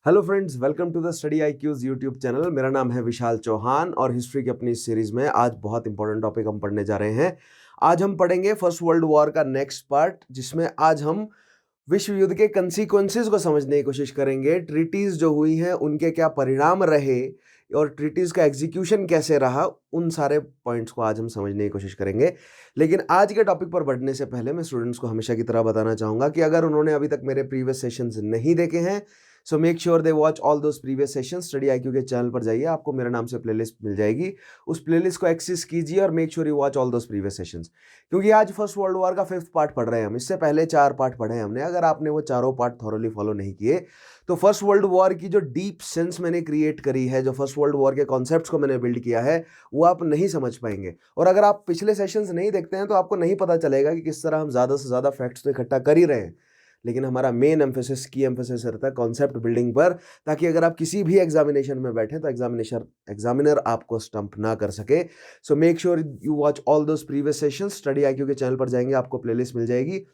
Hello friends, welcome to the study IQs YouTube channel. मेरा नाम है विशाल चौहान और हिस्ट्री की अपनी सीरीज में आज बहुत इंपॉर्टेंट टॉपिक हम पढ़ने जा रहे हैं। आज हम पढ़ेंगे फर्स्ट वर्ल्ड वॉर का नेक्स्ट पार्ट, जिसमें आज हम विश्व युद्ध के कंसीक्वेंसेस को समझने की कोशिश करेंगे। ट्रीटीज जो हुई हैं उनके क्या परिणाम रहे और ट्रीटीज का एग्जीक्यूशन कैसे रहा, उन सारे पॉइंट्स को आज हम समझने की कोशिश करेंगे। लेकिन आज के टॉपिक पर बढ़ने से पहले मैं स्टूडेंट्स को हमेशा की तरह बताना चाहूँगा कि अगर उन्होंने अभी तक मेरे प्रीवियस सेशंस नहीं देखे हैं, सो make sure they watch all those previous session. Study IQ के चैनल पर जाइए, आपको मेरे नाम से प्लेलिस्ट मिल जाएगी। उस प्लेलिस्ट को एक्सेस कीजिए और make sure you watch all those previous sessions, क्योंकि आज फर्स्ट वर्ल्ड वॉर का 5th पार्ट पढ़ रहे हैं हम। इससे पहले 4 पार्ट पढ़े हैं हमने। अगर आपने वो चारों पार्ट थॉरोली फॉलो नहीं किए तो फर्स्ट वर्ल्ड वॉर की जो डीप सेंस मैंने क्रिएट करी है, जो फर्स्ट वर्ल्ड वॉर के कॉन्सेप्ट्स को मैंने बिल्ड किया है, वो आप नहीं समझ पाएंगे। और अगर आप पिछले सेशंस नहीं देखते हैं तो आपको नहीं पता चलेगा कि किस तरह हम ज़्यादा से ज़्यादा फैक्ट्स तो इकट्ठा कर ही रहे हैं, लेकिन हमारा मेन एम्फेसिस की एम्फेसिस रहता है कॉन्सेप्ट बिल्डिंग पर, ताकि अगर आप किसी भी एग्जामिनेशन में बैठे तो एग्जामिनर आपको स्टंप ना कर सके। सो make sure you watch all those previous sessions. Study IQ के चैनल पर जाएंगे, आपको प्लेलिस्ट मिल जाएगी।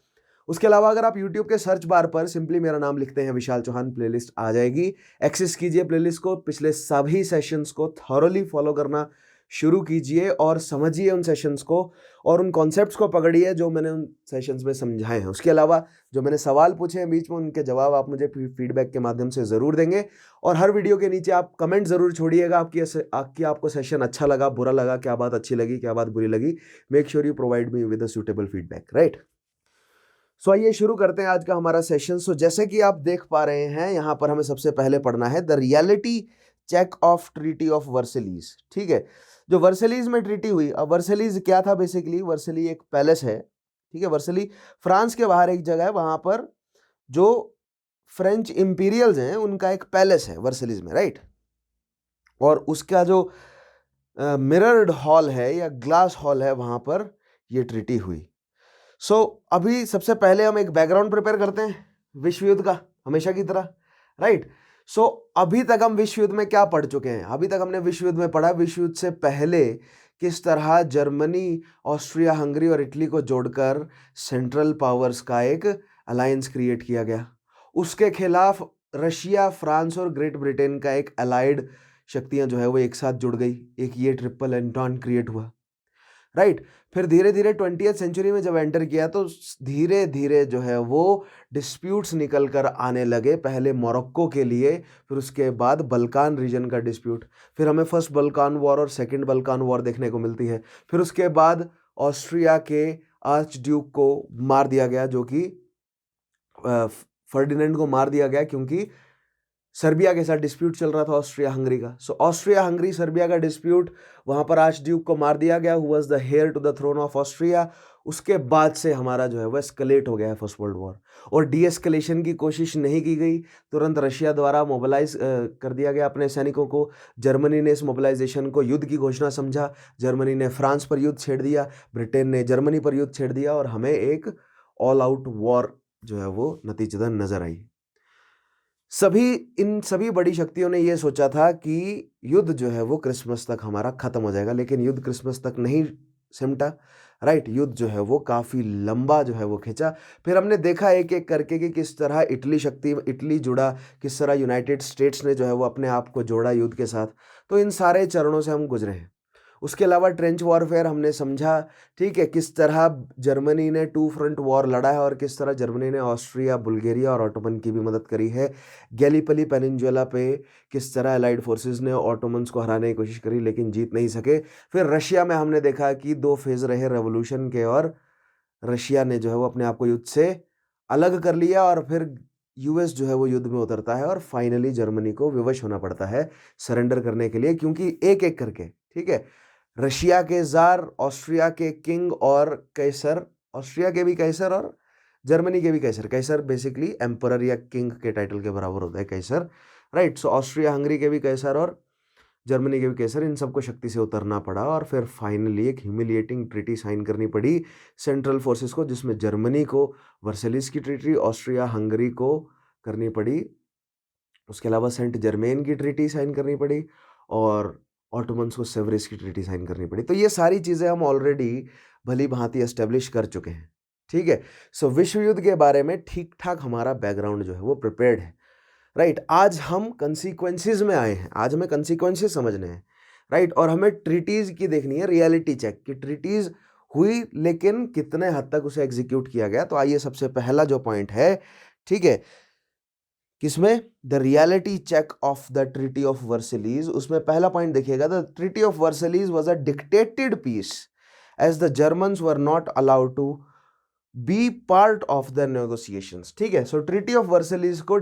उसके अलावा अगर आप YouTube के सर्च बार पर सिंपली मेरा नाम लिखते हैं विशाल चौहान, प्लेलिस्ट आ जाएगी। एक्सेस कीजिए प्लेलिस्ट को, पिछले सभी सेशंस को थॉरोली फॉलो करना शुरू कीजिए और समझिए उन सेशंस को और उन कॉन्सेप्ट्स को पकड़िए जो मैंने उन सेशंस में समझाए हैं। उसके अलावा जो मैंने सवाल पूछे हैं बीच में, उनके जवाब आप मुझे फीडबैक के माध्यम से ज़रूर देंगे। और हर वीडियो के नीचे आप कमेंट ज़रूर छोड़िएगा, आपको सेशन अच्छा लगा, बुरा लगा, क्या बात अच्छी लगी, क्या बात बुरी लगी। Make sure you provide me with a suitable feedback, right. So आइए शुरू करते हैं आज का हमारा सेशन। सो जैसे कि आप देख पा रहे हैं, यहाँ पर हमें सबसे पहले पढ़ना है the reality check of treaty of Versailles. ठीक है, जो वर्सेलीज में ट्रीटी हुई। अब वर्सेलीज क्या था? बेसिकली वर्सेली एक पैलेस है। ठीक है, वर्सेली फ्रांस के बाहर एक जगह है, वहां पर जो फ्रेंच इंपीरियल्स हैं उनका एक पैलेस है वर्सेलीज में, राइट। और उसका जो मिरर्ड हॉल है या ग्लास हॉल है, वहां पर ये ट्रीटी हुई। सो अभी सबसे पहले हम एक बैकग्राउंड प्रिपेयर करते हैं विश्व युद्ध का, हमेशा की तरह, राइट। सो अभी तक हम विश्व युद्ध में क्या पढ़ चुके हैं? अभी तक हमने विश्व युद्ध में पढ़ा विश्व युद्ध से पहले किस तरह जर्मनी, ऑस्ट्रिया, हंगरी और इटली को जोड़कर सेंट्रल पावर्स का एक अलायंस क्रिएट किया गया। उसके खिलाफ रशिया, फ्रांस और ग्रेट ब्रिटेन का एक अलाइड शक्तियां जो है वो एक साथ जुड़ गई, एक ये ट्रिपल एंटॉन क्रिएट हुआ, राइट। फिर धीरे धीरे 20th सेंचुरी में जब एंटर किया तो धीरे धीरे जो है वो डिस्प्यूट्स निकल कर आने लगे। पहले मोरक्को के लिए, फिर उसके बाद बल्कान रीजन का डिस्प्यूट। फिर हमें फर्स्ट बल्कान वॉर और सेकंड बल्कान वॉर देखने को मिलती है। फिर उसके बाद ऑस्ट्रिया के आर्च ड्यूक को मार दिया गया, जो कि फर्डिनेंड को मार दिया गया, क्योंकि सर्बिया के साथ डिस्प्यूट चल रहा था ऑस्ट्रिया हंगरी का। सो ऑस्ट्रिया हंगरी सर्बिया का डिस्प्यूट, वहां पर आर्च ड्यूक को मार दिया गया, who was the heir to the throne of Austria. उसके बाद से हमारा जो है वो एस्केलेट हो गया है फर्स्ट वर्ल्ड वॉर, और डी एस्केलेशन की कोशिश नहीं की गई। तुरंत रशिया द्वारा मोबिलाइज कर दिया गया अपने सैनिकों को। जर्मनी ने इस मोबिलाइजेशन को युद्ध की घोषणा समझा। जर्मनी ने फ्रांस पर युद्ध छेड़ दिया, ब्रिटेन ने जर्मनी पर युद्ध छेड़ दिया, और हमें एक ऑल आउट वॉर जो है वो नतीजतन नजर आई। इन सभी बड़ी शक्तियों ने यह सोचा था कि युद्ध जो है वो क्रिसमस तक हमारा खत्म हो जाएगा, लेकिन युद्ध क्रिसमस तक नहीं सिमटा, राइट। युद्ध जो है वो काफ़ी लंबा जो है वो खिंचा। फिर हमने देखा एक एक करके कि किस तरह इटली जुड़ा, किस तरह यूनाइटेड स्टेट्स ने जो है वो अपने आप को जोड़ा युद्ध के साथ। तो इन सारे चरणों से हम गुजरे हैं। उसके अलावा ट्रेंच वॉरफेयर हमने समझा, ठीक है, किस तरह जर्मनी ने 2 फ्रंट वॉर लड़ा है और किस तरह जर्मनी ने ऑस्ट्रिया, बुल्गारिया और ऑटोमन की भी मदद करी है। गैलीपली पेनिनजुला पे किस तरह अलाइड फोर्सेस ने ऑटोमन्स को हराने की कोशिश करी, लेकिन जीत नहीं सके। फिर रशिया में हमने देखा कि 2 फेज रहे रेवोल्यूशन के, और रशिया ने जो है वो अपने आप को युद्ध से अलग कर लिया, और फिर US जो है वो युद्ध में उतरता है, और फाइनली जर्मनी को विवश होना पड़ता है सरेंडर करने के लिए, क्योंकि एक एक करके, ठीक है, रशिया के जार, ऑस्ट्रिया के किंग और कैसर, ऑस्ट्रिया के भी कैसर और जर्मनी के भी कैसर। कैसर बेसिकली एम्परर या किंग के टाइटल के बराबर होता है कैसर, राइट। सो ऑस्ट्रिया हंगरी के भी कैसर और जर्मनी के भी कैसर, इन सबको शक्ति से उतरना पड़ा, और फिर फाइनली एक ह्यूमिलिएटिंग ट्रीटी साइन करनी पड़ी सेंट्रल फोर्सेस को, जिसमें जर्मनी को वर्सेलिस की ट्रीटी, ऑस्ट्रिया हंगरी को करनी पड़ी, उसके अलावा सेंट जर्मेन की ट्रीटी साइन करनी पड़ी, और ऑटोमन्स को सेवरेस की ट्रीटी साइन करनी पड़ी। तो ये सारी चीज़ें हम ऑलरेडी भली भांति एस्टेब्लिश कर चुके हैं, ठीक है। सो विश्व युद्ध के बारे में ठीक ठाक हमारा बैकग्राउंड जो है वो प्रिपेयर्ड है। राइट। आज हम कंसीक्वेंसेस में आए हैं, आज हमें कंसीक्वेंसेस समझने हैं, राइट। और हमें ट्रीटीज की देखनी है रियलिटी चेक कि ट्रीटीज हुई लेकिन कितने हद तक उसे एग्जीक्यूट किया गया। तो आइए सबसे पहला जो पॉइंट है, ठीक है, किसमें, the reality check of the treaty of Versailles, उसमें पहला पॉइंट देखिएगा, the treaty of Versailles was a dictated peace as the Germans were not allowed to be part of the negotiations. ठीक है, सो ट्रीटी ऑफ वर्सलीज को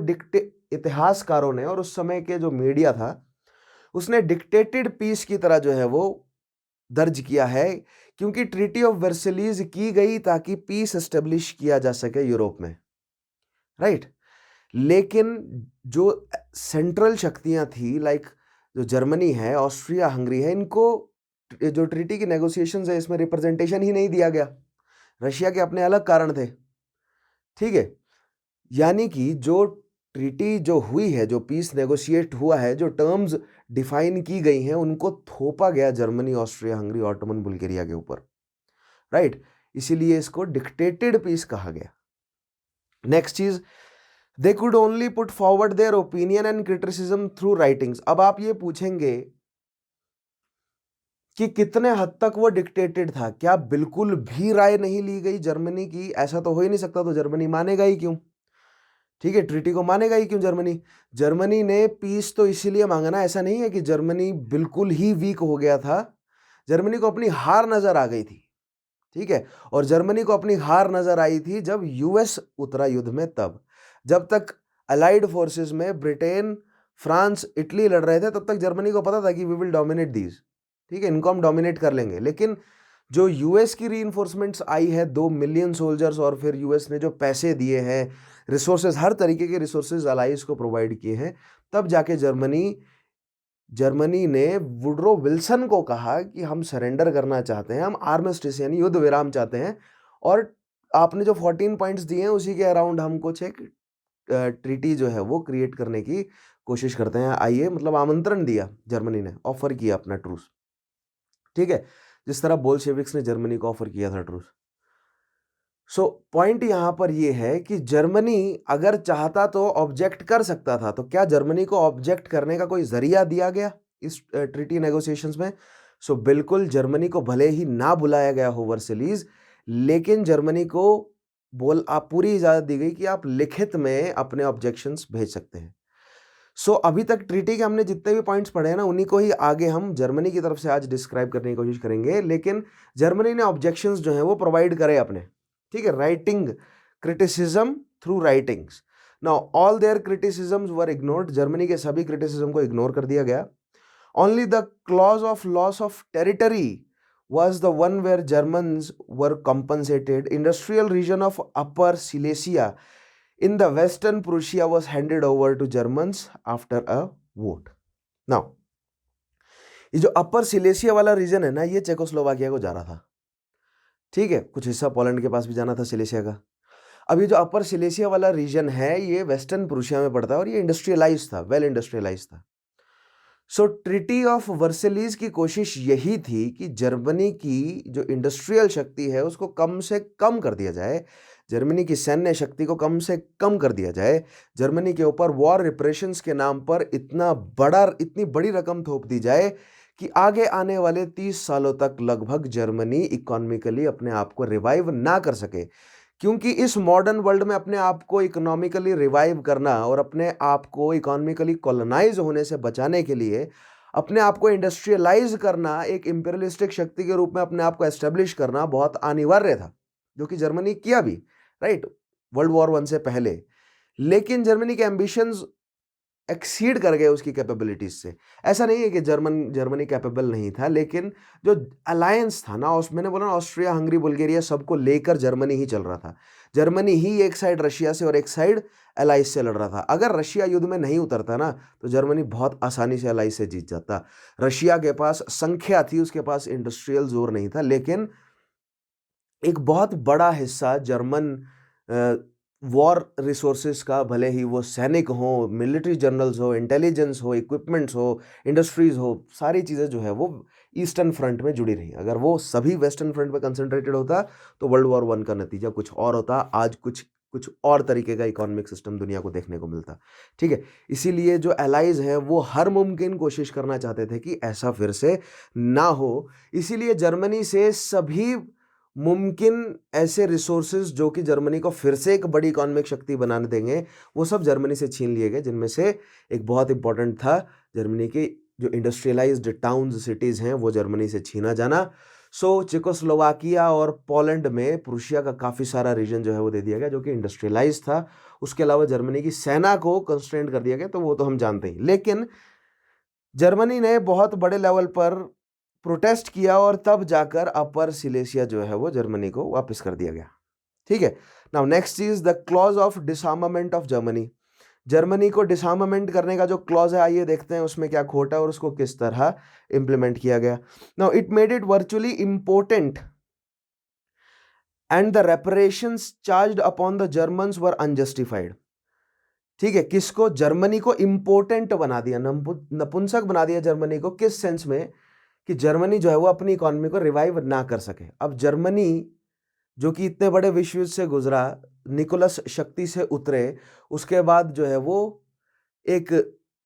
इतिहासकारों ने और उस समय के जो मीडिया था उसने डिक्टेटेड पीस की तरह जो है वो दर्ज किया है, क्योंकि ट्रीटी ऑफ वर्सलीज की गई ताकि पीस एस्टेब्लिश किया जा सके यूरोप में, राइट। लेकिन जो सेंट्रल शक्तियां थी, लाइक जो जर्मनी है, ऑस्ट्रिया हंगरी है, इनको जो ट्रीटी की नेगोशिएशंस है इसमें रिप्रेजेंटेशन ही नहीं दिया गया। रशिया के अपने अलग कारण थे, ठीक है। यानी कि जो ट्रीटी जो हुई है, जो पीस नेगोशिएट हुआ है, जो टर्म्स डिफाइन की गई हैं, उनको थोपा गया Germany, Austria Hungary, Ottoman Bulgaria के ऊपर, राइट। इसीलिए इसको डिक्टेटेड पीस कहा गया। नेक्स्ट चीज, they could only put forward their opinion and criticism through writings. अब आप ये पूछेंगे कि कितने हद तक वो डिक्टेटेड था, क्या बिल्कुल भी राय नहीं ली गई जर्मनी की? ऐसा तो हो ही नहीं सकता, तो जर्मनी मानेगा ही क्यों? ठीक है, ट्रीटी को मानेगा ही क्यों जर्मनी? जर्मनी ने पीस तो इसीलिए मांगा ना, ऐसा नहीं है कि जर्मनी बिल्कुल ही वीक हो गया था। जर्मनी को अपनी हार नजर आ गई थी, ठीक है। और जर्मनी को अपनी हार नजर आई थी जब यूएस उतरा युद्ध में, तब। जब तक अलाइड फोर्सेस में ब्रिटेन, फ्रांस, इटली लड़ रहे थे, तब तक जर्मनी को पता था कि वी विल डोमिनेट दीज, ठीक है, इनको हम डोमिनेट कर लेंगे। लेकिन जो यूएस की रीइंफोर्समेंट्स आई है, 2 मिलियन सोल्जर्स, और फिर यूएस ने जो पैसे दिए हैं, रिसोर्सेज, हर तरीके के रिसोर्सेज अलाइज को प्रोवाइड किए हैं, तब जाके जर्मनी ने वुड्रो विल्सन को कहा कि हम सरेंडर करना चाहते हैं, हम आर्मिस्टिस यानी युद्ध विराम चाहते हैं, और आपने जो 14 पॉइंट्स दिए हैं उसी के अराउंड हम कुछ एक ट्रीटी जो है वो क्रिएट करने की कोशिश करते हैं, आइए, मतलब आमंत्रण दिया जर्मनी ने, ऑफर किया अपना ट्रूस, ठीक है, जिस तरह बोल्शेविक्स ने जर्मनी को ऑफर किया था ट्रूस। सो पॉइंट यहां पर ये है कि जर्मनी अगर चाहता तो ऑब्जेक्ट कर सकता था, तो क्या जर्मनी को ऑब्जेक्ट करने का कोई जरिया दिया गया इस ट्रीटी नेगोशिएशंस में? सो बिल्कुल, जर्मनी को भले ही ना बुलाया गया हो वर्सलीज, लेकिन जर्मनी को आप पूरी इजाजत दी गई कि आप लिखित में अपने ऑब्जेक्शंस भेज सकते हैं। सो अभी तक ट्रीटी के हमने जितने भी पॉइंट्स पढ़े हैं ना, उन्हीं को ही आगे हम जर्मनी की तरफ से आज डिस्क्राइब करने की कोशिश करेंगे। लेकिन जर्मनी ने ऑब्जेक्शंस जो हैं वो प्रोवाइड करे अपने, ठीक है, writing criticism through writings. Now all their criticisms were ignored, Germany के सभी क्रिटिसिज्म को इग्नोर कर दिया गया। Only the clause of loss of territory was the one where Germans were compensated. Industrial region of Upper Silesia in the Western Prussia was handed over to Germans after a vote. Now, ये जो अपर Silesia वाला reason है ना, ये Czechoslovakia को जा रहा था, ठीक है, कुछ हिस्सा पोलैंड के पास भी जाना था सिलेसिया का। अब ये जो अपर सिलेसिया वाला रीजन है, ये वेस्टर्न प्रूशिया में पड़ता है और ये इंडस्ट्रियलाइज था, वेल इंडस्ट्रियलाइज था। सो ट्रीटी ऑफ वर्सलीज की कोशिश यही थी कि जर्मनी की जो इंडस्ट्रियल शक्ति है उसको कम से कम कर दिया जाए, जर्मनी की सैन्य शक्ति को कम से कम कर दिया जाए, जर्मनी के ऊपर वॉर रिप्रेशंस के नाम पर इतनी बड़ी रकम थोप दी जाए कि आगे आने वाले 30 सालों तक लगभग जर्मनी इकोनॉमिकली अपने आप को रिवाइव ना कर सके। क्योंकि इस मॉडर्न वर्ल्ड में अपने आप को इकोनॉमिकली रिवाइव करना और अपने आप को इकोनॉमिकली कॉलोनाइज होने से बचाने के लिए अपने आप को इंडस्ट्रियलाइज करना, एक इंपीरियलिस्टिक शक्ति के रूप में अपने आप को एस्टेब्लिश करना बहुत अनिवार्य था, जो कि जर्मनी किया भी, राइट, वर्ल्ड वॉर 1 से पहले। लेकिन जर्मनी के एम्बिशंस एक्सीड कर गए उसकी कैपेबिलिटीज से। ऐसा नहीं है कि जर्मनी कैपेबल नहीं था, लेकिन जो अलायंस था ना, मैंने बोला ना, ऑस्ट्रिया हंगरी बुल्गारिया सबको लेकर जर्मनी ही चल रहा था। जर्मनी ही एक साइड रशिया से और एक साइड अलाइज से लड़ रहा था। अगर रशिया युद्ध में नहीं उतरता ना, तो जर्मनी बहुत आसानी से अलाइज से जीत जाता। रशिया के पास संख्या थी, उसके पास इंडस्ट्रियल जोर नहीं था, लेकिन एक बहुत बड़ा हिस्सा जर्मन वॉर रिसोर्सेज का, भले ही वो सैनिक हो, मिलिट्री जनरल्स हो, इंटेलिजेंस हो, इक्विपमेंट्स हो, इंडस्ट्रीज हो, सारी चीज़ें जो है वो ईस्टर्न फ्रंट में जुड़ी रही। अगर वो सभी वेस्टर्न फ्रंट पे कंसंट्रेटेड होता तो वर्ल्ड वॉर 1 का नतीजा कुछ और होता। आज कुछ कुछ और तरीके का इकोनॉमिक सिस्टम दुनिया को देखने को मिलता। ठीक है, इसीलिए जो एलाइज हैं वो हर मुमकिन कोशिश करना चाहते थे कि ऐसा फिर से ना हो। इसीलिए जर्मनी से सभी मुमकिन ऐसे रिसोर्सेज जो कि जर्मनी को फिर से एक बड़ी इकोनॉमिक शक्ति बनाने देंगे, वो सब जर्मनी से छीन लिए गए, जिनमें से एक बहुत इंपॉर्टेंट था जर्मनी के जो इंडस्ट्रियलाइज्ड टाउन्स सिटीज़ हैं वो जर्मनी से छीना जाना। सो चेकोस्लोवाकिया और पोलैंड में प्रूशिया का काफ़ी सारा रीजन जो है वो दे दिया गया जो कि इंडस्ट्रियलाइज था। उसके अलावा जर्मनी की सेना को कंस्ट्रेंट कर दिया गया, तो वो तो हम जानते हैं। लेकिन जर्मनी ने बहुत बड़े लेवल पर प्रोटेस्ट किया और तब जाकर अपर सिलेशिया जो है वो जर्मनी को वापस कर दिया गया। ठीक है, now next is the clause of डिसआर्मामेंट of Germany. Germany को डिसआर्मामेंट करने का जो क्लॉज है, आइए देखते हैं उसमें क्या खोटा है और उसको किस तरह इंप्लीमेंट किया गया। Now it made it virtually important and the reparations charged upon the Germans were unjustified. ठीक है, किसको? जर्मनी को इंपोर्टेंट बना दिया, नपुंसक बना दिया जर्मनी को। किस सेंस में? कि जर्मनी जो है वो अपनी इकोनॉमी को रिवाइव ना कर सके। अब जर्मनी जो कि इतने बड़े विश्व युद्ध से गुजरा, निकोलस शक्ति से उतरे, उसके बाद जो है वो एक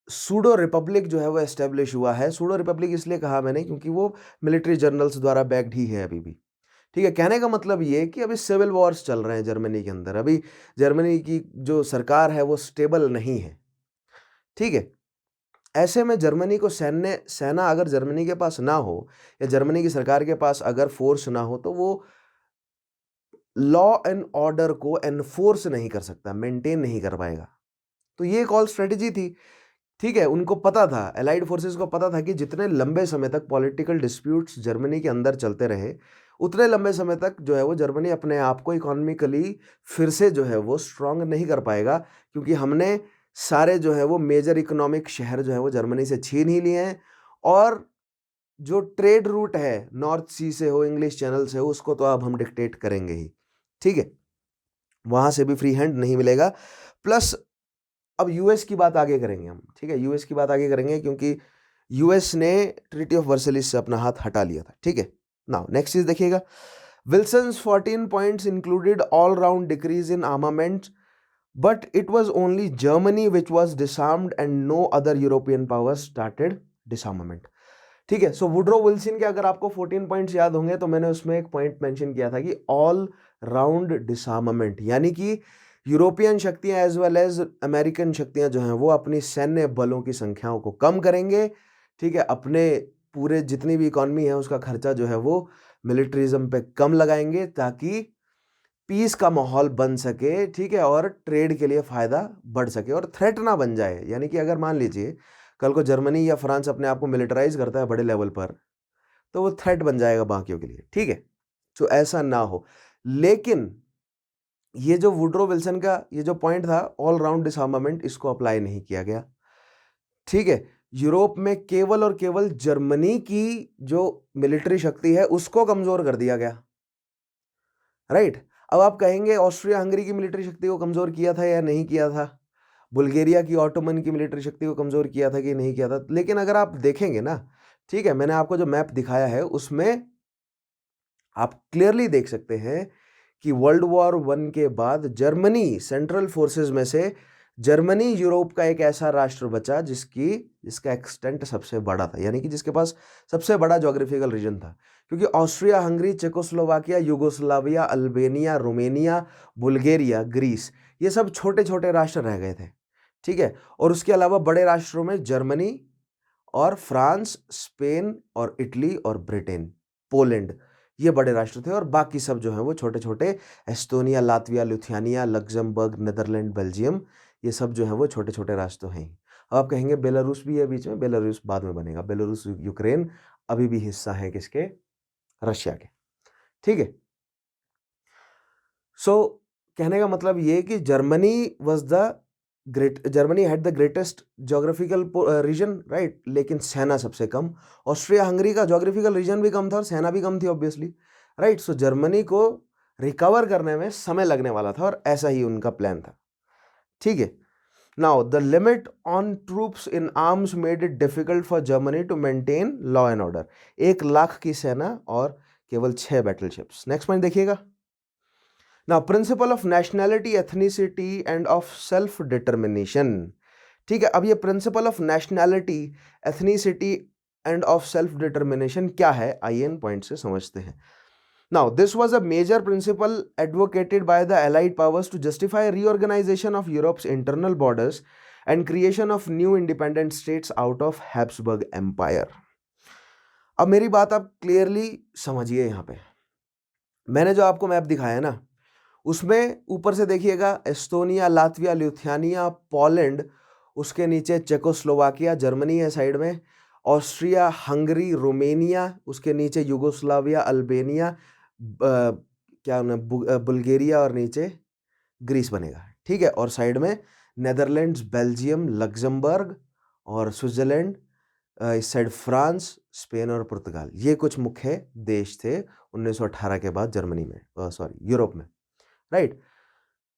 सूडो रिपब्लिक जो है वो एस्टेब्लिश हुआ है। सूडो रिपब्लिक इसलिए कहा मैंने क्योंकि वो मिलिट्री जर्नल्स द्वारा बैक्ड ही है अभी भी। ठीक है, कहने का मतलब ये कि अभी सिविल वॉर्स चल रहे हैं जर्मनी के अंदर, अभी जर्मनी की जो सरकार है वो स्टेबल नहीं है। ठीक है, ऐसे में जर्मनी को सेना अगर जर्मनी के पास ना हो या जर्मनी की सरकार के पास अगर फोर्स ना हो तो वो लॉ एंड ऑर्डर को एनफोर्स नहीं कर सकता, मेंटेन नहीं कर पाएगा। तो ये एक ऑल स्ट्रेटेजी थी। ठीक है, उनको पता था, एलाइड फोर्सेस को पता था कि जितने लंबे समय तक पॉलिटिकल डिस्प्यूट्स जर्मनी के अंदर चलते रहे, उतने लंबे समय तक जो है वो जर्मनी अपने आप को इकोनॉमिकली फिर से जो है वो स्ट्रांग नहीं कर पाएगा, क्योंकि हमने सारे जो है वो मेजर इकोनॉमिक शहर जो है वो जर्मनी से छीन ही लिए हैं। और जो ट्रेड रूट है नॉर्थ सी से हो, इंग्लिश चैनल से हो, उसको तो अब हम डिक्टेट करेंगे ही। ठीक है, वहां से भी फ्री हैंड नहीं मिलेगा। प्लस अब यूएस की बात आगे करेंगे हम। ठीक है, यूएस की बात आगे करेंगे क्योंकि यूएस ने ट्रीटी ऑफ वर्सेलिस से अपना हाथ हटा लिया था। ठीक है, नाउ नेक्स्ट चीज देखिएगा। Wilson's 14 points included all round decreases in armament, but it was only Germany which was disarmed and no other European powers started disarmament. ठीक है, सो वुड्रो विल्सन के अगर आपको 14 पॉइंट्स याद होंगे तो मैंने उसमें एक पॉइंट मेंशन किया था कि ऑल राउंड डिसआर्मामेंट, यानी कि यूरोपियन शक्तियां एज वेल एज अमेरिकन शक्तियां जो हैं वो अपनी सैन्य बलों की संख्याओं को कम करेंगे। ठीक है, अपने पूरे जितनी भी इकॉनमी है उसका खर्चा जो है वो मिलिट्रिज्म पे कम लगाएंगे ताकि पीस का माहौल बन सके। ठीक है, और ट्रेड के लिए फ़ायदा बढ़ सके और थ्रेट ना बन जाए। यानी कि अगर मान लीजिए कल को जर्मनी या फ्रांस अपने आप को मिलिटराइज करता है बड़े लेवल पर, तो वो थ्रेट बन जाएगा बाकियों के लिए। ठीक है, तो ऐसा ना हो। लेकिन ये जो वुड्रो विल्सन का ये जो पॉइंट था ऑल राउंड डिसआर्मामेंट, इसको अप्लाई नहीं किया गया। ठीक है, यूरोप में केवल और केवल जर्मनी की जो मिलिट्री शक्ति है उसको कमजोर कर दिया गया। राइट, अब आप कहेंगे ऑस्ट्रिया हंगरी की मिलिट्री शक्ति को कमजोर किया था या नहीं किया था, बुल्गारिया की ऑटोमन की मिलिट्री शक्ति को कमजोर किया था कि नहीं किया था। लेकिन अगर आप देखेंगे ना, ठीक है, मैंने आपको जो मैप दिखाया है उसमें आप क्लियरली देख सकते हैं कि वर्ल्ड वॉर 1 के बाद जर्मनी सेंट्रल फोर्सेस में से जर्मनी यूरोप का एक ऐसा राष्ट्र बचा जिसका एक्सटेंट सबसे बड़ा था, यानी कि जिसके पास सबसे बड़ा ज्योग्राफिकल रीजन था। क्योंकि Austria Hungary, Czechoslovakia, Yugoslavia, Albania, Romania, Bulgaria, Greece, ये सब छोटे छोटे राष्ट्र रह गए थे। ठीक है, और उसके अलावा बड़े राष्ट्रों में जर्मनी और फ्रांस, स्पेन और इटली और ब्रिटेन, पोलैंड, ये बड़े राष्ट्र थे। और बाकी सब जो हैं वो छोटे छोटे, Estonia, Latvia, Lithuania, Luxembourg, Netherland, Belgium, ये सब जो है वो छोटे छोटे राष्ट्र हैं। अब आप कहेंगे बेलारूस भी है बीच में, बेलारूस बाद में बनेगा। बेलारूस, यूक्रेन अभी भी हिस्सा है किसके? रशिया के। ठीक है, सो कहने का मतलब ये कि Germany had the greatest geographical region, right, लेकिन सेना सबसे कम। ऑस्ट्रिया हंगरी का ज्योग्राफिकल रीजन भी कम था और सेना भी कम थी ऑब्वियसली, राइट। सो जर्मनी को रिकवर करने में समय लगने वाला था और ऐसा ही उनका प्लान था। ठीक है, now the limit on troops in arms made it difficult for Germany to maintain law and order. 1 lakh की सेना और केवल 6 बैटलशिप्स। नेक्स्ट पॉइंट देखिएगा। Now principle of nationality, ethnicity and of self determination. ठीक है, अब ये principle of nationality, ethnicity and of self determination क्या है, आइए इन पॉइंट से समझते हैं। Now, this was a major principle advocated by the Allied powers to justify reorganization of Europe's internal borders and creation of new independent states out of Habsburg Empire. अब मेरी बात आप क्लियरली समझिए। यहाँ पे मैंने जो आपको मैप दिखाया है ना, उसमें ऊपर से देखिएगा एस्टोनिया, लातविया, लिथुआनिया, पोलैंड, उसके नीचे चेकोस्लोवाकिया, जर्मनी है साइड में, ऑस्ट्रिया, हंगरी, रोमेनिया, उसके नीचे यूगोस्लाविया, अल्बेनिया, क्या बुल्गारिया और नीचे ग्रीस बनेगा। ठीक है, और साइड में नेदरलैंड्स, बेल्जियम, लग्जमबर्ग और स्विट्जरलैंड, इस साइड फ्रांस, स्पेन और पुर्तगाल। ये कुछ मुख्य देश थे 1918 के बाद जर्मनी में, यूरोप में, राइट।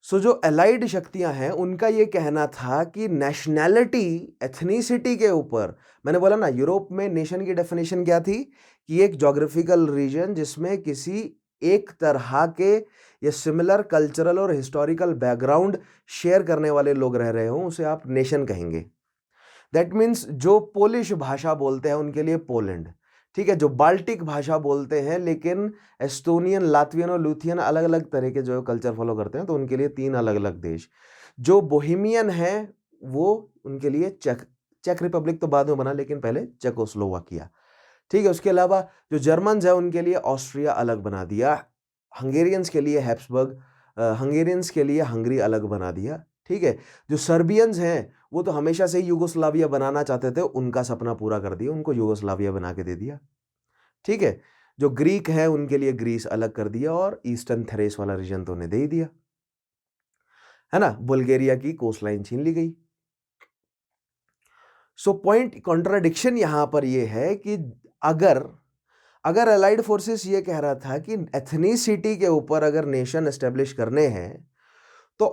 सो जो एलाइड शक्तियां हैं उनका ये कहना था कि नेशनैलिटी, एथनिसिटी के ऊपर, मैंने बोला ना यूरोप में नेशन की डेफिनेशन क्या थी कि एक ज्योग्राफिकल रीजन जिसमें किसी एक तरह के या सिमिलर कल्चरल और हिस्टोरिकल बैकग्राउंड शेयर करने वाले लोग रह रहे हों, उसे आप नेशन कहेंगे। दैट मीन्स जो पोलिश भाषा बोलते हैं उनके लिए पोलैंड, ठीक है, जो बाल्टिक भाषा बोलते हैं लेकिन एस्टोनियन, लातवियन और लुथियन अलग अलग तरह के जो कल्चर फॉलो करते हैं तो उनके लिए 3 अलग अलग देश। जो बोहेमियन है वो उनके लिए चेक रिपब्लिक तो बाद में बना, लेकिन पहले चेकोस्लोवाकिया। ठीक है, उसके अलावा जो जर्मन्स है उनके लिए ऑस्ट्रिया अलग बना दिया, हंगेरियंस के लिए हैब्सबर्ग, हंगेरियंस के लिए हंगरी अलग बना दिया। ठीक है, जो सर्बियंस हैं वो तो हमेशा से ही यूगोस्लाविया बनाना चाहते थे, उनका सपना पूरा कर दिया, उनको यूगोस्लाविया बना के दे दिया। ठीक है, जो ग्रीक है उनके लिए ग्रीस अलग कर दिया और ईस्टर्न थ्रेस वाला रीजन तो उन्हें दे ही दिया, है ना। बुल्गारिया की कोस्टलाइन छीन ली गई। सो पॉइंट कॉन्ट्राडिक्शन यहां पर यह है कि अगर अलाइड फोर्सेस ये कह रहा था कि एथनिसिटी के ऊपर अगर नेशन एस्टेब्लिश करने हैं तो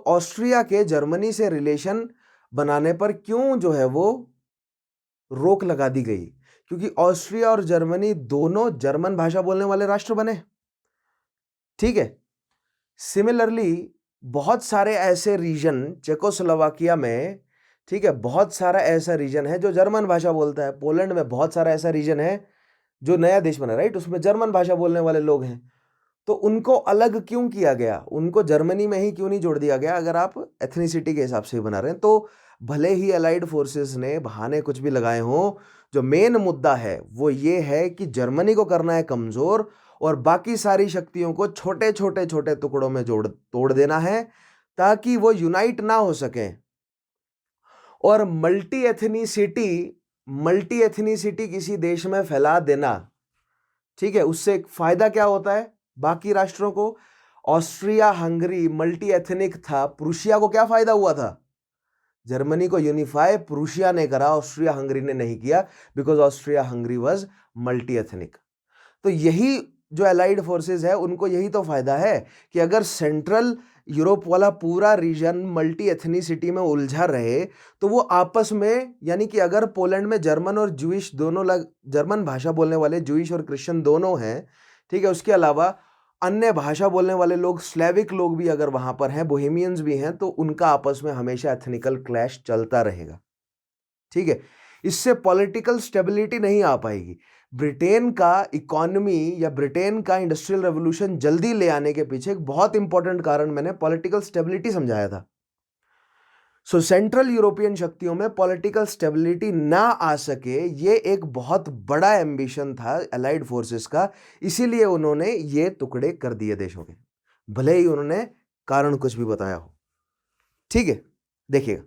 ऑस्ट्रिया के जर्मनी से रिलेशन बनाने पर क्यों जो है वो रोक लगा दी गई, क्योंकि ऑस्ट्रिया और जर्मनी दोनों जर्मन भाषा बोलने वाले राष्ट्र बने। ठीक है, सिमिलरली बहुत सारे ऐसे रीजन चेकोस्लोवाकिया में, ठीक है, बहुत सारा ऐसा रीजन है जो जर्मन भाषा बोलता है। पोलैंड में बहुत सारा ऐसा रीजन है जो नया देश बना, राइट, उसमें जर्मन भाषा बोलने वाले लोग हैं। तो उनको अलग क्यों किया गया, उनको जर्मनी में ही क्यों नहीं जोड़ दिया गया? अगर आप एथनिसिटी के हिसाब से बना रहे हैं तो भले ही अलाइड फोर्सेस ने बहाने कुछ भी लगाए हों, जो मेन मुद्दा है वो ये है कि जर्मनी को करना है कमजोर और बाकी सारी शक्तियों को छोटे छोटे छोटे टुकड़ों में तोड़ देना है ताकि वो यूनाइट ना हो सके। और मल्टी एथनिसिटी किसी देश में फैला देना, ठीक है, उससे एक फायदा क्या होता है बाकी राष्ट्रों को? ऑस्ट्रिया हंगरी मल्टी एथनिक था, प्रूशिया को क्या फायदा हुआ था? जर्मनी को यूनिफाई प्रूशिया ने करा, ऑस्ट्रिया हंगरी ने नहीं किया, because Austria Hungary was multi ethnic. तो यही जो अलाइड फोर्सेस है उनको यही तो फायदा है कि अगर सेंट्रल यूरोप वाला पूरा रीजन मल्टी एथनिसिटी में उलझा रहे तो वो आपस में, यानी कि अगर पोलैंड में जर्मन और जूइश दोनों जर्मन भाषा बोलने वाले जूइश और क्रिश्चियन दोनों हैं, ठीक है, उसके अलावा अन्य भाषा बोलने वाले लोग, स्लेविक लोग भी अगर वहां पर हैं, बोहेमियंस भी हैं, तो उनका आपस में हमेशा एथनिकल क्लैश चलता रहेगा। ठीक है, इससे पॉलिटिकल स्टेबिलिटी नहीं आ पाएगी। ब्रिटेन का इकोनॉमी या ब्रिटेन का इंडस्ट्रियल रेवोल्यूशन जल्दी ले आने के पीछे एक बहुत इंपॉर्टेंट कारण मैंने पॉलिटिकल स्टेबिलिटी समझाया था। सो सेंट्रल यूरोपियन शक्तियों में पॉलिटिकल स्टेबिलिटी ना आ सके, ये एक बहुत बड़ा एम्बिशन था अलाइड फोर्सेस का, इसीलिए उन्होंने ये टुकड़े कर दिए देशों के, भले ही उन्होंने कारण कुछ भी बताया हो। ठीक है, देखिएगा।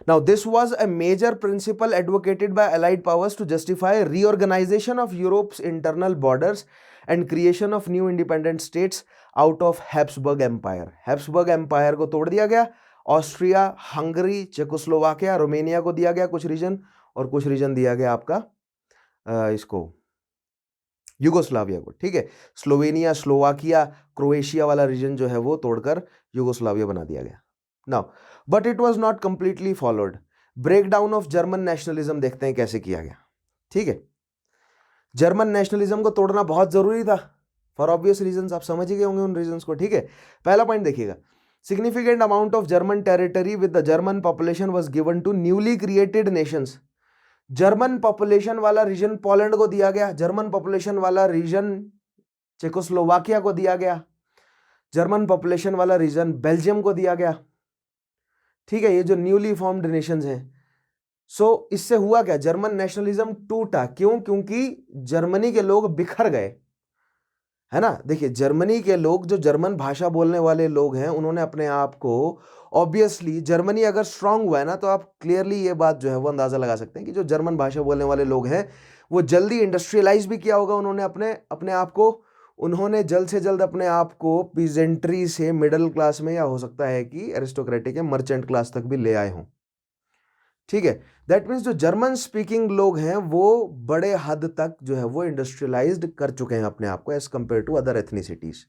Now, this was a major principle advocated by Allied powers to justify reorganization of Europe's internal borders and creation of new independent states out of Habsburg Empire. Habsburg Empire को तोड़ दिया गया, ऑस्ट्रिया, हंगरी, चेकोस्लोवाकिया, रोमेनिया को दिया गया कुछ reason, और कुछ रीजन दिया गया आपका इसको यूगोस्लाविया को। ठीक है, स्लोवेनिया, स्लोवाकिया, क्रोएशिया वाला रीजन जो है वो तोड़कर यूगोस्लाविया बना दिया गया। Now, but it was not completely followed. Breakdown of German nationalism देखते हैं कैसे किया गया। ठीक है, जर्मन नेशनलिज्म को तोड़ना बहुत जरूरी था, फॉर ऑब्वियस रीजंस, आप समझ ही गए होंगे उन रीजंस को, ठीक है। पहला पॉइंट देखिएगा, significant amount of German territory with the German population was given to newly created nations. German population वाला रीजन पोलैंड को दिया गया, जर्मन पॉपुलेशन वाला रीजन चेकोस्लोवाकिया को दिया गया, जर्मन पॉपुलेशन वाला रीजन बेल्जियम को दिया गया, ठीक है। ये जो न्यूली फॉर्म्ड नेशंस हैं। सो इससे हुआ क्या, जर्मन नेशनलिज्म टूटा। क्यों? क्योंकि जर्मनी के लोग बिखर गए, है ना। देखिए, जर्मनी के लोग, जो जर्मन भाषा बोलने वाले लोग हैं, उन्होंने अपने आप को, ऑब्वियसली जर्मनी अगर स्ट्रांग हुआ है ना, तो आप क्लियरली ये बात जो है वो अंदाजा लगा सकते हैं कि जो जर्मन भाषा बोलने वाले लोग हैं वो जल्दी इंडस्ट्रियलाइज भी किया होगा उन्होंने अपने आप को। उन्होंने जल्द से जल्द अपने आप को पीजेंट्री से मिडिल क्लास में, या हो सकता है कि एरिस्टोक्रेटिक या मर्चेंट क्लास तक भी ले आए हों, ठीक है। दैट मीन्स जो जर्मन स्पीकिंग लोग हैं वो बड़े हद तक जो है वो इंडस्ट्रियलाइज्ड कर चुके हैं अपने आप को as compare to other ethnicities,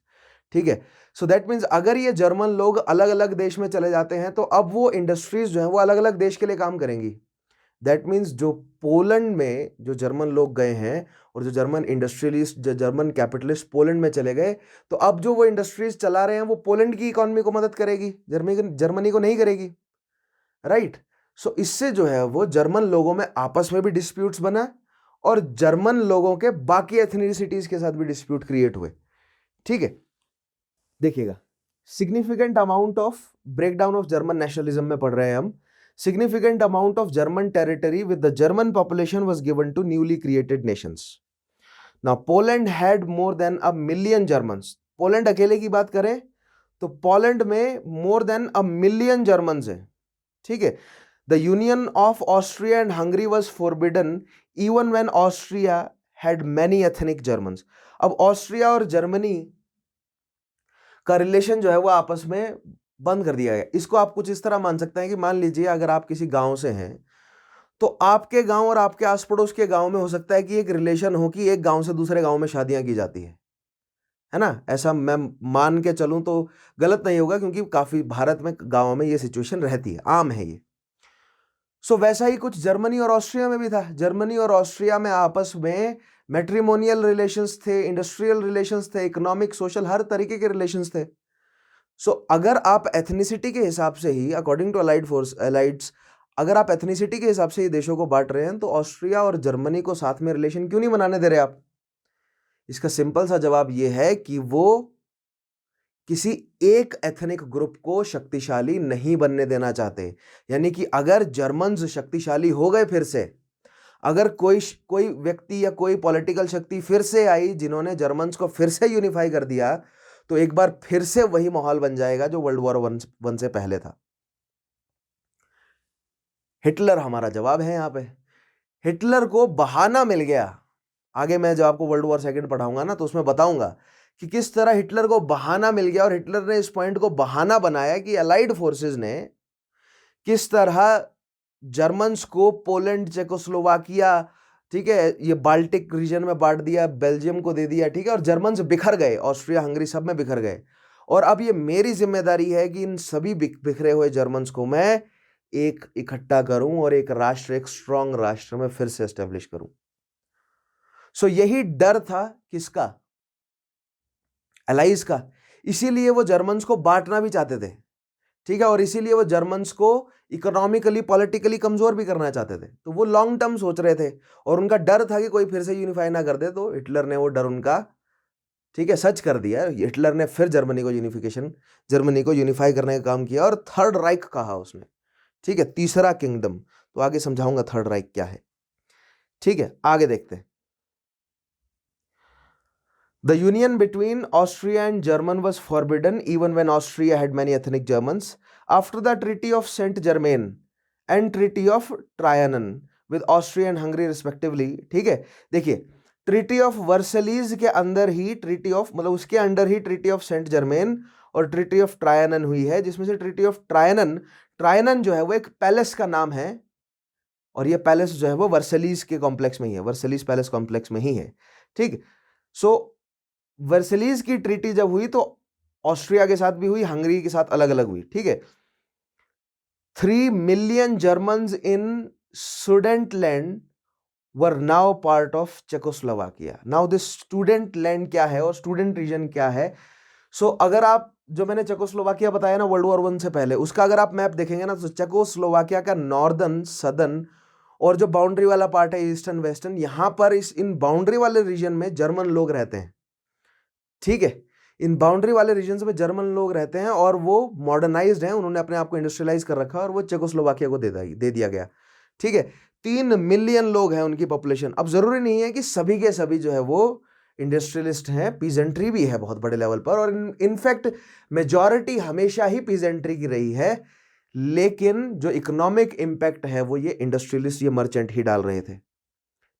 ठीक है। सो दैट मीन्स अगर ये जर्मन लोग अलग अलग देश में चले जाते हैं तो अब वो इंडस्ट्रीज जो है वो अलग अलग देश के लिए काम करेंगी। दैट मीन्स जो पोलैंड में जो जर्मन लोग गए हैं और जो जर्मन इंडस्ट्रियलिस्ट, जो जर्मन कैपिटलिस्ट पोलैंड में चले गए, तो अब जो वो इंडस्ट्रीज चला रहे हैं वो पोलैंड की इकोनॉमी को मदद करेगी, जर्मनी को नहीं करेगी, राइट। सो इससे जो है वो जर्मन लोगों में आपस में भी डिस्प्यूट्स बना और जर्मन लोगों के बाकी एथनिसिटीज के साथ भी डिस्प्यूट क्रिएट हुए, ठीक है। देखिएगा, significant amount of breakdown of German nationalism में पढ़ रहे हैं हम। Significant amount of German territory with the German population was given to newly created nations. Now Poland had more than a million Germans. Poland अकेले की बात करें तो पोलैंड में more than a million Germans हैं, ठीक है। The union of Austria and Hungary was forbidden even when Austria had many ethnic Germans. अब ऑस्ट्रिया और जर्मनी का रिलेशन जो है वो आपस में बंद कर दिया गया। इसको आप कुछ इस तरह मान सकते हैं कि मान लीजिए अगर आप किसी गांव से हैं तो आपके गांव और आपके आस पड़ोस के गांव में हो सकता है कि एक रिलेशन हो कि एक गांव से दूसरे गांव में शादियां की जाती है ना। ऐसा मैं मान के चलूं तो गलत नहीं होगा, क्योंकि काफी भारत में गांवों में ये सिचुएशन रहती है, आम है ये। सो वैसा ही कुछ जर्मनी और ऑस्ट्रिया में भी था। जर्मनी और ऑस्ट्रिया में आपस में मैट्रिमोनियल रिलेशंस थे, इंडस्ट्रियल रिलेशंस थे, इकोनॉमिक, सोशल, हर तरीके के रिलेशंस थे। सो अगर आप एथनिसिटी के हिसाब से ही, अकॉर्डिंग टू अलाइड्स, अगर आप एथनिसिटी के हिसाब से ही देशों को बांट रहे हैं तो ऑस्ट्रिया और जर्मनी को साथ में रिलेशन क्यों नहीं बनाने दे रहे आप? इसका सिंपल सा जवाब यह है कि वो किसी एक एथनिक ग्रुप को शक्तिशाली नहीं बनने देना चाहते। यानी कि अगर जर्मन्स शक्तिशाली हो गए फिर से, अगर कोई व्यक्ति या कोई पॉलिटिकल शक्ति फिर से आई जिन्होंने जर्मन्स को फिर से यूनिफाई कर दिया, तो एक बार फिर से वही माहौल बन जाएगा जो वर्ल्ड वॉर वन से पहले था। हिटलर हमारा जवाब है यहाँ पे। हिटलर को बहाना मिल गया। आगे मैं जब आपको वर्ल्ड वॉर सेकंड पढ़ाऊंगा ना तो उसमें बताऊंगा कि किस तरह हिटलर को बहाना मिल गया, और हिटलर ने इस पॉइंट को बहाना बनाया कि अलाइड फोर्सेस ने किस तरह जर्मन्स को पोलैंड, चेकोस्लोवाकिया, ठीक है, ये बाल्टिक रीजन में बांट दिया, बेल्जियम को दे दिया, ठीक है, और जर्मन्स बिखर गए, ऑस्ट्रिया, हंगरी सब में बिखर गए। और अब ये मेरी जिम्मेदारी है कि इन सभी बिखरे हुए जर्मन्स को मैं एक इकट्ठा करूं और एक राष्ट्र, एक स्ट्रांग राष्ट्र में फिर से एस्टेब्लिश करूं। सो यही डर था किसका? अलाइज का। इसीलिए वो जर्मन्स को बांटना भी चाहते थे, ठीक है, और इसीलिए वो जर्मन्स को इकोनॉमिकली, पॉलिटिकली कमजोर भी करना चाहते थे। तो वो लॉन्ग टर्म सोच रहे थे और उनका डर था कि कोई फिर से यूनिफाई ना कर दे। तो हिटलर ने वो डर उनका, ठीक है, सच कर दिया। हिटलर ने फिर जर्मनी को यूनिफाई करने का काम किया और थर्ड राइक कहा उसने, ठीक है, तीसरा किंगडम। तो आगे समझाऊंगा थर्ड राइक क्या है, ठीक है। आगे देखते हैं। The union between Austria and Germany was forbidden even when Austria had many ethnic Germans. After the Treaty of Saint-Germain and Treaty of Trianon with Austria and Hungary respectively, ठीक है, देखिए, ट्रीटी ऑफ वर्सलीज के अंदर ही उसके under ही treaty of Saint Germain और treaty of Trianon हुई है, जिसमें से ट्रीटी ऑफ ट्रायनन जो है वो एक पैलेस का नाम है, और ये पैलेस जो है वो वर्सलीज के कॉम्प्लेक्स में ही है, वर्सलीज पैलेस कॉम्प्लेक्स में ही है, ठीक। सो वर्सलीज की ट्रीटी जब हुई तो ऑस्ट्रिया के साथ भी हुई, हंगरी के साथ अलग अलग हुई, ठीक है। 3 million Germans in Sudetenland were now part of Czechoslovakia. Now this Sudetenland क्या है और स्टूडेंट रीजन क्या है? सो अगर आप जो मैंने चेकोस्लोवाकिया बताया ना वर्ल्ड वॉर वन से पहले, उसका अगर आप मैप देखेंगे ना तो चेकोस्लोवाकिया का नॉर्दर्न, सदर्न और जो बाउंड्री वाला पार्ट है ईस्टर्न वेस्टर्न, यहां पर इन बाउंड्री वाले रीजन में जर्मन लोग रहते हैं। ठीक है, इन बाउंड्री वाले रीजन में जर्मन लोग रहते हैं और वो मॉडर्नाइज्ड हैं, उन्होंने अपने आप को इंडस्ट्रियलाइज कर रखा है और वो चेकोस्लोवाकिया को दे दिया गया। ठीक है, 3 मिलियन लोग हैं उनकी पॉपुलेशन। अब जरूरी नहीं है कि सभी के सभी जो है वो इंडस्ट्रियलिस्ट हैं, पीजेंट्री भी है बहुत बड़े लेवल पर, और इनफैक्ट मेजॉरिटी हमेशा ही पीजेंट्री की रही है, लेकिन जो इकोनॉमिक इंपैक्ट है वो ये इंडस्ट्रियलिस्ट, ये मर्चेंट ही डाल रहे थे।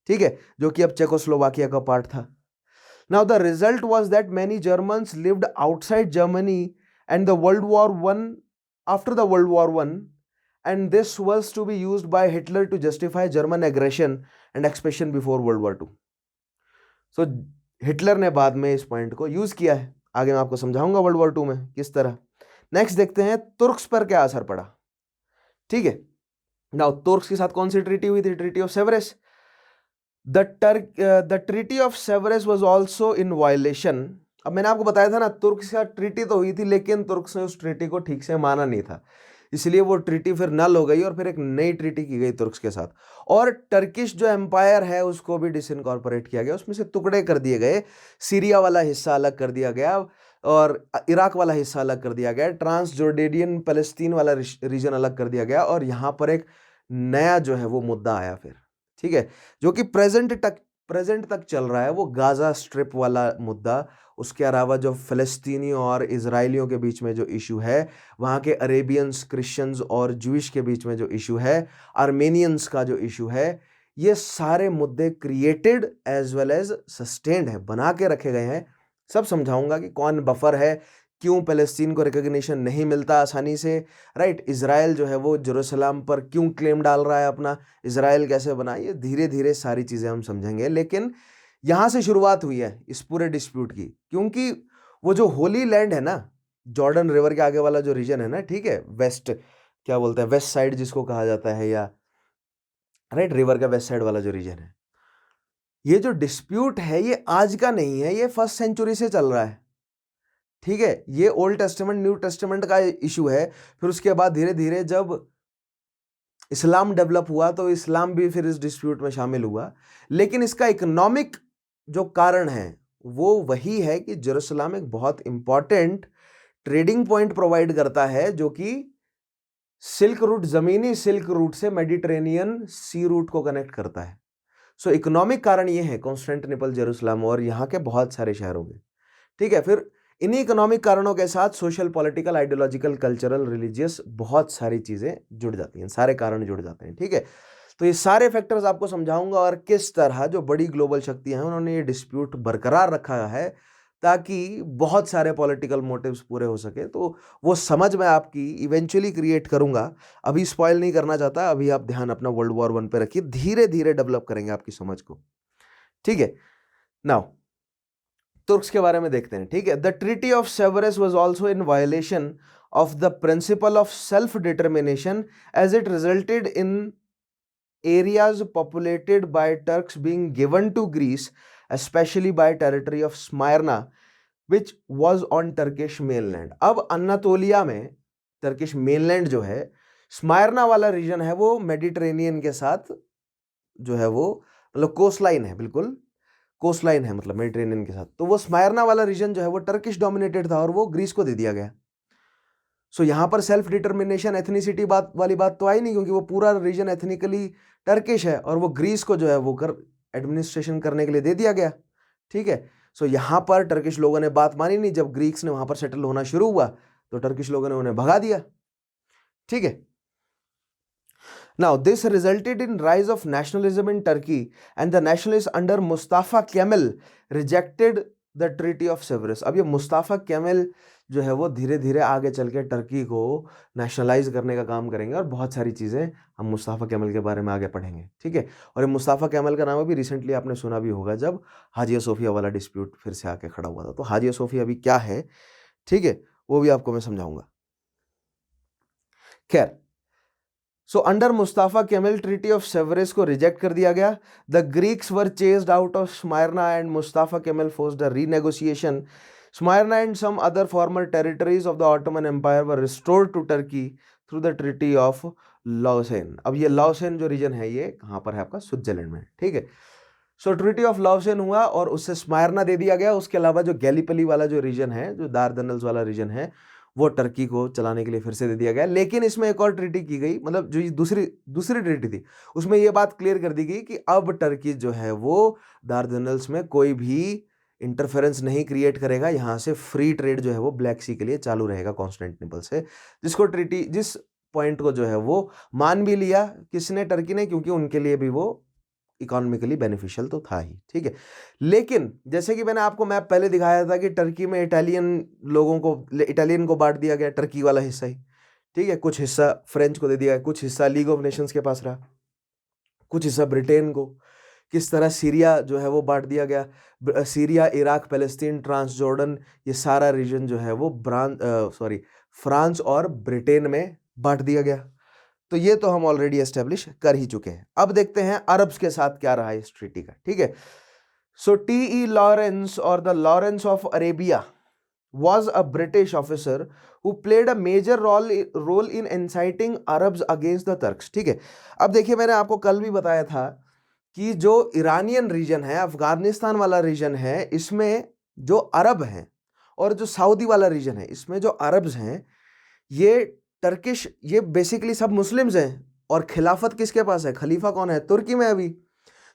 ठीक है, जो कि अब चेकोस्लोवाकिया का पार्ट था। Now the result was that many Germans lived outside Germany and the World War I, after the World War I, and this was to be used by Hitler to justify German aggression and expansion before World War II. So Hitler ने बाद में इस point को use किया है। आगे मैं आपको समझाऊंगा वर्ल्ड वॉर 2 में किस तरह। नेक्स्ट देखते हैं तुर्क्स पर क्या असर पड़ा। ठीक है, नाउ तुर्क्स के साथ कौन सी ट्रीटी हुई थी? Treaty of Sevres. The treaty of Sevres was also in violation। अब मैंने आपको बताया था ना, तुर्क के साथ ट्रीटी तो हुई थी लेकिन तुर्क ने उस ट्रीटी को ठीक से माना नहीं था, इसलिए वो ट्रीटी फिर नल हो गई और फिर एक नई ट्रीटी की गई तुर्क के साथ। और टर्किश जो एम्पायर है उसको भी डिसइनकॉर्पोरेट किया गया, उसमें से टुकड़े कर दिए गए। सीरिया वाला हिस्सा अलग कर दिया गया और इराक वाला हिस्सा अलग कर दिया गया, ट्रांस जॉर्डेनियन पैलेस्टीन वाला रीजन अलग कर दिया गया, और यहाँ पर एक नया जो है वो मुद्दा आया फिर। ठीक है, जो कि प्रेजेंट तक चल रहा है, वो गाजा स्ट्रिप वाला मुद्दा। उसके अलावा जो फ़लस्तीनी और इजराइलियों के बीच में जो इशू है, वहाँ के अरेबियंस, क्रिश्चियंस और जूइश के बीच में जो इशू है, आर्मेनियंस का जो इशू है, ये सारे मुद्दे created as well as sustained है, बना के रखे गए हैं। सब समझाऊंगा कि कौन बफर है, क्यों फ़लस्तीन को रिकॉग्निशन नहीं मिलता आसानी से, राइट। इजराइल जो है वो जेरूसलम पर क्यों क्लेम डाल रहा है अपना, इजराइल कैसे बना, ये धीरे धीरे सारी चीज़ें हम समझेंगे। लेकिन यहाँ से शुरुआत हुई है इस पूरे डिस्प्यूट की, क्योंकि वो जो होली लैंड है ना, जॉर्डन रिवर के आगे वाला जो रीजन है ना, ठीक है, वेस्ट क्या बोलते हैं, वेस्ट साइड जिसको कहा जाता है, या राइट, रिवर का वेस्ट साइड वाला जो रीजन है, ये जो डिस्प्यूट है ये आज का नहीं है, ये 1st सेंचुरी से चल रहा है। ठीक है, ये ओल्ड टेस्टामेंट न्यू टेस्टामेंट का इशू है। फिर उसके बाद धीरे धीरे जब इस्लाम डेवलप हुआ तो इस्लाम भी फिर इस डिस्प्यूट में शामिल हुआ। लेकिन इसका इकोनॉमिक जो कारण है वो वही है कि जेरूसलम एक बहुत इंपॉर्टेंट ट्रेडिंग पॉइंट प्रोवाइड करता है, जो कि सिल्क रूट, जमीनी सिल्क रूट से मेडिटेरेनियन सी रूट को कनेक्ट करता है। सो इकोनॉमिक कारण ये है कॉन्स्टेंटिनोपल, जेरूसलम और यहाँ के बहुत सारे शहरों में। ठीक है, फिर इन्हीं इकोनॉमिक कारणों के साथ social, political, ideological, cultural, religious बहुत सारी चीज़ें जुड़ जाती हैं, सारे कारण जुड़ जाते हैं। ठीक है, तो ये सारे फैक्टर्स आपको समझाऊंगा और किस तरह जो बड़ी ग्लोबल शक्तियां हैं उन्होंने ये डिस्प्यूट बरकरार रखा है ताकि बहुत सारे पॉलिटिकल मोटिव्स पूरे हो सके। तो वो समझ मैं आपकी इवेंचुअली क्रिएट करूंगा, अभी स्पॉइल नहीं करना चाहता। अभी आप ध्यान अपना वर्ल्ड वॉर 1 पे रखिए, धीरे धीरे डेवलप करेंगे आपकी समझ को। ठीक है, नाउ तुर्क्स के बारे में देखते हैं। ठीक है, the treaty of Sevres was also in violation of the principle of self determination as it resulted in areas populated by Turks being given to Greece, especially by territory of Smyrna, which was on Turkish mainland। अब Anatolia में Turkish mainland जो है, स्मायरना वाला reason है, वो Mediterranean के साथ जो है वो मतलब कोस्ट लाइन है, बिल्कुल कोस्ट लाइन है, मतलब मेडिटेरेनियन के साथ। तो वो स्मायरना वाला रीजन जो है वो टर्किश डोमिनेटेड था और वो ग्रीस को दे दिया गया। सो यहाँ पर सेल्फ डिटर्मिनेशन, एथनिसिटी वाली बात तो आई नहीं, क्योंकि वो पूरा रीजन एथनिकली टर्किश है और वो ग्रीस को जो है वो एडमिनिस्ट्रेशन करने के लिए दे दिया गया। ठीक है, सो यहाँ पर टर्किश लोगों ने बात मानी नहीं। जब ग्रीक्स ने वहां पर सेटल होना शुरू हुआ तो टर्किश लोगों ने उन्हें भगा दिया। ठीक है, now this resulted in rise of nationalism in Turkey and the nationalist under Mustafa Kemal rejected the treaty of Sevres. अब ये मुस्ताफा केमल जो है वो धीरे धीरे आगे चल के टर्की को नेशनलाइज करने का काम करेंगे और बहुत सारी चीज़ें हम मुस्ताफा केमल के बारे में आगे पढ़ेंगे। ठीक है, और ये मुस्ताफा केमल का नाम अभी रिसेंटली आपने सुना भी होगा, जब हाजिया सोफिया वाला डिस्प्यूट फिर से आके खड़ा हुआ था। तो हाजिया सोफिया अभी क्या है, ठीक है, वो भी आपको मैं समझाऊंगा। खैर, so under Mustafa Kemal treaty of Sevres को रिजेक्ट कर दिया गया। The Greeks were chased out of Smyrna and Mustafa Kemal forced a renegotiation. Smyrna and some other former territories of the Ottoman Empire were restored to Turkey through the treaty of Lausanne. अब ये Lausanne जो reason है ये कहाँ पर है आपका, Switzerland में, ठीक है। सो ट्रीटी ऑफ लॉसेन हुआ और उससे स्मायरना दे दिया गया। उसके अलावा जो गैलीपली वाला जो रीजन है, जो दारदनल्स वाला रीजन है, वो टर्की को चलाने के लिए फिर से दे दिया गया। लेकिन इसमें एक और ट्रीटी की गई, मतलब जो ये दूसरी ट्रीटी थी, उसमें ये बात क्लियर कर दी गई कि अब टर्की जो है वो दारदनल्स में कोई भी इंटरफेरेंस नहीं क्रिएट करेगा। यहाँ से फ्री ट्रेड जो है वो ब्लैक सी के लिए चालू रहेगा कॉन्स्टेंटिनोपल से। जिस पॉइंट को जो है वो मान भी लिया किसने, टर्की ने, क्योंकि उनके लिए भी वो इकोनॉमिकली बेनिफिशियल तो था ही, ठीक है। लेकिन जैसे कि मैंने आपको मैप पहले दिखाया था कि टर्की में इटालियन को बांट दिया गया, टर्की वाला हिस्सा ही, ठीक है। कुछ हिस्सा फ्रेंच को दे दिया, कुछ हिस्सा लीग ऑफ नेशंस के पास रहा, कुछ हिस्सा ब्रिटेन को। किस तरह सीरिया जो है वो बांट दिया गया, Syria, Iraq, Palestine, Transjordan, ये सारा रीजन जो है वो फ्रांस और ब्रिटेन में बांट दिया गया। तो ये तो हम ऑलरेडी एस्टेब्लिश कर ही चुके हैं। अब देखते हैं अरब्स के साथ क्या रहा इस ट्रीटी का, ठीक है। सो टी.ई. लॉरेंस और the Lawrence of Arabia was a British officer who played a major role in inciting Arabs against the Turks, ठीक है। अब देखिए, मैंने आपको कल भी बताया था कि जो ईरानियन रीजन है, अफगानिस्तान वाला रीजन है, इसमें जो अरब हैं, और जो सऊदी वाला रीजन है, इसमें जो अरब्स हैं, ये टर्किश, ये बेसिकली सब मुस्लिम्स हैं। और खिलाफत किसके पास है, खलीफा कौन है, तुर्की में अभी।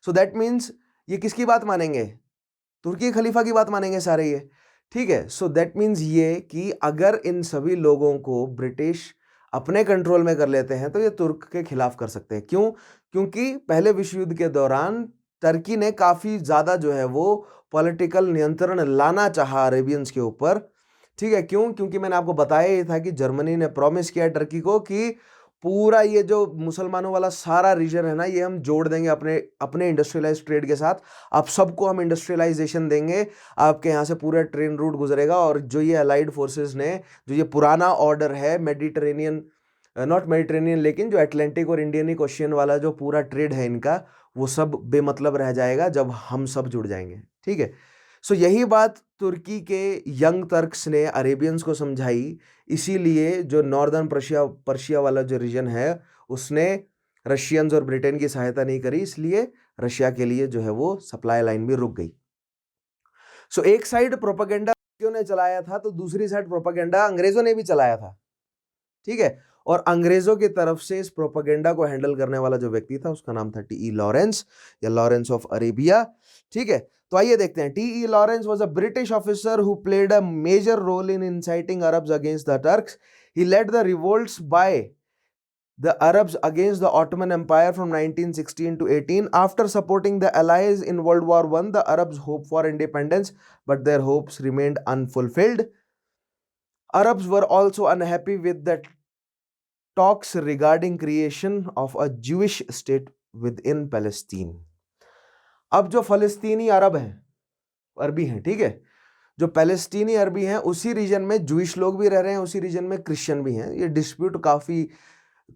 सो दैट मीन्स ये किसकी बात मानेंगे, तुर्की खलीफा की बात मानेंगे सारे ये, ठीक है। सो दैट मीन्स ये कि अगर इन सभी लोगों को ब्रिटिश अपने कंट्रोल में कर लेते हैं तो ये तुर्क के खिलाफ कर सकते हैं। क्यों? क्योंकि पहले विश्व युद्ध के दौरान टर्की ने काफ़ी ज़्यादा जो है वो पॉलिटिकल नियंत्रण लाना चाहा अरेबियंस के ऊपर, ठीक है। क्यों? क्योंकि मैंने आपको बताया ही था कि जर्मनी ने प्रॉमिस किया टर्की को कि पूरा ये जो मुसलमानों वाला सारा रीजन है ना, ये हम जोड़ देंगे अपने इंडस्ट्रियलाइज ट्रेड के साथ। आप सबको हम इंडस्ट्रियलाइजेशन देंगे, आपके यहाँ से पूरा ट्रेन रूट गुजरेगा। और जो ये अलाइड फोर्सेस ने, जो ये पुराना ऑर्डर है मेडिटेरेनियन, नॉट मेडिटेरेनियन, लेकिन जो अटलांटिक और इंडियन ओशियन वाला जो पूरा ट्रेड है इनका, वो सब बेमतलब रह जाएगा जब हम सब जुड़ जाएंगे, ठीक है। सो यही बात तुर्की के यंग टर्क्स ने अरेबियंस को समझाई। इसीलिए जो नॉर्दर्न पर्शिया वाला जो रीजन है, उसने रशियंस और ब्रिटेन की सहायता नहीं करी, इसलिए रशिया के लिए जो है वो सप्लाई लाइन भी रुक गई। सो एक साइड प्रोपेगेंडा ने चलाया था, तो दूसरी साइड प्रोपेगेंडा अंग्रेजों ने भी चलाया था, ठीक है। और अंग्रेजों की तरफ से इस प्रोपेगेंडा को हैंडल करने वाला जो व्यक्ति था, उसका नाम था टी.ई. लॉरेंस या लॉरेंस ऑफ अरेबिया, ठीक है। तो आइए देखते हैं। T E. Lawrence was a British officer who played a major role in inciting Arabs against the Turks. He led the revolts by the Arabs against the Ottoman Empire from 1916 to 18. After supporting the Allies in World War I, the Arabs hoped for independence, but their hopes remained unfulfilled. Arabs were also unhappy with the talks regarding creation of a Jewish state within Palestine. अब जो फलस्तीनी अरब हैं, अरबी हैं, ठीक है, जो पैलेस्टीनी अरबी हैं, उसी रीजन में जूइश लोग भी रह रहे हैं, उसी रीजन में क्रिश्चियन भी हैं। ये डिस्प्यूट काफ़ी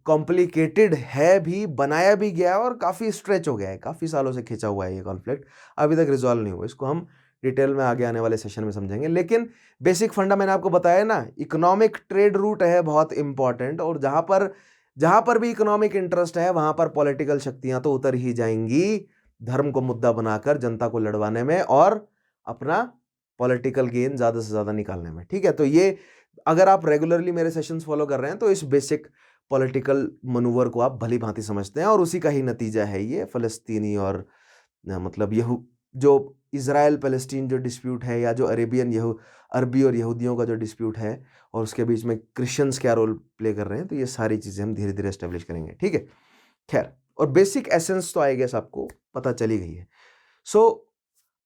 कॉम्प्लिकेटेड है भी, बनाया भी गया और काफ़ी स्ट्रेच हो गया है, काफ़ी सालों से खिंचा हुआ है ये कॉन्फ्लिक्ट, अभी तक रिजॉल्व नहीं हुआ। इसको हम डिटेल में आगे आने वाले सेशन में समझेंगे। लेकिन बेसिक फंडा मैंने आपको बताया ना, इकोनॉमिक ट्रेड रूट है बहुत इंपॉर्टेंट, और जहाँ पर भी इकोनॉमिक इंटरेस्ट है वहाँ पर पॉलिटिकल शक्तियाँ तो उतर ही जाएंगी, धर्म को मुद्दा बनाकर जनता को लड़वाने में और अपना पॉलिटिकल गेन ज़्यादा से ज़्यादा निकालने में, ठीक है। तो ये अगर आप रेगुलरली मेरे सेशंस फॉलो कर रहे हैं तो इस बेसिक पॉलिटिकल मनूवर को आप भली भांति समझते हैं, और उसी का ही नतीजा है ये फ़लस्तीनी और मतलब जो इज़राइल पैलेस्टीन जो डिस्प्यूट है, या जो अरबी और यहूदियों का जो डिस्प्यूट है, और उसके बीच में क्रिश्चियंस क्या रोल प्ले कर रहे हैं। तो ये सारी चीज़ें हम धीरे धीरे एस्टेब्लिश करेंगे, ठीक है। खैर, और बेसिक एसेंस तो आई गेस आपको पता चली गई है। सो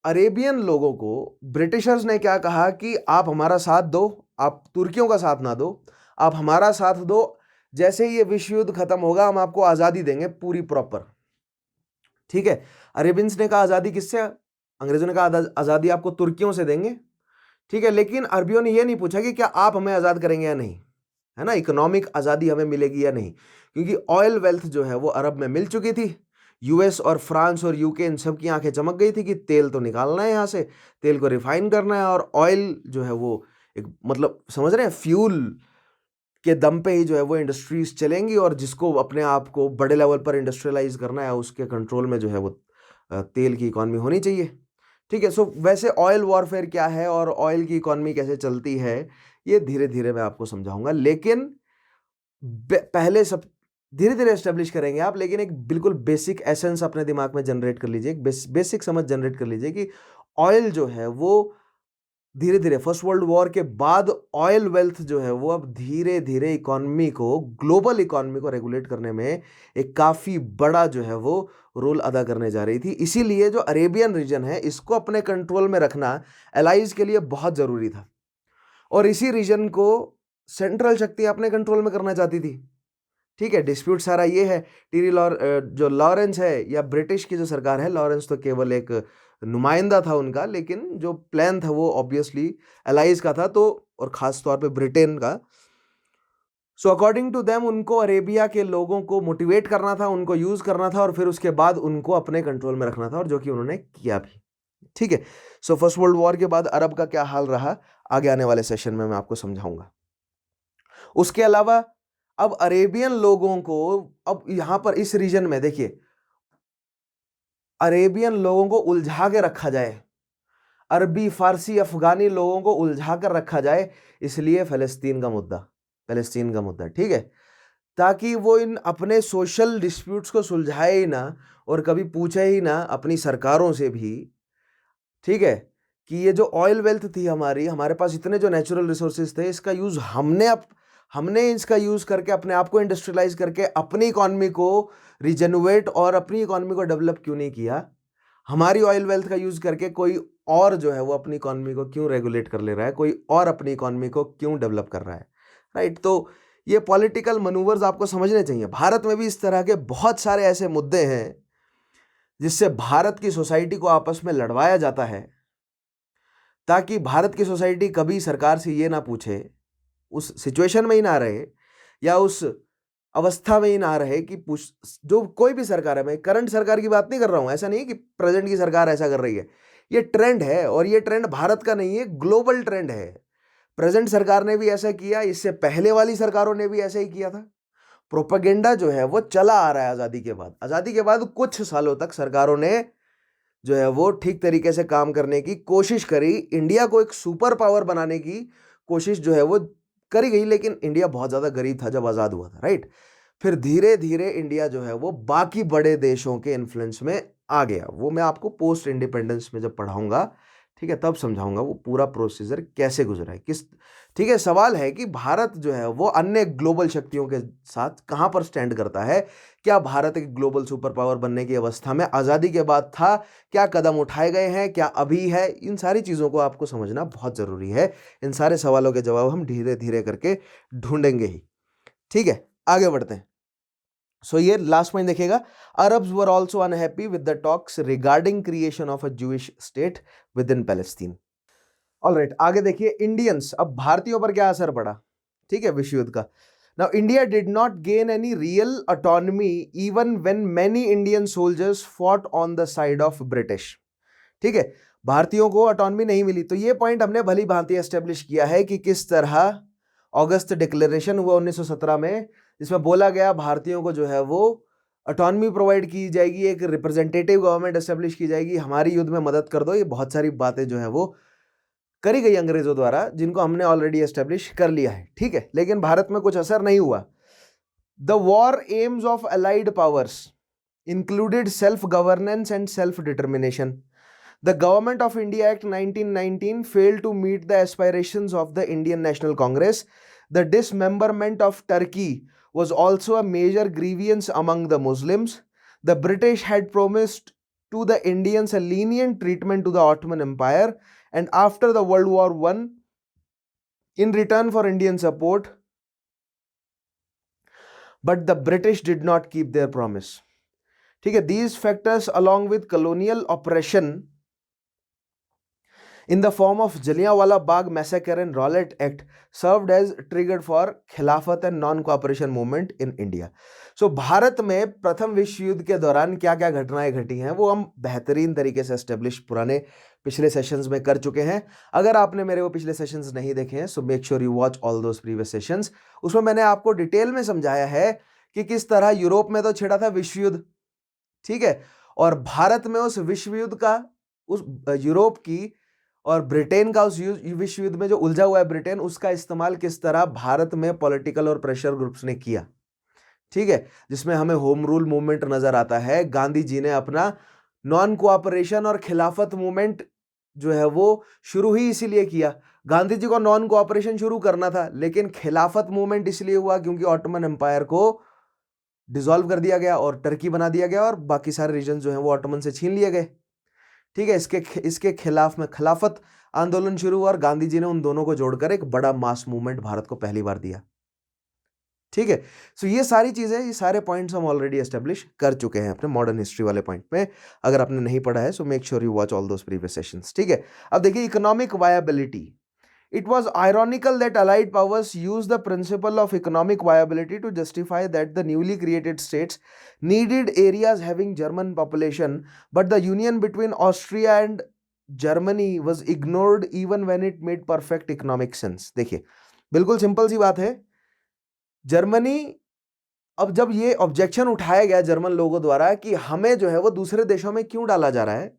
अरेबियन लोगों को ब्रिटिशर्स ने क्या कहा कि आप हमारा साथ दो, आप तुर्कियों का साथ ना दो, आप हमारा साथ दो। जैसे ही ये विश्व युद्ध खत्म होगा हम आपको आज़ादी देंगे पूरी प्रॉपर, ठीक है। अरेबियंस ने कहा आज़ादी किससे, अंग्रेजों ने कहा आज़ादी आपको तुर्कियों से देंगे, ठीक है। लेकिन अरबियों ने ये नहीं पूछा कि क्या आप हमें आज़ाद करेंगे या नहीं, है ना, इकोनॉमिक आज़ादी हमें मिलेगी या नहीं, क्योंकि ऑयल वेल्थ जो है वो अरब में मिल चुकी थी। यूएस और फ्रांस और यूके इन सब की आंखें चमक गई थी कि तेल तो निकालना है यहाँ से, तेल को रिफाइन करना है, और ऑयल जो है वो एक मतलब समझ रहे हैं फ्यूल के दम पे ही जो है वो इंडस्ट्रीज चलेंगी, और जिसको अपने आप को बड़े लेवल पर इंडस्ट्रियलाइज करना है उसके कंट्रोल में जो है वो तेल की इकॉनमी होनी चाहिए। ठीक है, सो वैसे ऑयल वॉरफेयर क्या है और ऑयल की इकॉनमी कैसे चलती है ये धीरे धीरे मैं आपको समझाऊंगा, लेकिन पहले सब धीरे धीरे एस्टेब्लिश करेंगे आप, लेकिन एक बिल्कुल बेसिक एसेंस अपने दिमाग में जनरेट कर लीजिए, एक बेसिक समझ जनरेट कर लीजिए कि ऑयल जो है वो धीरे धीरे फर्स्ट वर्ल्ड वॉर के बाद ऑयल वेल्थ जो है वो अब धीरे धीरे इकोनॉमी को, ग्लोबल इकोनॉमी को रेगुलेट करने में एक काफ़ी बड़ा जो है वो रोल अदा करने जा रही थी। इसीलिए जो अरेबियन रीजन है इसको अपने कंट्रोल में रखना एलाइज के लिए बहुत ज़रूरी था, और इसी रीजन को सेंट्रल शक्ति अपने कंट्रोल में करना चाहती थी। ठीक है, डिस्प्यूट सारा ये है, जो लॉरेंस है या ब्रिटिश की जो सरकार है, लॉरेंस तो केवल एक नुमाइंदा था उनका, लेकिन जो प्लान था वो ऑब्वियसली एलाइज का था, तो और ख़ास तौर पे ब्रिटेन का। सो अकॉर्डिंग टू देम उनको अरेबिया के लोगों को मोटिवेट करना था, उनको यूज़ करना था, और फिर उसके बाद उनको अपने कंट्रोल में रखना था, और जो कि उन्होंने किया भी। ठीक है, सो फर्स्ट वर्ल्ड वॉर के बाद अरब का क्या हाल रहा आगे आने वाले सेशन में मैं आपको समझाऊंगा। उसके अलावा अब अरेबियन लोगों को, अब यहां पर इस रीजन में देखिए, अरेबियन लोगों को उलझा के रखा जाए, अरबी फारसी अफगानी लोगों को उलझा कर रखा जाए, इसलिए फ़लस्तीन का मुद्दा, ठीक है, ताकि वो इन अपने सोशल डिस्प्यूट्स को सुलझाए ही ना, और कभी पूछे ही ना अपनी सरकारों से भी, ठीक है, कि ये जो ऑयल वेल्थ थी हमारे पास इतने जो नेचुरल रिसोर्सेज थे, इसका यूज़ हमने इसका यूज़ करके अपने आप को इंडस्ट्रियलाइज करके अपनी इकॉनमी को रिजेनुएट और अपनी इकॉनमी को डेवलप क्यों नहीं किया। हमारी ऑयल वेल्थ का यूज़ करके कोई और जो है वो अपनी इकॉनमी को क्यों रेगुलेट कर ले रहा है, कोई और अपनी इकॉनमी को क्यों डेवलप कर रहा है, राइट। तो ये पॉलिटिकल मनूवर्स आपको समझने चाहिए। भारत में भी इस तरह के बहुत सारे ऐसे मुद्दे हैं जिससे भारत की सोसाइटी को आपस में लड़वाया जाता है, ताकि भारत की सोसाइटी कभी सरकार से ये ना पूछे, उस सिचुएशन में ही ना रहे, या उस अवस्था में ही ना रहे कि जो कोई भी सरकार है, मैं करंट सरकार की बात नहीं कर रहा हूं, ऐसा नहीं कि प्रेजेंट की सरकार ऐसा कर रही है, ये ट्रेंड है, और ये ट्रेंड भारत का नहीं है, ग्लोबल ट्रेंड है। प्रेजेंट सरकार ने भी ऐसा किया, इससे पहले वाली सरकारों ने भी ऐसा ही किया था। प्रोपेगेंडा जो है वो चला आ रहा है आज़ादी के बाद कुछ सालों तक सरकारों ने जो है वो ठीक तरीके से काम करने की कोशिश करी, इंडिया को एक सुपर पावर बनाने की कोशिश जो है वो करी गई, लेकिन इंडिया बहुत ज़्यादा गरीब था जब आज़ाद हुआ था, राइट। फिर धीरे धीरे इंडिया जो है वो बाकी बड़े देशों के इन्फ्लुएंस में आ गया, वो मैं आपको पोस्ट इंडिपेंडेंस में जब पढ़ाऊंगा, ठीक है, तब समझाऊंगा वो पूरा प्रोसीजर कैसे गुजरा है, किस, ठीक है। सवाल है कि भारत जो है वो अन्य ग्लोबल शक्तियों के साथ कहाँ पर स्टैंड करता है, क्या भारत एक ग्लोबल सुपर पावर बनने की अवस्था में आज़ादी के बाद था, क्या कदम उठाए गए हैं, क्या अभी है, इन सारी चीज़ों को आपको समझना बहुत ज़रूरी है। इन सारे सवालों के जवाब हम धीरे धीरे करके ढूंढेंगे ही, ठीक है। आगे बढ़ते हैं। सो ये लास्ट पॉइंट देखिएगा, Arabs were also unhappy with the talks regarding creation of a Jewish state with in Palestine. Alright, आगे देखिए, इंडियंस, अब भारतीयों पर क्या असर पड़ा, ठीक है, विश्व युद्ध का। Now, India did not gain any real autonomy even when many Indian soldiers fought on the side of British. ठीक है, भारतीयों को ऑटोनॉमी नहीं मिली, तो ये पॉइंट हमने भली भांति एस्टेब्लिश किया है कि किस तरह अगस्त डिक्लेरेशन हुआ 1917 में, जिसमें बोला गया भारतीयों को जो है वो ऑटोनॉमी प्रोवाइड की जाएगी, एक रिप्रेजेंटेटिव गवर्नमेंट एस्टेब्लिश की जाएगी, हमारी युद्ध में मदद कर दो। ये बहुत सारी बातें जो है वो करी गई अंग्रेजों द्वारा, जिनको हमने ऑलरेडी एस्टेब्लिश कर लिया है, ठीक है, लेकिन भारत में कुछ असर नहीं हुआ। The war AIIMS of allied powers included self governance and self determination. The government of India act 1919 failed to meet the aspirations of the Indian National Congress. The dismemberment of Turkey was also a major grievance among the Muslims. The British had promised to the Indians a lenient treatment to the Ottoman Empire, and after the World War I, in return for Indian support, but the British did not keep their promise. ठीक है, these factors along with colonial oppression in the form of Jallianwala Bagh massacre and Rowlatt Act served as triggered for खिलाफत and non-cooperation movement in India. So Bharat में प्रथम विश्व युद्ध के दौरान क्या क्या घटनाएं घटी हैं वो हम बेहतरीन तरीके से एस्टेब्लिश पुराने पिछले सेशंस में कर चुके हैं. अगर आपने मेरे वो पिछले सेशंस नहीं देखे हैं सो make sure you watch all those previous sessions. उसमें मैंने आपको डिटेल में समझाया है कि किस तरह यूरोप में तो छिड़ा था विश्व युद्ध, ठीक है, और भारत में उस विश्व युद्ध का, उस यूरोप की और ब्रिटेन का उस विश्व युद्ध में जो उलझा हुआ है ब्रिटेन, उसका इस्तेमाल किस तरह भारत में पॉलिटिकल और प्रेशर ग्रुप्स ने किया, ठीक है, जिसमें हमें होम रूल मूवमेंट नजर आता है. गांधी जी ने अपना नॉन कोऑपरेशन और खिलाफत मूवमेंट जो है वो शुरू ही इसीलिए किया. गांधी जी को नॉन कोऑपरेशन शुरू करना था, लेकिन खिलाफत मूवमेंट इसलिए हुआ क्योंकि ऑटोमन एम्पायर को डिसॉल्व कर दिया गया और टर्की बना दिया गया और बाकी सारे रीजन जो हैं वो ऑटोमन से छीन लिए गए, ठीक है. इसके खिलाफ में खिलाफत आंदोलन शुरू हुआ और गांधी जी ने उन दोनों को जोड़कर एक बड़ा मास मूवमेंट भारत को पहली बार दिया, ठीक है. सो ये सारी चीजें, ये सारे पॉइंट्स हम ऑलरेडी एस्टेब्लिश कर चुके हैं अपने मॉडर्न हिस्ट्री वाले पॉइंट में. अगर आपने नहीं पढ़ा है so make sure you watch all those previous sessions, ठीक है. अब देखिए economic viability. It was ironical that Allied powers used the principle of economic viability to justify that the newly created states needed areas having German population, but the union between Austria and Germany was ignored even when it made perfect economic sense. देखिए बिल्कुल simple सी बात है. Germany, अब जब ये objection उठाया गया German लोगों द्वारा कि हमें जो है वो दूसरे देशों में क्यों डाला जा रहा है,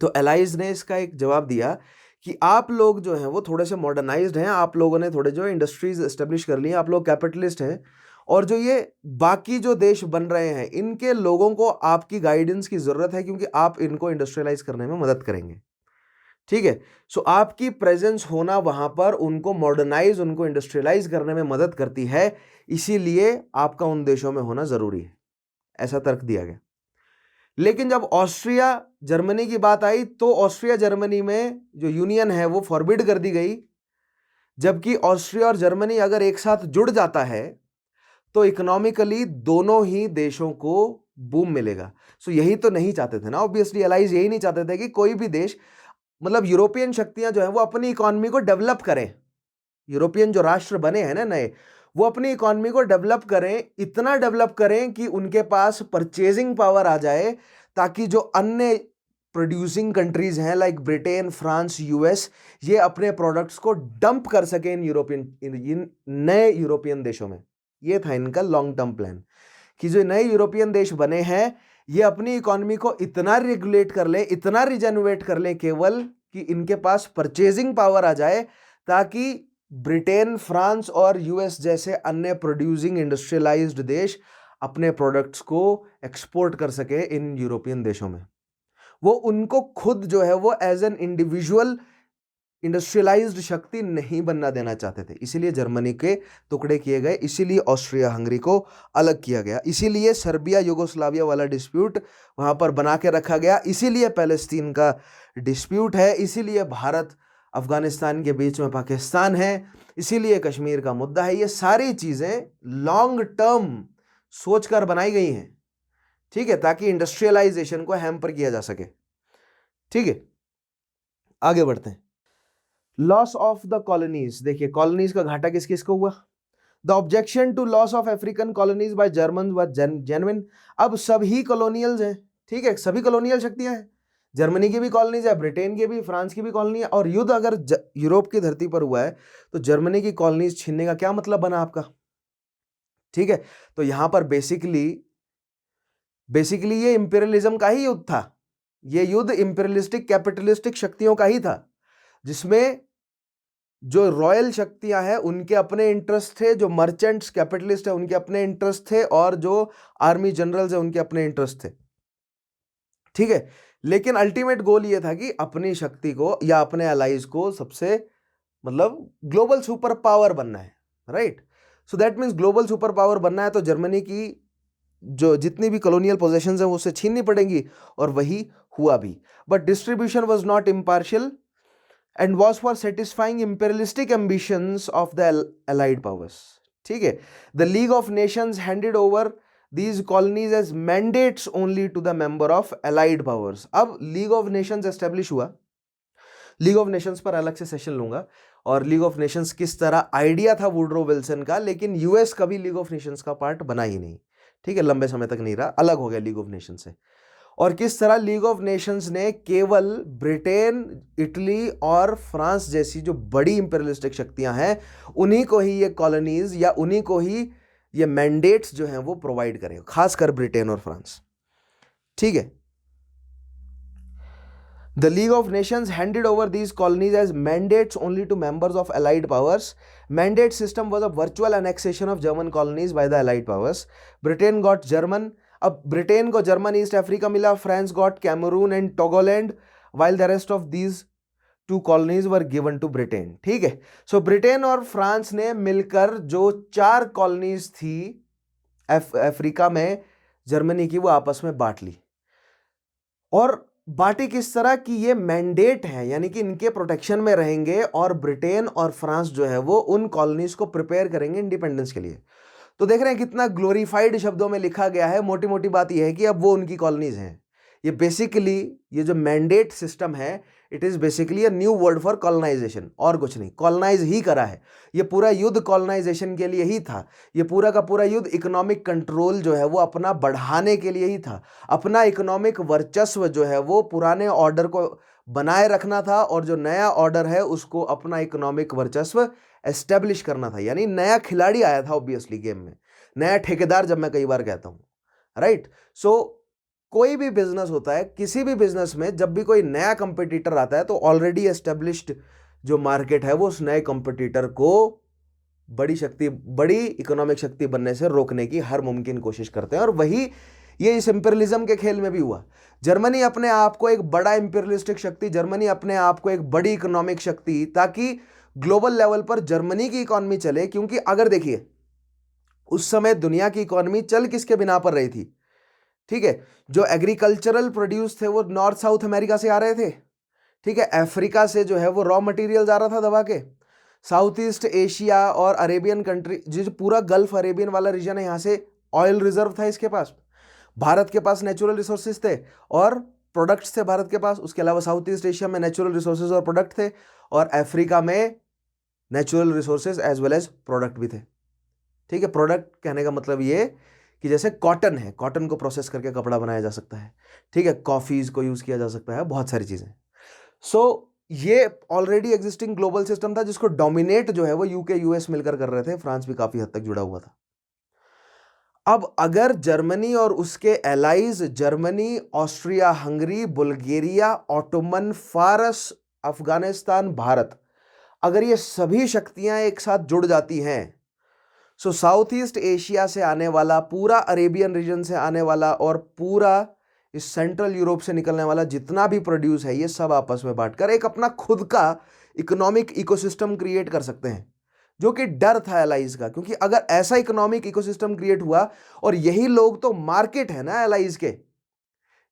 तो एलाइज ने इसका एक जवाब दिया कि आप लोग जो हैं वो थोड़े से मॉडर्नाइज्ड हैं, आप लोगों ने थोड़े जो इंडस्ट्रीज एस्टेब्लिश कर ली हैं, आप लोग कैपिटलिस्ट हैं, और जो ये बाकी जो देश बन रहे हैं इनके लोगों को आपकी गाइडेंस की ज़रूरत है क्योंकि आप इनको इंडस्ट्रियलाइज करने में मदद करेंगे, ठीक है. सो आपकी प्रेजेंस होना वहाँ पर उनको मॉडर्नाइज, उनको इंडस्ट्रियलाइज करने में मदद करती है, इसीलिए आपका उन देशों में होना ज़रूरी है, ऐसा तर्क दिया गया. लेकिन जब ऑस्ट्रिया जर्मनी की बात आई तो ऑस्ट्रिया जर्मनी में जो यूनियन है वो फॉरबिड कर दी गई, जबकि ऑस्ट्रिया और जर्मनी अगर एक साथ जुड़ जाता है तो इकोनॉमिकली दोनों ही देशों को बूम मिलेगा. सो यही तो नहीं चाहते थे ना, ऑब्वियसली एलाइज यही नहीं चाहते थे कि कोई भी देश, मतलब यूरोपियन शक्तियां जो है वो अपनी इकोनॉमी को डेवलप करें. यूरोपियन जो राष्ट्र बने हैं ना नए, वो अपनी इकोनॉमी को डेवलप करें, इतना डेवलप करें कि उनके पास परचेजिंग पावर आ जाए, ताकि जो अन्य प्रोड्यूसिंग कंट्रीज हैं लाइक ब्रिटेन, फ्रांस, यूएस, ये अपने प्रोडक्ट्स को डंप कर सके इन नए यूरोपियन देशों में. ये था इनका लॉन्ग टर्म प्लान कि जो नए यूरोपियन देश बने हैं ये अपनी इकोनॉमी को इतना रेगुलेट कर ले, इतना रिजेनरेट कर ले केवल कि इनके पास परचेजिंग पावर आ जाए, ताकि ब्रिटेन, फ्रांस और यूएस जैसे अन्य प्रोड्यूसिंग इंडस्ट्रियलाइज्ड देश अपने प्रोडक्ट्स को एक्सपोर्ट कर सके इन यूरोपियन देशों में. वो उनको खुद जो है वो एज एन इंडिविजुअल इंडस्ट्रियलाइज्ड शक्ति नहीं बनना देना चाहते थे, इसीलिए जर्मनी के टुकड़े किए गए, इसीलिए ऑस्ट्रिया हंगरी को अलग किया गया, इसीलिए सर्बिया यूगोस्लाविया वाला डिस्प्यूट वहां पर बना के रखा गया, इसीलिए पैलेस्तीन का डिस्प्यूट है, इसीलिए भारत अफगानिस्तान के बीच में पाकिस्तान है, इसीलिए कश्मीर का मुद्दा है. ये सारी चीजें लॉन्ग टर्म सोचकर बनाई गई हैं, ठीक है, ताकि इंडस्ट्रियलाइजेशन को हैम्पर किया जा सके, ठीक है. आगे बढ़ते हैं. Loss of the colonies. देखिए कॉलोनीज का घाटा किस किस को हुआ. The objection to loss of African colonies by German was genuine. अब सभी कॉलोनियल्स हैं, ठीक है, सभी कॉलोनियल शक्तियां हैं, जर्मनी की भी कॉलोनीज है, ब्रिटेन की भी, फ्रांस की भी कॉलोनी है, और युद्ध अगर यूरोप की धरती पर हुआ है तो जर्मनी की कॉलोनीज छीनने का क्या मतलब बना आपका, ठीक है. तो यहां पर बेसिकली ये इंपीरियलिज्म का ही युद्ध था. ये युद्ध इंपीरियलिस्टिक कैपिटलिस्टिक शक्तियों का ही था, जिसमें जो रॉयल शक्तियां हैं उनके अपने इंटरेस्ट थे, जो मर्चेंट्स कैपिटलिस्ट है उनके अपने इंटरेस्ट थे, और जो आर्मी जनरल्स है उनके अपने इंटरेस्ट थे, ठीक है. लेकिन अल्टीमेट गोल ये था कि अपनी शक्ति को या अपने अलाइज को सबसे, मतलब ग्लोबल सुपर पावर बनना है, right. So that means global super power बनना है तो जर्मनी की जो जितनी भी कॉलोनियल पोजेशंस हैं वो उससे छीननी पड़ेंगी, और वही हुआ भी. But distribution was not impartial and was for satisfying imperialistic ambitions of the allied powers, ठीक है. The League of Nations handed over these colonies as mandates only to the member of allied powers. अब League of Nations establish हुआ, league of Nations पर अलग से session लूंगा, और league of Nations किस तरह आइडिया था वुडरो विल्सन का, लेकिन यूएस कभी लीग ऑफ नेशंस का पार्ट बना ही नहीं, ठीक है, लंबे समय तक नहीं रहा, अलग हो गया लीग ऑफ नेशन से। और किस तरह लीग ऑफ नेशंस ने केवल ब्रिटेन, इटली और फ्रांस जैसी जो बड़ी इंपेरियलिस्टिक शक्तियां हैं उन्हीं को ही ये कॉलोनीज या उन्हीं को ही ये मैंडेट्स जो हैं वो प्रोवाइड करें, खासकर ब्रिटेन और फ्रांस, ठीक है। The League of Nations handed over these colonies as mandates only to members of Allied powers. Mandate system was a virtual annexation of German colonies by the Allied powers. Britain got German. अब Britain को German East Africa मिला, France got Cameroon and Togoland, while the rest of these two colonies were given to Britain, ठीक है। सो Britain और France ने मिलकर जो 4 colonies थी अफ्रीका में जर्मनी की, वो आपस में बांट ली, और बाटी किस तरह की, ये मैंडेट है, यानी कि इनके प्रोटेक्शन में रहेंगे, और ब्रिटेन और फ्रांस जो है वो उन कॉलोनीज को प्रिपेयर करेंगे इंडिपेंडेंस के लिए। तो देख रहे हैं कितना ग्लोरीफाइड शब्दों में लिखा गया है। मोटी मोटी बात यह है कि अब वो उनकी कॉलोनीज हैं। ये बेसिकली ये जो मैंडेट सिस्टम है, it is basically a new word for colonization, और कुछ नहीं, कॉलोनाइज ही करा है। ये पूरा युद्ध कॉलोनाइजेशन के लिए ही था, ये पूरा का पूरा युद्ध इकोनॉमिक कंट्रोल जो है वो अपना बढ़ाने के लिए ही था, अपना इकोनॉमिक वर्चस्व जो है वो पुराने ऑर्डर को बनाए रखना था, और जो नया ऑर्डर है उसको अपना इकोनॉमिक वर्चस्व एस्टेब्लिश करना था। यानी नया खिलाड़ी आया था ऑब्वियसली गेम में, नया ठेकेदार, जब मैं कई बार कहता हूं, राइट। सो कोई भी बिजनेस होता है, किसी भी बिजनेस में जब भी कोई नया कंपटीटर आता है तो ऑलरेडी एस्टेब्लिश्ड जो मार्केट है वो उस नए कंपटीटर को बड़ी शक्ति, बड़ी इकोनॉमिक शक्ति बनने से रोकने की हर मुमकिन कोशिश करते हैं। और वही ये इस इंपीरियलिज्म के खेल में भी हुआ। जर्मनी अपने आप को एक बड़ा इंपीरियलिस्टिक शक्ति, जर्मनी अपने आप को एक बड़ी इकोनॉमिक शक्ति, ताकि ग्लोबल लेवल पर जर्मनी की इकोनॉमी चले। क्योंकि अगर देखिए उस समय दुनिया की इकोनॉमी चल किसके बिना पर रही थी, ठीक है, जो एग्रीकल्चरल प्रोड्यूस थे वो नॉर्थ साउथ अमेरिका से आ रहे थे, ठीक है, अफ्रीका से जो है वो रॉ मटेरियल आ रहा था दबा के, साउथ ईस्ट एशिया और अरेबियन कंट्री, जो पूरा गल्फ अरेबियन वाला रीजन है, यहाँ से ऑयल रिजर्व था इसके पास, भारत के पास नेचुरल रिसोर्सेज थे और प्रोडक्ट्स थे भारत के पास। उसके अलावा साउथ ईस्ट एशिया में नेचुरल रिसोर्सेज और प्रोडक्ट थे, और अफ्रीका में natural resources as well as product भी थे, ठीक है। प्रोडक्ट कहने का मतलब ये कि जैसे कॉटन है, कॉटन को प्रोसेस करके कपड़ा बनाया जा सकता है, ठीक है, कॉफीज को यूज किया जा सकता है, बहुत सारी चीजें। सो ये ऑलरेडी एग्जिस्टिंग ग्लोबल सिस्टम था, जिसको डोमिनेट जो है वो यूके यूएस मिलकर कर रहे थे, फ्रांस भी काफी हद तक जुड़ा हुआ था। अब अगर जर्मनी और उसके allies, Germany, Austria Hungary, Bulgaria, Ottoman, फारस, अफगानिस्तान, भारत, अगर ये सभी शक्तियां एक साथ जुड़ जाती हैं, सो साउथ ईस्ट एशिया से आने वाला, पूरा अरेबियन रीजन से आने वाला और पूरा इस सेंट्रल यूरोप से निकलने वाला जितना भी प्रोड्यूस है, ये सब आपस में बांटकर एक अपना खुद का इकोनॉमिक इकोसिस्टम क्रिएट कर सकते हैं, जो कि डर था एलाइज का। क्योंकि अगर ऐसा इकोनॉमिक इकोसिस्टम क्रिएट हुआ, और यही लोग तो मार्केट है ना एलाइज के,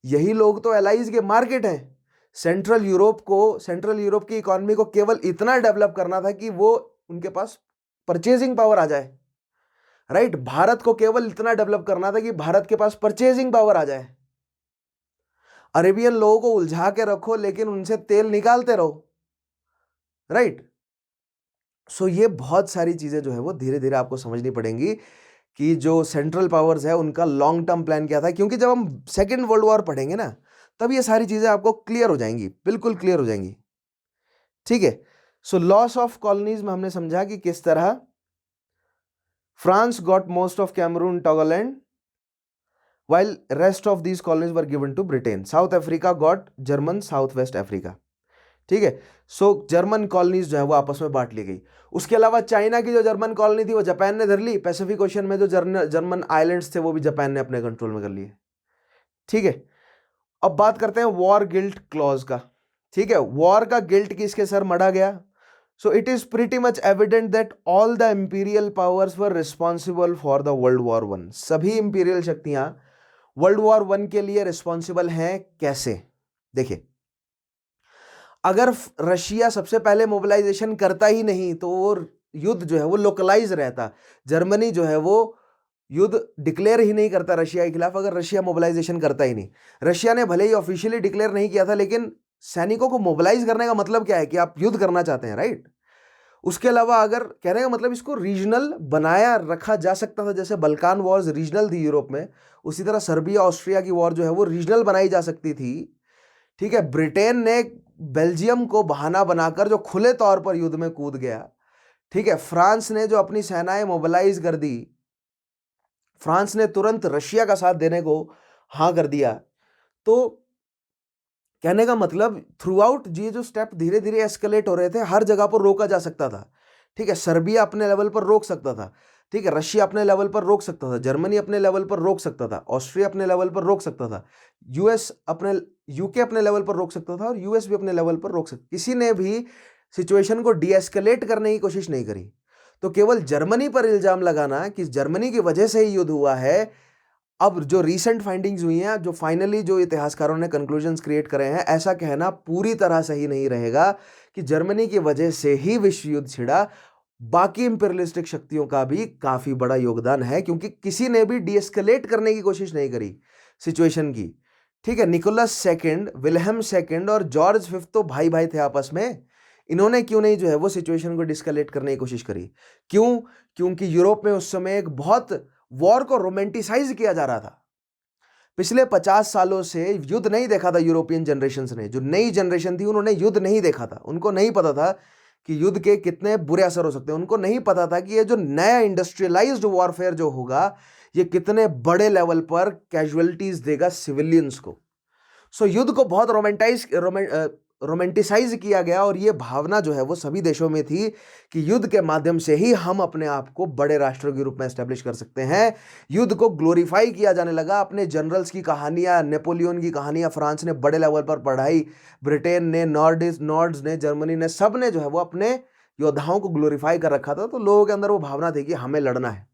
यही लोग तो एलाइज के मार्केट हैं। सेंट्रल यूरोप की इकोनॉमी को केवल इतना डेवलप करना था कि वो उनके पास परचेजिंग पावर आ जाए, राइट। भारत को केवल इतना डेवलप करना था कि भारत के पास परचेजिंग पावर आ जाए। अरेबियन लोगों को उलझा के रखो, लेकिन उनसे तेल निकालते रहो, राइट। सो ये बहुत सारी चीजें जो है वो धीरे धीरे आपको समझनी पड़ेंगी कि जो सेंट्रल पावर्स है उनका लॉन्ग टर्म प्लान क्या था। क्योंकि जब हम सेकेंड वर्ल्ड वॉर पढ़ेंगे ना, तब ये सारी चीजें आपको क्लियर हो जाएंगी, बिल्कुल क्लियर हो जाएंगी, ठीक है। सो लॉस ऑफ कॉलोनीज में हमने समझा कि किस तरह France got most of Cameroon, Togoland, while rest of these colonies were given to Britain. South Africa got German South West Africa, ठीक है। सो जर्मन कॉलोनीज जो है वो आपस में बांट ली गई। उसके अलावा चाइना की जो जर्मन कॉलोनी थी वो जापान ने धर ली। पैसिफिक ओशन में जो जर्मन आइलैंड्स थे वो भी जापान ने अपने कंट्रोल में कर लिए, ठीक है। अब बात करते हैं वॉर गिल्ट क्लॉज का, ठीक है। वॉर का गिल्ट किसके सर मढ़ा गया? So it is pretty much evident that all the imperial powers were responsible for the world war one. सभी इंपीरियल शक्तियां वर्ल्ड वॉर वन के लिए रिस्पॉन्सिबल हैं। कैसे? देखिए, अगर रशिया सबसे पहले मोबिलाइजेशन करता ही नहीं तो वो युद्ध जो है वो लोकलाइज रहता। जर्मनी जो है वो युद्ध डिक्लेयर ही नहीं करता रशिया के खिलाफ, अगर रशिया मोबिलाइजेशन करता ही नहीं। रशिया ने भले ही ऑफिशियली डिक्लेयर नहीं किया था, लेकिन सैनिकों को मोबिलाइज करने का मतलब क्या है कि आप युद्ध करना चाहते हैं, राइट। उसके अलावा अगर कहने का मतलब इसको रीजनल बनाया रखा जा सकता था, जैसे बल्कान वॉर्स रीजनल थी यूरोप में, उसी तरह सर्बिया ऑस्ट्रिया की वॉर जो है वो रीजनल बनाई जा सकती थी। ठीक है, ब्रिटेन ने बेल्जियम को बहाना बनाकर जो खुले तौर पर युद्ध में कूद गया। ठीक है, फ्रांस ने जो अपनी सेनाएं मोबिलाइज कर दी, फ्रांस ने तुरंत रशिया का साथ देने को हाँ कर दिया। तो कहने का मतलब थ्रू आउट ये जो स्टेप धीरे धीरे एस्केलेट हो रहे थे, हर जगह पर रोका जा सकता था। ठीक है, सर्बिया अपने लेवल पर रोक सकता था, ठीक है, रशिया अपने लेवल पर रोक सकता था, जर्मनी अपने लेवल पर रोक सकता था, ऑस्ट्रिया अपने लेवल पर रोक सकता था, यूके अपने लेवल पर रोक सकता था, और यूएस भी अपने लेवल पर रोक सकता। किसी ने भी सिचुएशन को डीएस्केलेट करने की कोशिश नहीं करी। तो केवल जर्मनी पर इल्जाम लगाना कि जर्मनी की वजह से ही युद्ध हुआ है, अब जो रीसेंट फाइंडिंग्स हुई हैं, जो फाइनली जो इतिहासकारों ने कंक्लूजन्स क्रिएट करे हैं, ऐसा कहना पूरी तरह सही नहीं रहेगा कि जर्मनी की वजह से ही विश्व युद्ध छिड़ा। बाकी इंपीरियलिस्टिक शक्तियों का भी काफी बड़ा योगदान है, क्योंकि किसी ने भी डीएस्केलेट करने की कोशिश नहीं करी सिचुएशन की। ठीक है, निकोलस सेकंड, विल्हेम सेकंड और जॉर्ज फिफ्थ तो भाई भाई थे आपस में। इन्होंने क्यों नहीं जो है वो सिचुएशन को डिस्केलेट करने की कोशिश करी? क्यों? क्योंकि यूरोप में उस समय एक बहुत वॉर को रोमांटिसाइज किया जा रहा था। पिछले 50 सालों से युद्ध नहीं देखा था यूरोपियन जनरेशन ने। जो नई जनरेशन थी उन्होंने युद्ध नहीं देखा था, उनको नहीं पता था कि युद्ध के कितने बुरे असर हो सकते हैं। उनको नहीं पता था कि ये जो नया इंडस्ट्रियलाइज्ड वॉरफेयर जो होगा, ये कितने बड़े लेवल पर कैजुअलिटीज देगा सिविलियंस को। सो युद्ध को बहुत रोमांटिसाइज किया गया, और ये भावना जो है वो सभी देशों में थी कि युद्ध के माध्यम से ही हम अपने आप को बड़े राष्ट्र के रूप में एस्टेब्लिश कर सकते हैं। युद्ध को ग्लोरीफाई किया जाने लगा। अपने जनरल्स की कहानियां, नेपोलियन की कहानियां फ्रांस ने बड़े लेवल पर पढ़ाई, ब्रिटेन ने, नॉर्ड्स ने, जर्मनी ने, सब ने जो है वो अपने योद्धाओं को ग्लोरीफाई कर रखा था। तो लोगों के अंदर वो भावना थी कि हमें लड़ना है।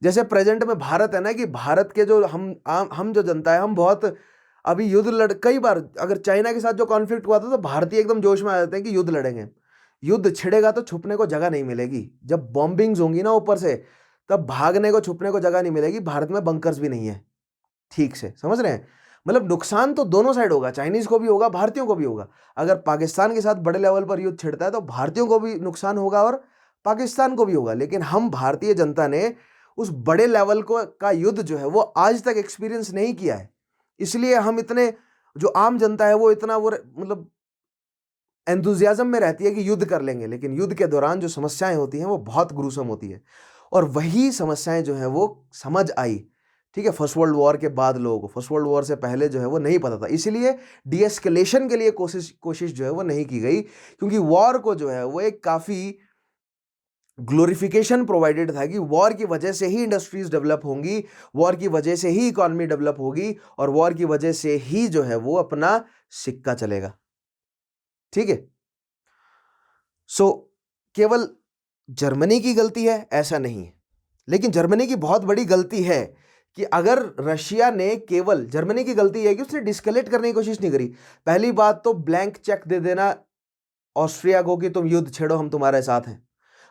जैसे प्रेजेंट में भारत है ना, कि भारत के जो हम जो जनता है, हम बहुत अभी युद्ध लड़, कई बार अगर चाइना के साथ जो कॉन्फ्लिक्ट हुआ था तो भारतीय एकदम जोश में आ जाते हैं कि युद्ध लड़ेंगे। युद्ध छिड़ेगा तो छुपने को जगह नहीं मिलेगी। जब बॉम्बिंग्स होंगी ना ऊपर से, तब भागने को, छुपने को जगह नहीं मिलेगी। भारत में बंकर्स भी नहीं है, ठीक से समझ रहे हैं? मतलब नुकसान तो दोनों साइड होगा, चाइनीज को भी होगा, भारतीयों को भी होगा। अगर पाकिस्तान के साथ बड़े लेवल पर युद्ध छिड़ता है तो भारतीयों को भी नुकसान होगा और पाकिस्तान को भी होगा। लेकिन हम भारतीय जनता ने उस बड़े लेवल को का युद्ध जो है वो आज तक एक्सपीरियंस नहीं किया है। इसलिए हम इतने, जो आम जनता है वो इतना वो मतलब एंथुजियाज्म में रहती है कि युद्ध कर लेंगे, लेकिन युद्ध के दौरान जो समस्याएं होती हैं वो बहुत ग्रुसम होती है। और वही समस्याएं जो है वो समझ आई, ठीक है, फर्स्ट वर्ल्ड वॉर के बाद लोगों को। फर्स्ट वर्ल्ड वॉर से पहले जो है वो नहीं पता था, इसलिए डीएस्केलेशन के लिए कोशिश जो है वो नहीं की गई, क्योंकि वॉर को जो है वो एक काफी ग्लोरिफिकेशन प्रोवाइडेड था कि वॉर की वजह से ही इंडस्ट्रीज डेवलप होंगी, वॉर की वजह से ही इकोनॉमी डेवलप होगी, और वॉर की वजह से ही जो है वो अपना सिक्का चलेगा। ठीक है, सो केवल जर्मनी की गलती है ऐसा नहीं है, लेकिन जर्मनी की बहुत बड़ी गलती है कि अगर रशिया ने, केवल जर्मनी की गलती है कि उसने डिस्कलेट करने की कोशिश नहीं करी। पहली बात तो ब्लैंक चेक दे देना ऑस्ट्रिया को कि तुम युद्ध छेड़ो, हम तुम्हारे साथ हैं,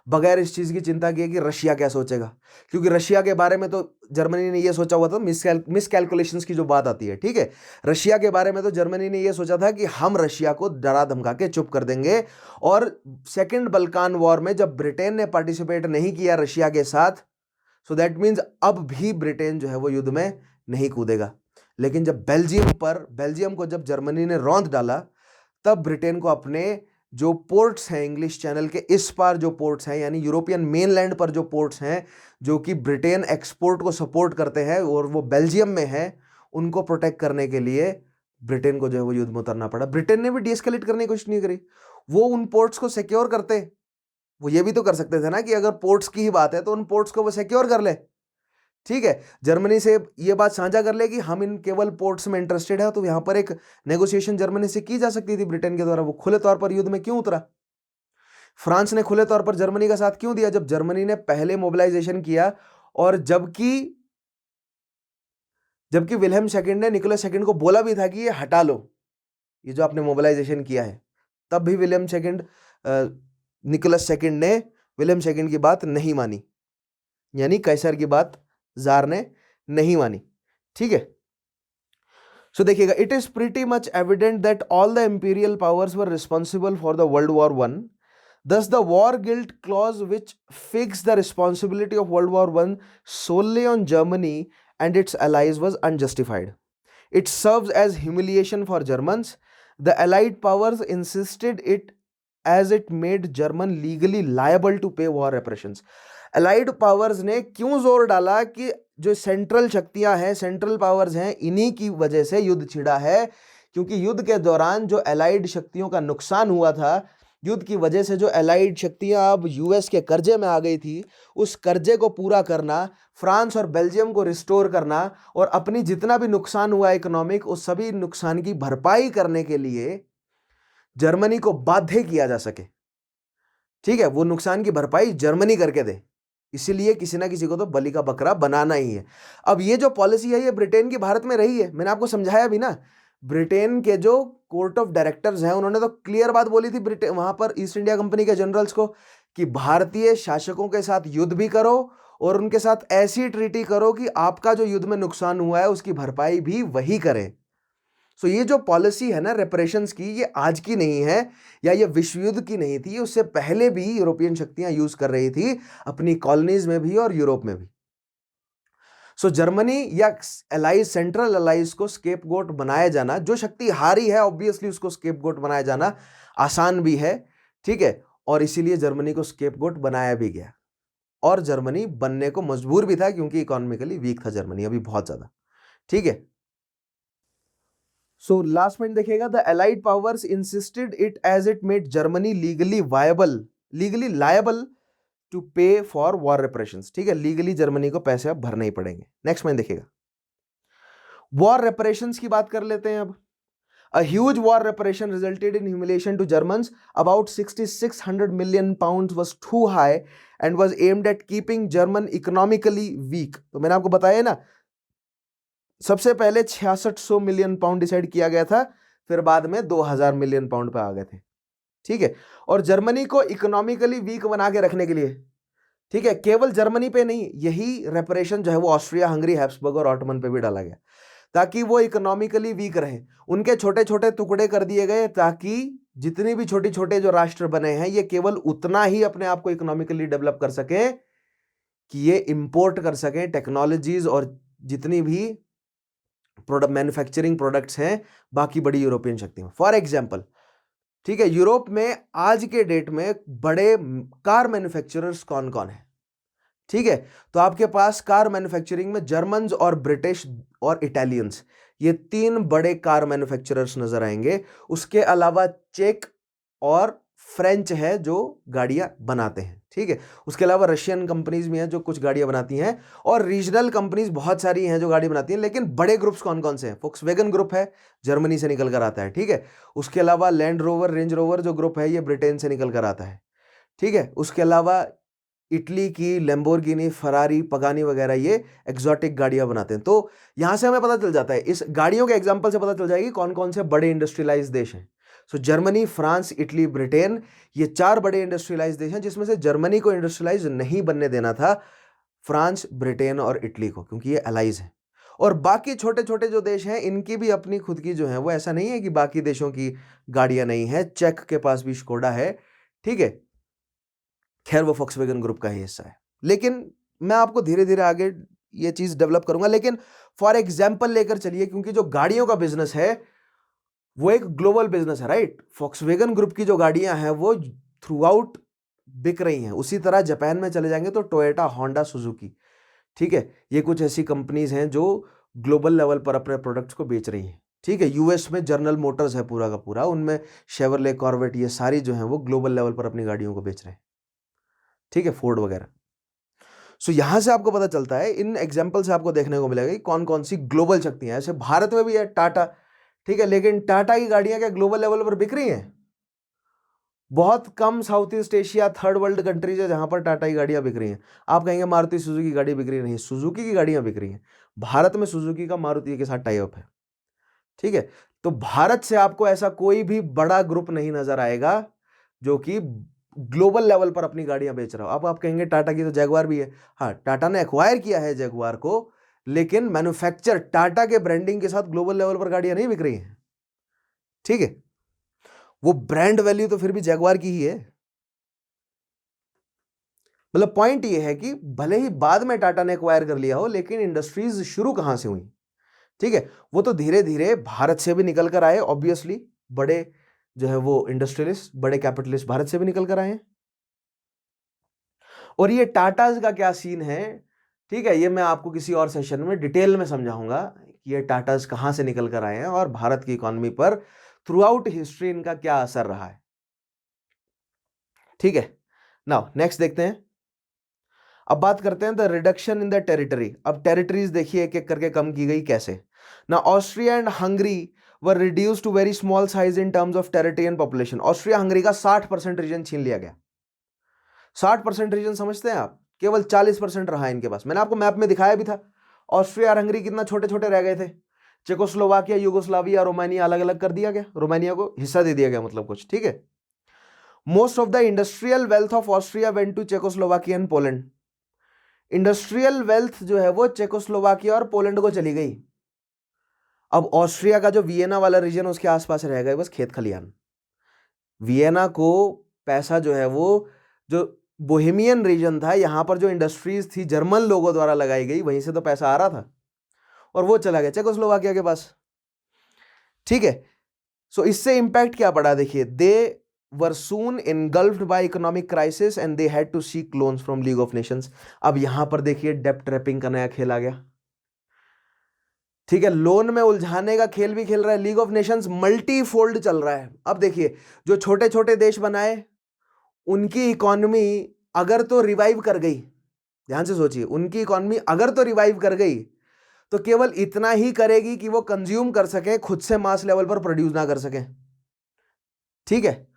बगैर इस चीज की चिंता किए कि रशिया क्या सोचेगा। क्योंकि रशिया के बारे में तो जर्मनी ने ये सोचा हुआ था, मिसकैलकुलेशंस की जो बात आती है, ठीक है, रशिया के बारे में तो जर्मनी ने ये सोचा था कि हम रशिया को डरा धमका के चुप कर देंगे। और सेकेंड बल्कान वॉर में जब ब्रिटेन ने पार्टिसिपेट नहीं किया रशिया के साथ, सो दैट मीन्स अब भी ब्रिटेन जो है वो युद्ध में नहीं कूदेगा। लेकिन जब बेल्जियम को जब जर्मनी ने रौंद डाला, तब ब्रिटेन को अपने जो पोर्ट्स हैं इंग्लिश चैनल के इस पार, जो पोर्ट्स हैं यानी यूरोपियन मेनलैंड पर जो पोर्ट्स हैं, जो कि ब्रिटेन एक्सपोर्ट को सपोर्ट करते हैं और वो बेल्जियम में है, उनको प्रोटेक्ट करने के लिए ब्रिटेन को जो है वो युद्ध में उतरना पड़ा। ब्रिटेन ने भी डीएस्केलेट करने की कोशिश नहीं करी, वो उन पोर्ट्स को सिक्योर करते। वो ये भी तो कर सकते थे ना कि अगर पोर्ट्स की ही बात है तो उन पोर्ट्स को वो सिक्योर कर ले, ठीक है, जर्मनी से ये बात साझा कर ले कि हम इन केवल पोर्ट्स में इंटरेस्टेड है। तो यहां पर एक नेगोशिएशन जर्मनी से की जा सकती थी ब्रिटेन के द्वारा। वो खुले तौर पर युद्ध में क्यों उतरा? फ्रांस ने खुले तौर पर जर्मनी का साथ क्यों दिया जब जर्मनी ने पहले मोबिलाइजेशन किया? और जबकि विल्हेम सेकंड ने निकोलस सेकंड को बोला भी था कि ये हटा लो, ये जो आपने मोबिलाइजेशन किया है, तब भी निकोलस सेकंड ने विलियम सेकंड की बात नहीं मानी, यानी कैसर की बात जार ने नहीं मानी। ठीक है, सो देखिएगा, it is pretty much evident that all the imperial powers were responsible for the world war one. Thus, the war guilt clause, which fixed the responsibility of World War I solely on Germany and its allies, was unjustified. It serves as humiliation for Germans. The Allied powers insisted it as it made German legally liable to pay war reparations. Allied powers ने क्यों जोर डाला कि जो central शक्तियां हैं, central powers हैं, इन्हीं की वजह से युद्ध छिड़ा है, क्योंकि युद्ध के दौरान जो एलाइड शक्तियों का नुकसान हुआ था, युद्ध की वजह से जो एलाइड शक्तियां अब यूएस के कर्जे में आ गई थी, उस कर्जे को पूरा करना, फ्रांस और बेल्जियम को रिस्टोर करना और अपनी जितना भी नुकसान हुआ इकोनॉमिक, उस सभी नुकसान की भरपाई करने के लिए जर्मनी को बाध्य किया जा सके. ठीक है, वो नुकसान की भरपाई जर्मनी करके दे, इसीलिए किसी ना किसी को तो बलि का बकरा बनाना ही है. अब ये जो पॉलिसी है, ये ब्रिटेन की भारत में रही है. मैंने आपको समझाया भी ना, ब्रिटेन के जो कोर्ट ऑफ डायरेक्टर्स हैं, उन्होंने तो क्लियर बात बोली थी ब्रिटेन वहां पर ईस्ट इंडिया कंपनी के जनरल्स को कि भारतीय शासकों के साथ युद्ध भी करो और उनके साथ ऐसी ट्रीटी करो कि आपका जो युद्ध में नुकसान हुआ है उसकी भरपाई भी वही करें. सो ये जो पॉलिसी है ना रेपरेशंस की, ये आज की नहीं है या ये विश्व युद्ध की नहीं थी, उससे पहले भी यूरोपियन शक्तियां यूज कर रही थी अपनी कॉलोनीज में भी और यूरोप में भी. सो जर्मनी या एलाइज, सेंट्रल एलाइज को स्केपगोट बनाया जाना, जो शक्ति हारी है ऑब्वियसली उसको स्केपगोट बनाया जाना आसान भी है. ठीक है, और इसीलिए जर्मनी को स्केपगोट बनाया भी गया और जर्मनी बनने को मजबूर भी था क्योंकि इकोनॉमिकली वीक था जर्मनी अभी बहुत ज्यादा. ठीक है, सो लास्ट पॉइंट देखिएगा, the allied powers insisted it as it made Germany legally liable to pay for war reparations. ठीक है, लीगली जर्मनी को पैसे अब भरने ही पड़ेंगे. नेक्स्ट पॉइंट देखिएगा, वॉर रेपरेशंस की बात कर लेते हैं अब. A huge war reparation resulted in humiliation to Germans. About 6,600 million pounds was too high and was aimed at keeping German economically weak. तो मैंने आपको बताया ना, सबसे पहले 6600 मिलियन पाउंड डिसाइड किया गया था, फिर बाद में 2000 मिलियन पाउंड पे आ गए थे. ठीक है, और जर्मनी को इकोनॉमिकली वीक बना के रखने के लिए, ठीक है, केवल जर्मनी पे नहीं, यही रेपरेशन जो है वो ऑस्ट्रिया, हंगरी, हैब्सबर्ग और ऑटोमन पे भी डाला गया ताकि वो इकोनॉमिकली वीक रहे. उनके छोटे छोटे टुकड़े कर दिए गए ताकि जितनी भी छोटे छोटे जो राष्ट्र बने हैं ये केवल उतना ही अपने आप को इकोनॉमिकली डेवलप कर सके कि ये इंपोर्ट कर सकें टेक्नोलॉजीज और जितनी भी मैन्युफैक्चरिंग प्रोडक्ट्स हैं बाकी बड़ी यूरोपियन शक्तियों. फॉर एग्जाम्पल, ठीक है, यूरोप में आज के डेट में बड़े कार मैन्युफैक्चरर्स कौन कौन है? ठीक है, तो आपके पास कार मैन्युफैक्चरिंग में जर्मन्स और ब्रिटिश और इटालियंस, ये तीन बड़े कार मैन्युफैक्चरर्स नजर आएंगे. उसके अलावा चेक और फ्रेंच है जो गाड़ियां बनाते हैं. ठीक है, उसके अलावा रशियन कंपनीज भी हैं जो कुछ गाड़ियां बनाती हैं और रीजनल कंपनीज बहुत सारी हैं जो गाड़ी बनाती हैं. लेकिन बड़े ग्रुप्स कौन कौन से हैं? फोक्सवैगन ग्रुप है, जर्मनी से निकल कर आता है. ठीक है, उसके अलावा लैंड रोवर, रेंज रोवर जो ग्रुप है ये ब्रिटेन से निकल कर आता है. ठीक है, उसके अलावा इटली की लैम्बोर्गिनी, फरारी, पगानी वगैरह ये एक्सोटिक गाड़ियां बनाते हैं. तो यहां से हमें पता चल जाता है, इस गाड़ियों के एग्जांपल से पता चल जाएगी कौन कौन से बड़े इंडस्ट्रियलाइज देश हैं. सो जर्मनी, फ्रांस, इटली, ब्रिटेन, ये चार बड़े इंडस्ट्रियलाइज देश हैं जिसमें से जर्मनी को इंडस्ट्रियलाइज नहीं बनने देना था, फ्रांस, ब्रिटेन और इटली को, क्योंकि ये अलाइज हैं. और बाकी छोटे छोटे जो देश हैं इनकी भी अपनी खुद की जो है वो, ऐसा नहीं है कि बाकी देशों की गाड़ियां नहीं है. चेक के पास भी स्कोडा है. ठीक है, खैर वो फोक्सवैगन ग्रुप का ही हिस्सा है. लेकिन मैं आपको धीरे धीरे आगे ये चीज डेवलप करूंगा. लेकिन फॉर एग्जाम्पल लेकर चलिए, क्योंकि जो गाड़ियों का बिजनेस है वो एक ग्लोबल बिजनेस है, राइट. फोक्सवैगन ग्रुप की जो गाड़ियां हैं वो थ्रू आउट बिक रही हैं. उसी तरह जापान में चले जाएंगे तो टोयोटा, होंडा, सुजुकी, ठीक है, ये कुछ ऐसी कंपनीज हैं जो ग्लोबल लेवल पर अपने प्रोडक्ट्स को बेच रही हैं. ठीक है, यूएस में जनरल मोटर्स है पूरा का पूरा, उनमें शेवरले, कॉर्वेट, ये सारी जो है वो ग्लोबल लेवल पर अपनी गाड़ियों को बेच रहे हैं. ठीक है, फोर्ड वगैरह. सो यहां से आपको पता चलता है, इन एग्जांपल से आपको देखने को मिलेगा कि कौन कौन सी ग्लोबल शक्तियां हैं. ऐसे भारत में भी है टाटा. ठीक है, लेकिन टाटा की गाड़ियां क्या ग्लोबल लेवल पर बिक रही हैं? बहुत कम South east Asia, third world countries है जहां पर टाटा की गाड़ियां बिक रही हैं. आप कहेंगे मारुति सुजुकी की गाड़ी बिक रही नहीं, सुजुकी की गाड़ियां बिक रही हैं. भारत में सुजुकी का मारुति के साथ टाई अप है. ठीक है, तो भारत से आपको ऐसा कोई भी बड़ा ग्रुप नहीं नजर आएगा जो कि ग्लोबल लेवल पर अपनी गाड़ियां बेच रहा हो. अब आप कहेंगे टाटा की तो जैगवार भी है. हाँ, टाटा ने एक्वायर किया है जैगवार को, लेकिन मैन्युफैक्चर टाटा के ब्रांडिंग के साथ ग्लोबल लेवल पर गाड़ियां नहीं बिक रही हैं, ठीक है। वो ब्रांड वैल्यू तो फिर भी जैगवार की ही है। मतलब पॉइंट ये है कि भले ही बाद में टाटा ने एक्वायर कर लिया हो, लेकिन इंडस्ट्रीज शुरू कहां से हुई, ठीक है। वो तो धीरे धीरे भारत से भी निकल कर आए, ऑब्वियसली बड़े जो है वो इंडस्ट्रियलिस्ट, बड़े कैपिटलिस्ट भारत से भी निकल कर आए हैं। और ये टाटाज का क्या सीन है, ठीक है, ये मैं आपको किसी और सेशन में डिटेल में समझाऊंगा कि ये टाटाज कहां से निकल कर आए हैं और भारत की इकोनॉमी पर थ्रू आउट हिस्ट्री इनका क्या असर रहा है, ठीक है। नाउ नेक्स्ट देखते हैं। अब बात करते हैं the reduction in the territory. अब टेरिटरीज देखिए एक एक करके कम की गई कैसे ना। Austria and Hungary were reduce to very small size in terms of territory and population. Austria Hungary का 60% रीजन छीन लिया गया। 60% रीजन समझते हैं आप, केवल 40% रहा इनके पास। मैंने आपको मैप में दिखाया भी था ऑस्ट्रिया और हंगरी कितना छोटे छोटे रह गए थे। चेकोस्लोवाकिया, यूगोस्लाविया, रोमानिया अलग अलग कर दिया गया, रोमानिया को हिस्सा दे दिया गया, मतलब कुछ, ठीक है। Most of the industrial wealth of Austria went to Czechoslovakia and Poland. Industrial wealth जो है वो चेकोस्लोवाकिया और पोलैंड को चली गई। अब ऑस्ट्रिया का जो वियना वाला रीजन उसके आसपास रह गए बस खेत खलियान। वियना को पैसा जो है वो जो बोहेमियन रीजन था, यहां पर जो इंडस्ट्रीज थी जर्मन लोगों द्वारा लगाई गई, वहीं से तो पैसा आ रहा था और वो चला गया चेकोस्लोवाकिया के पास, ठीक है। सो इससे इंपैक्ट क्या पड़ा देखिए, they were soon engulfed by economic crisis and they had to seek loans from League of Nations. अब यहां पर देखिए डेप्ट ट्रैपिंग का नया खेल आ गया, ठीक है। लोन में उलझाने का खेल भी खेल रहा है league of Nations, multi fold चल रहा है। अब देखिए जो छोटे छोटे देश बनाए उनकी इकोनॉमी अगर तो रिवाइव कर गई, ध्यान से सोचिए, उनकी इकोनॉमी अगर तो रिवाइव कर गई तो केवल इतना ही करेगी कि वो कंज्यूम कर सके, खुद से मास लेवल पर प्रोड्यूस ना कर सके, ठीक है।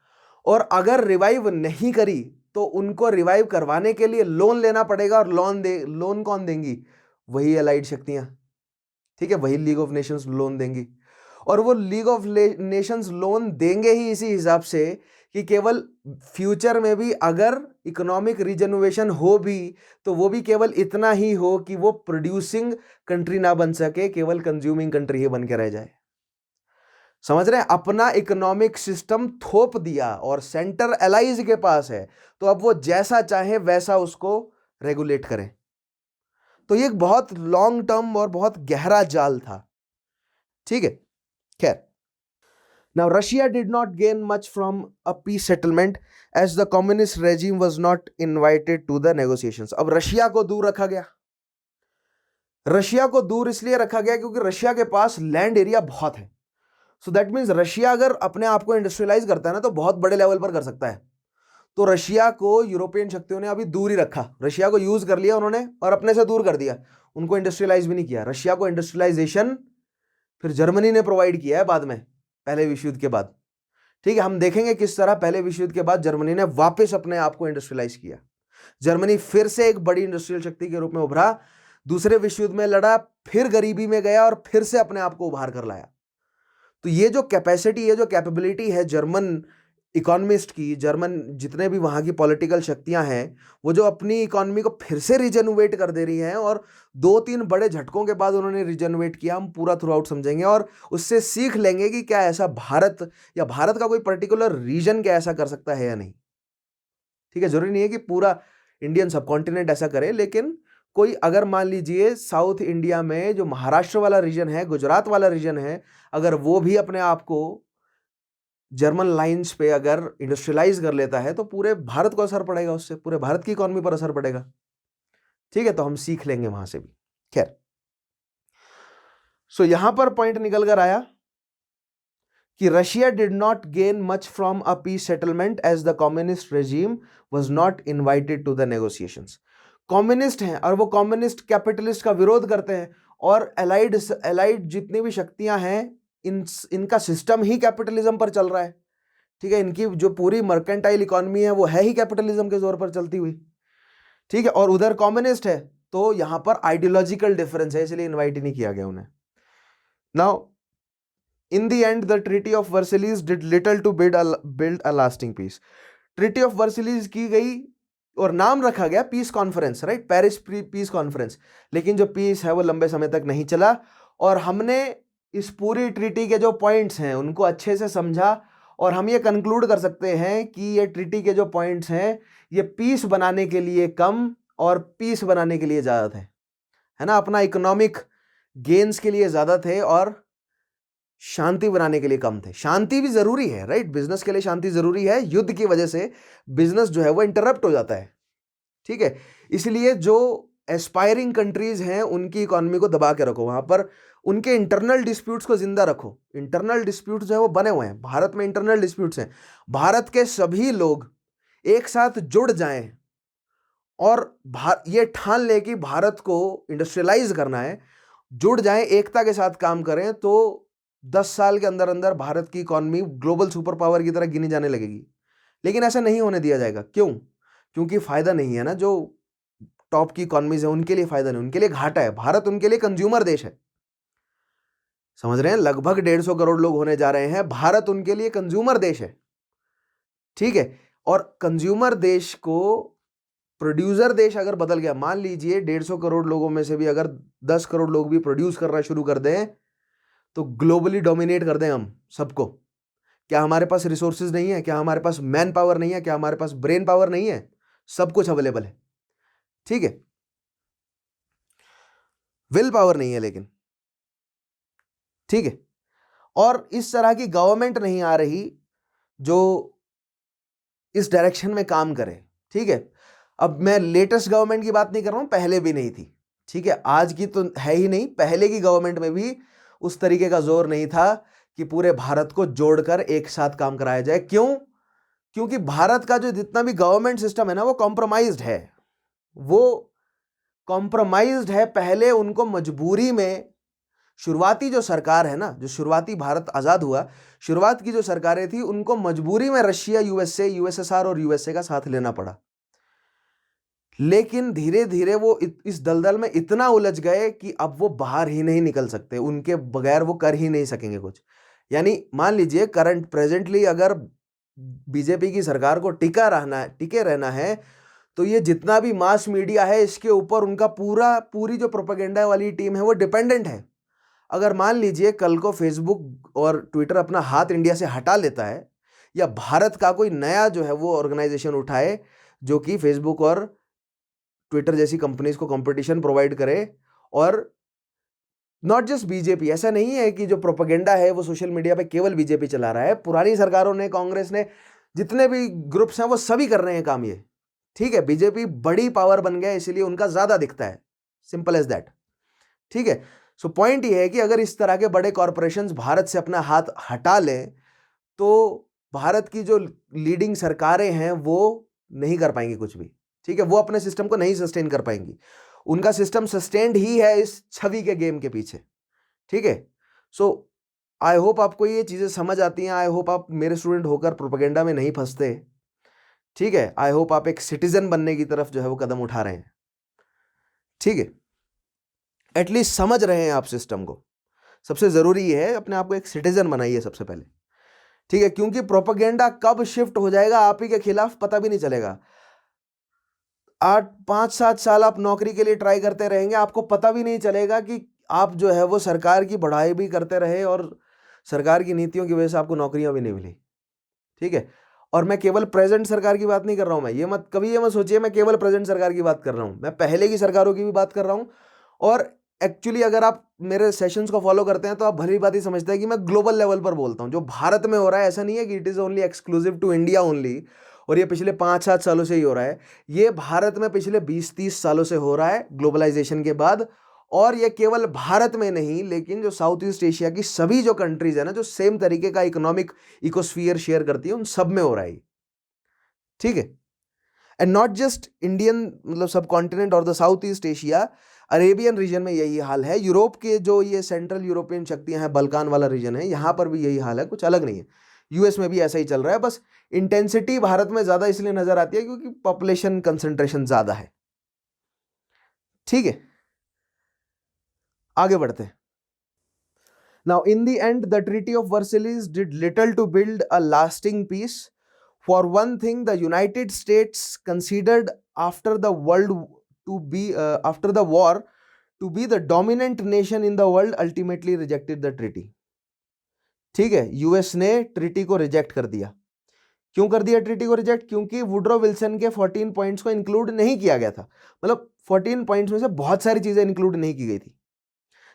और अगर रिवाइव नहीं करी तो उनको रिवाइव करवाने के लिए लोन लेना पड़ेगा, और लोन कौन देंगी, वही अलाइड शक्तियां, ठीक है, वही लीग ऑफ नेशंस लोन देंगी। और वो लीग ऑफ नेशंस लोन देंगे ही इसी हिसाब से कि केवल फ्यूचर में भी अगर इकोनॉमिक रिजनोवेशन हो भी तो वो भी केवल इतना ही हो कि वो प्रोड्यूसिंग कंट्री ना बन सके, केवल कंज्यूमिंग कंट्री ही बन के रह जाए। समझ रहे हैं, अपना इकोनॉमिक सिस्टम थोप दिया और सेंटर एलाइज के पास है, तो अब वो जैसा चाहे वैसा उसको रेगुलेट करें। तो ये एक बहुत लॉन्ग टर्म और बहुत गहरा जाल था, ठीक है। खैर, now Russia did not gain much from a peace settlement as the communist regime was not invited to the negotiations. अब रशिया को दूर रखा गया। रशिया को दूर इसलिए रखा गया क्योंकि रशिया के पास लैंड एरिया बहुत है। सो दैट मीन्स रशिया अगर अपने आप को इंडस्ट्रियलाइज करता है ना तो बहुत बड़े लेवल पर कर सकता है। तो रशिया को यूरोपियन शक्तियों ने अभी दूर ही रखा, रशिया को यूज कर लिया उन्होंने और अपने से दूर कर दिया, उनको इंडस्ट्रियलाइज भी नहीं किया। रशिया को इंडस्ट्रियलाइजेशन फिर जर्मनी ने प्रोवाइड किया है बाद में, पहले विश्व युद्ध के बाद, ठीक है। हम देखेंगे किस तरह पहले विश्व युद्ध के बाद जर्मनी ने वापस अपने आप को इंडस्ट्रियलाइज किया। जर्मनी फिर से एक बड़ी इंडस्ट्रियल शक्ति के रूप में उभरा, दूसरे विश्व युद्ध में लड़ा, फिर गरीबी में गया और फिर से अपने आप को उभार कर लाया। तो ये जो कैपेसिटी है, जो कैपेबिलिटी है जर्मन इकोनॉमिस्ट की, जर्मन जितने भी वहां की पॉलिटिकल शक्तियां हैं, वो जो अपनी इकोनॉमी को फिर से रिजनोवेट कर दे रही हैं, और 2-3 बड़े झटकों के बाद उन्होंने रिजनोवेट किया। हम पूरा थ्रू आउट समझेंगे और उससे सीख लेंगे कि क्या ऐसा भारत या भारत का कोई पर्टिकुलर रीजन क्या ऐसा कर सकता है या नहीं, ठीक है। जरूरी नहीं है कि पूरा इंडियन सबकॉन्टिनेंट ऐसा करे, लेकिन कोई अगर मान लीजिए साउथ इंडिया में जो महाराष्ट्र वाला रीजन है, गुजरात वाला रीजन है, अगर वो भी अपने आप को जर्मन लाइंस पे अगर इंडस्ट्रियलाइज कर लेता है तो पूरे भारत को असर पड़ेगा, उससे पूरे भारत की इकोनॉमी पर असर पड़ेगा, ठीक है। तो हम सीख लेंगे वहां से भी। खैर, सो यहां पर पॉइंट निकल कर आया कि Russia did not gain much from a peace settlement as the communist regime was not invited to the negotiations. Communist हैं और वो कम्युनिस्ट कैपिटलिस्ट का विरोध करते हैं, और एलाइड जितनी भी शक्तियां हैं इनका सिस्टम ही कैपिटलिज्म पर चल रहा है, ठीक है। इनकी जो पूरी मर्केंटाइल इकोनॉमी है वो है ही कैपिटलिज्म के जोर पर चलती हुई, ठीक है। और उधर कम्युनिस्ट है, तो यहां पर आइडियोलॉजिकल डिफरेंस है, इसलिए इनवाइट ही नहीं किया गया उन्हें। Now in the end the treaty of Versailles did little to build a lasting peace. Treaty of Versailles की गई, और नाम रखा गया peace conference, right, Paris peace conference, लेकिन जो पीस है वो लंबे समय तक नहीं चला। और हमने इस पूरी ट्रीटी के जो पॉइंट्स हैं उनको अच्छे से समझा और हम ये कंक्लूड कर सकते हैं कि ये ट्रीटी के जो पॉइंट्स हैं ये पीस बनाने के लिए कम और पीस बनाने के लिए ज़्यादा थे, है ना, अपना इकोनॉमिक गेन्स के लिए ज़्यादा थे और शांति बनाने के लिए कम थे। शांति भी जरूरी है, राइट, बिजनेस के लिए शांति जरूरी है, युद्ध की वजह से बिजनेस जो है वो इंटरप्ट हो जाता है, ठीक है। इसलिए जो एस्पायरिंग कंट्रीज हैं उनकी इकोनॉमी को दबा के रखो, वहां पर उनके इंटरनल डिस्प्यूट्स को जिंदा रखो। इंटरनल डिस्प्यूट्स जो है वो बने हुए हैं, भारत में इंटरनल डिस्प्यूट्स हैं, भारत के सभी लोग एक साथ जुड़ जाएं और ये ठान ले कि भारत को इंडस्ट्रियलाइज करना है, जुड़ जाएं, एकता के साथ काम करें, तो 10 साल के अंदर अंदर भारत की इकोनॉमी ग्लोबल सुपर पावर की तरह गिनी जाने लगेगी। लेकिन ऐसा नहीं होने दिया जाएगा। क्यों? क्योंकि फायदा नहीं है ना, जो टॉप की इकोनॉमीज है उनके लिए फायदा नहीं, उनके लिए घाटा है। भारत उनके लिए कंज्यूमर देश है, समझ रहे हैं, लगभग 150 करोड़ लोग होने जा रहे हैं, भारत उनके लिए कंज्यूमर देश है, ठीक है। और कंज्यूमर देश को प्रोड्यूसर देश अगर बदल गया, मान लीजिए 150 करोड़ लोगों में से भी अगर 10 करोड़ लोग भी प्रोड्यूस करना शुरू कर दें तो ग्लोबली डोमिनेट कर दें हम सबको। क्या हमारे पास रिसोर्सेज नहीं है? क्या हमारे पास मैन पावर नहीं है? क्या हमारे पास ब्रेन पावर नहीं है? सब कुछ अवेलेबल है, ठीक है, विल पावर नहीं है लेकिन, ठीक है। और इस तरह की गवर्नमेंट नहीं आ रही जो इस डायरेक्शन में काम करे, ठीक है। अब मैं लेटेस्ट गवर्नमेंट की बात नहीं कर रहा हूं, पहले भी नहीं थी, ठीक है, आज की तो है ही नहीं, पहले की गवर्नमेंट में भी उस तरीके का जोर नहीं था कि पूरे भारत को जोड़कर एक साथ काम कराया जाए। क्यों? क्योंकि भारत का जो जितना भी गवर्नमेंट सिस्टम है ना वो कॉम्प्रोमाइज्ड है, वो कॉम्प्रोमाइज्ड है। पहले उनको मजबूरी में, शुरुआती जो सरकार है ना, जो शुरुआती भारत आजाद हुआ, शुरुआत की जो सरकारें थी उनको मजबूरी में रशिया, यूएसए, यूएसएसआर और यूएसए का साथ लेना पड़ा। लेकिन धीरे धीरे वो इस दलदल में इतना उलझ गए कि अब वो बाहर ही नहीं निकल सकते, उनके बगैर वो कर ही नहीं सकेंगे कुछ। यानी मान लीजिए करंट प्रेजेंटली अगर बीजेपी की सरकार को टिके रहना है तो ये जितना भी मास मीडिया है इसके ऊपर उनका पूरी जो प्रोपेगेंडा वाली टीम है वो डिपेंडेंट है। अगर मान लीजिए कल को फेसबुक और ट्विटर अपना हाथ इंडिया से हटा लेता है, या भारत का कोई नया जो है वो ऑर्गेनाइजेशन उठाए जो कि फेसबुक और ट्विटर जैसी कंपनीज को कंपटीशन प्रोवाइड करे, और नॉट जस्ट बीजेपी, ऐसा नहीं है कि जो प्रोपेगेंडा है वो सोशल मीडिया पे केवल बीजेपी चला रहा है, पुरानी सरकारों ने, कांग्रेस ने, जितने भी ग्रुप्स हैं वो सभी कर रहे हैं काम ये, ठीक है। बीजेपी बड़ी पावर बन गया इसलिए उनका ज्यादा दिखता है, सिंपल एज दैट, ठीक है। सो पॉइंट ये है कि अगर इस तरह के बड़े कॉरपोरेशंस भारत से अपना हाथ हटा लें तो भारत की जो लीडिंग सरकारें हैं वो नहीं कर पाएंगी कुछ भी, ठीक है, वो अपने सिस्टम को नहीं सस्टेन कर पाएंगी। उनका सिस्टम सस्टेन्ड ही है इस छवि के गेम के पीछे, ठीक है। सो आई होप आपको ये चीजें समझ आती हैं, आई होप आप मेरे स्टूडेंट होकर प्रोपेगेंडा में नहीं फंसते, ठीक है। आई होप आप एक सिटीजन बनने की तरफ जो है वो कदम उठा रहे हैं, ठीक है, एटलीस्ट समझ रहे हैं आप सिस्टम को। सबसे जरूरी है अपने आप को एक सिटीजन बनाइए सबसे पहले, ठीक है, क्योंकि प्रोपेगेंडा कब शिफ्ट हो जाएगा आप ही के खिलाफ पता भी नहीं चलेगा। 5-7 साल आप नौकरी के लिए ट्राई करते रहेंगे, आपको पता भी नहीं चलेगा कि आप जो है वो सरकार की बढ़ाई भी करते रहे और सरकार की नीतियों की वजह से आपको नौकरियां भी नहीं मिली, ठीक है। और मैं केवल प्रेजेंट सरकार की बात नहीं कर रहा हूं, मैं ये मत कभी ये मत सोचिए मैं केवल प्रेजेंट सरकार की बात कर रहा हूं, मैं पहले की सरकारों की भी बात कर रहा हूं। और एक्चुअली अगर आप मेरे सेशंस को फॉलो करते हैं तो आप भली बात ही समझते हैं कि मैं ग्लोबल लेवल पर बोलता हूं। जो भारत में हो रहा है ऐसा नहीं है कि it is only exclusive to India only, और ये पिछले 5-7 सालों से ही हो रहा है, ये भारत में पिछले 20-30 सालों से हो रहा है ग्लोबलाइजेशन के बाद। और ये केवल भारत में नहीं, लेकिन जो साउथ ईस्ट एशिया की सभी जो कंट्रीज है ना, जो सेम तरीके का इकोनॉमिक इकोस्फीयर शेयर करती है, उन सब में हो रहा है, ठीक है। एंड नॉट जस्ट इंडियन मतलब सब कॉन्टिनेंट और the south east Asia, Arabian region में यही हाल है, यूरोप के जो ये सेंट्रल यूरोपियन शक्तियां हैं, बल्कान वाला रीजन है, यहां पर भी यही हाल है, कुछ अलग नहीं है। यूएस में भी ऐसा ही चल रहा है, बस इंटेंसिटी भारत में ज्यादा इसलिए नजर आती है क्योंकि पॉपुलेशन कंसंट्रेशन ज्यादा है, ठीक है। आगे बढ़ते हैं। Now in the end the treaty of Versailles did little to build a lasting peace. For one thing, the United States considered after the world to be after the war to be the dominant nation in the world ultimately rejected the treaty. ठीक है, US ने treaty को reject कर दिया। क्यों कर दिया treaty को रिजेक्ट? क्योंकि वुड्रो विल्सन के 14 पॉइंट्स को इंक्लूड नहीं किया गया था। मतलब 14 पॉइंट्स में से बहुत सारी चीजें इंक्लूड नहीं की गई थी।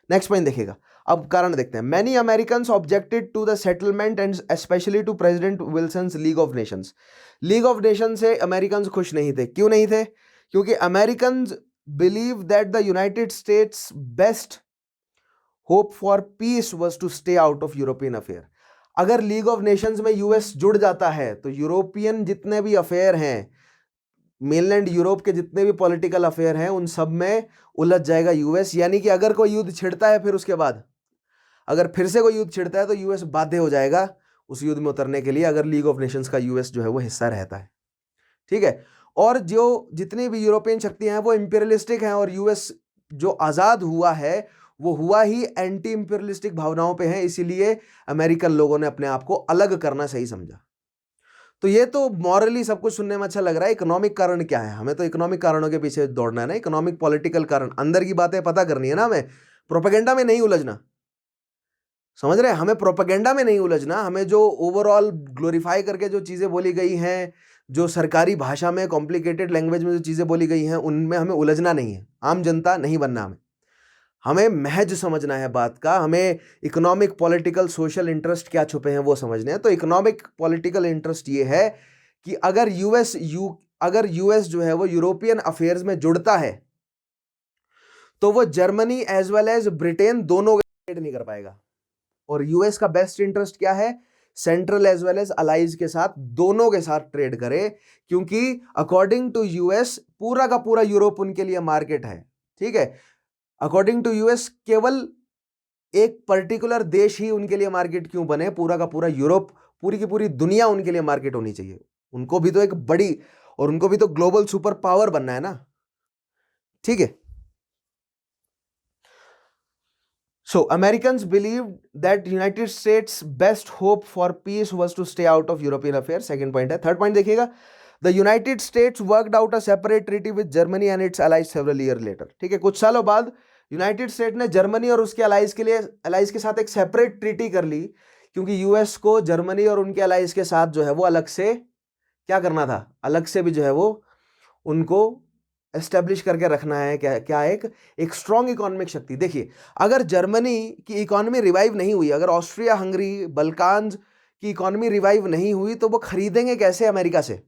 नेक्स्ट पॉइंट देखिएगा, अब कारण देखते हैं। Many Americans objected to the settlement and specially to president Wilson's league of nations. League of nation से अमेरिकन्स खुश नहीं थे। क्यों नहीं थे? क्योंकि Americans believe that the United States best hope for peace was to stay out of European affair. अगर league of nations में यूएस जुड़ जाता है तो यूरोपियन जितने भी अफेयर हैं, मेनलैंड यूरोप के जितने भी पॉलिटिकल अफेयर हैं, उन सब में उलझ जाएगा यूएस। यानी कि अगर कोई युद्ध छिड़ता है, फिर उसके बाद अगर फिर से कोई युद्ध छिड़ता है तो यूएस बाध्य हो जाएगा उस युद्ध में उतरने के लिए, अगर लीग ऑफ नेशंस का यूएस जो है वो हिस्सा रहता है। ठीक है, और जो जितनी भी यूरोपियन शक्तियां हैं वो इंपीरियलिस्टिक हैं, और यूएस जो आजाद हुआ है वो हुआ ही एंटी इंपीरियलिस्टिक भावनाओं पे है, इसीलिए अमेरिकन लोगों ने अपने आप को अलग करना सही समझा। तो ये तो मॉरली सब कुछ सुनने में अच्छा लग रहा है। इकोनॉमिक कारण क्या है? हमें तो इकोनॉमिक कारणों के पीछे दौड़ना है ना, इकोनॉमिक पॉलिटिकल कारण, अंदर की बातें पता करनी है ना हमें, प्रोपेगेंडा में नहीं उलझना। समझ रहे हैं? हमें प्रोपेगेंडा में नहीं उलझना, हमें जो ओवरऑल ग्लोरीफाई करके जो चीजें बोली गई हैं, जो सरकारी भाषा में कॉम्प्लिकेटेड लैंग्वेज में जो चीजें बोली गई हैं, उनमें हमें उलझना नहीं है। आम जनता नहीं बनना हमें महज समझना है बात का। हमें इकोनॉमिक पॉलिटिकल सोशल इंटरेस्ट क्या छुपे हैं वो समझने हैं। तो इकोनॉमिक पॉलिटिकल इंटरेस्ट ये है कि अगर यूएस जो है वो यूरोपियन अफेयर्स में जुड़ता है तो वो Germany as well as Britain दोनों का ट्रेड नहीं कर पाएगा। और यूएस का बेस्ट इंटरेस्ट क्या है? Central as well as allies के साथ, दोनों के साथ ट्रेड करे, क्योंकि अकॉर्डिंग टू यूएस पूरा का पूरा यूरोप उनके लिए मार्केट है। ठीक है, अकॉर्डिंग टू यूएस केवल एक पर्टिकुलर देश ही उनके लिए मार्केट क्यों बने? पूरा का पूरा यूरोप, पूरी की पूरी दुनिया उनके लिए मार्केट होनी चाहिए। उनको भी तो एक बड़ी, और उनको भी तो ग्लोबल सुपर पावर बनना है ना। ठीक है, so Americans believe that United States best hope for peace was to stay out of European affair. Second point है। थर्ड पॉइंट देखिएगा, the United States worked out a separate treaty with Germany and its allies several year later. ठीक है, कुछ सालों बाद United state ने Germany और उसके अलाइज के साथ एक सेपरेट ट्रीटी कर ली, क्योंकि यूएस को जर्मनी और उनके अलाइज के साथ जो है वो अलग से क्या करना था, अलग से भी जो है वो उनको एस्टेब्लिश करके रखना है। क्या एक स्ट्रॉन्ग इकोनॉमिक शक्ति। देखिए, अगर जर्मनी की इकोनॉमी रिवाइव नहीं हुई, अगर ऑस्ट्रिया हंगरी बल्कान्स की इकोनॉमी रिवाइव नहीं हुई, तो वो खरीदेंगे कैसे अमेरिका से?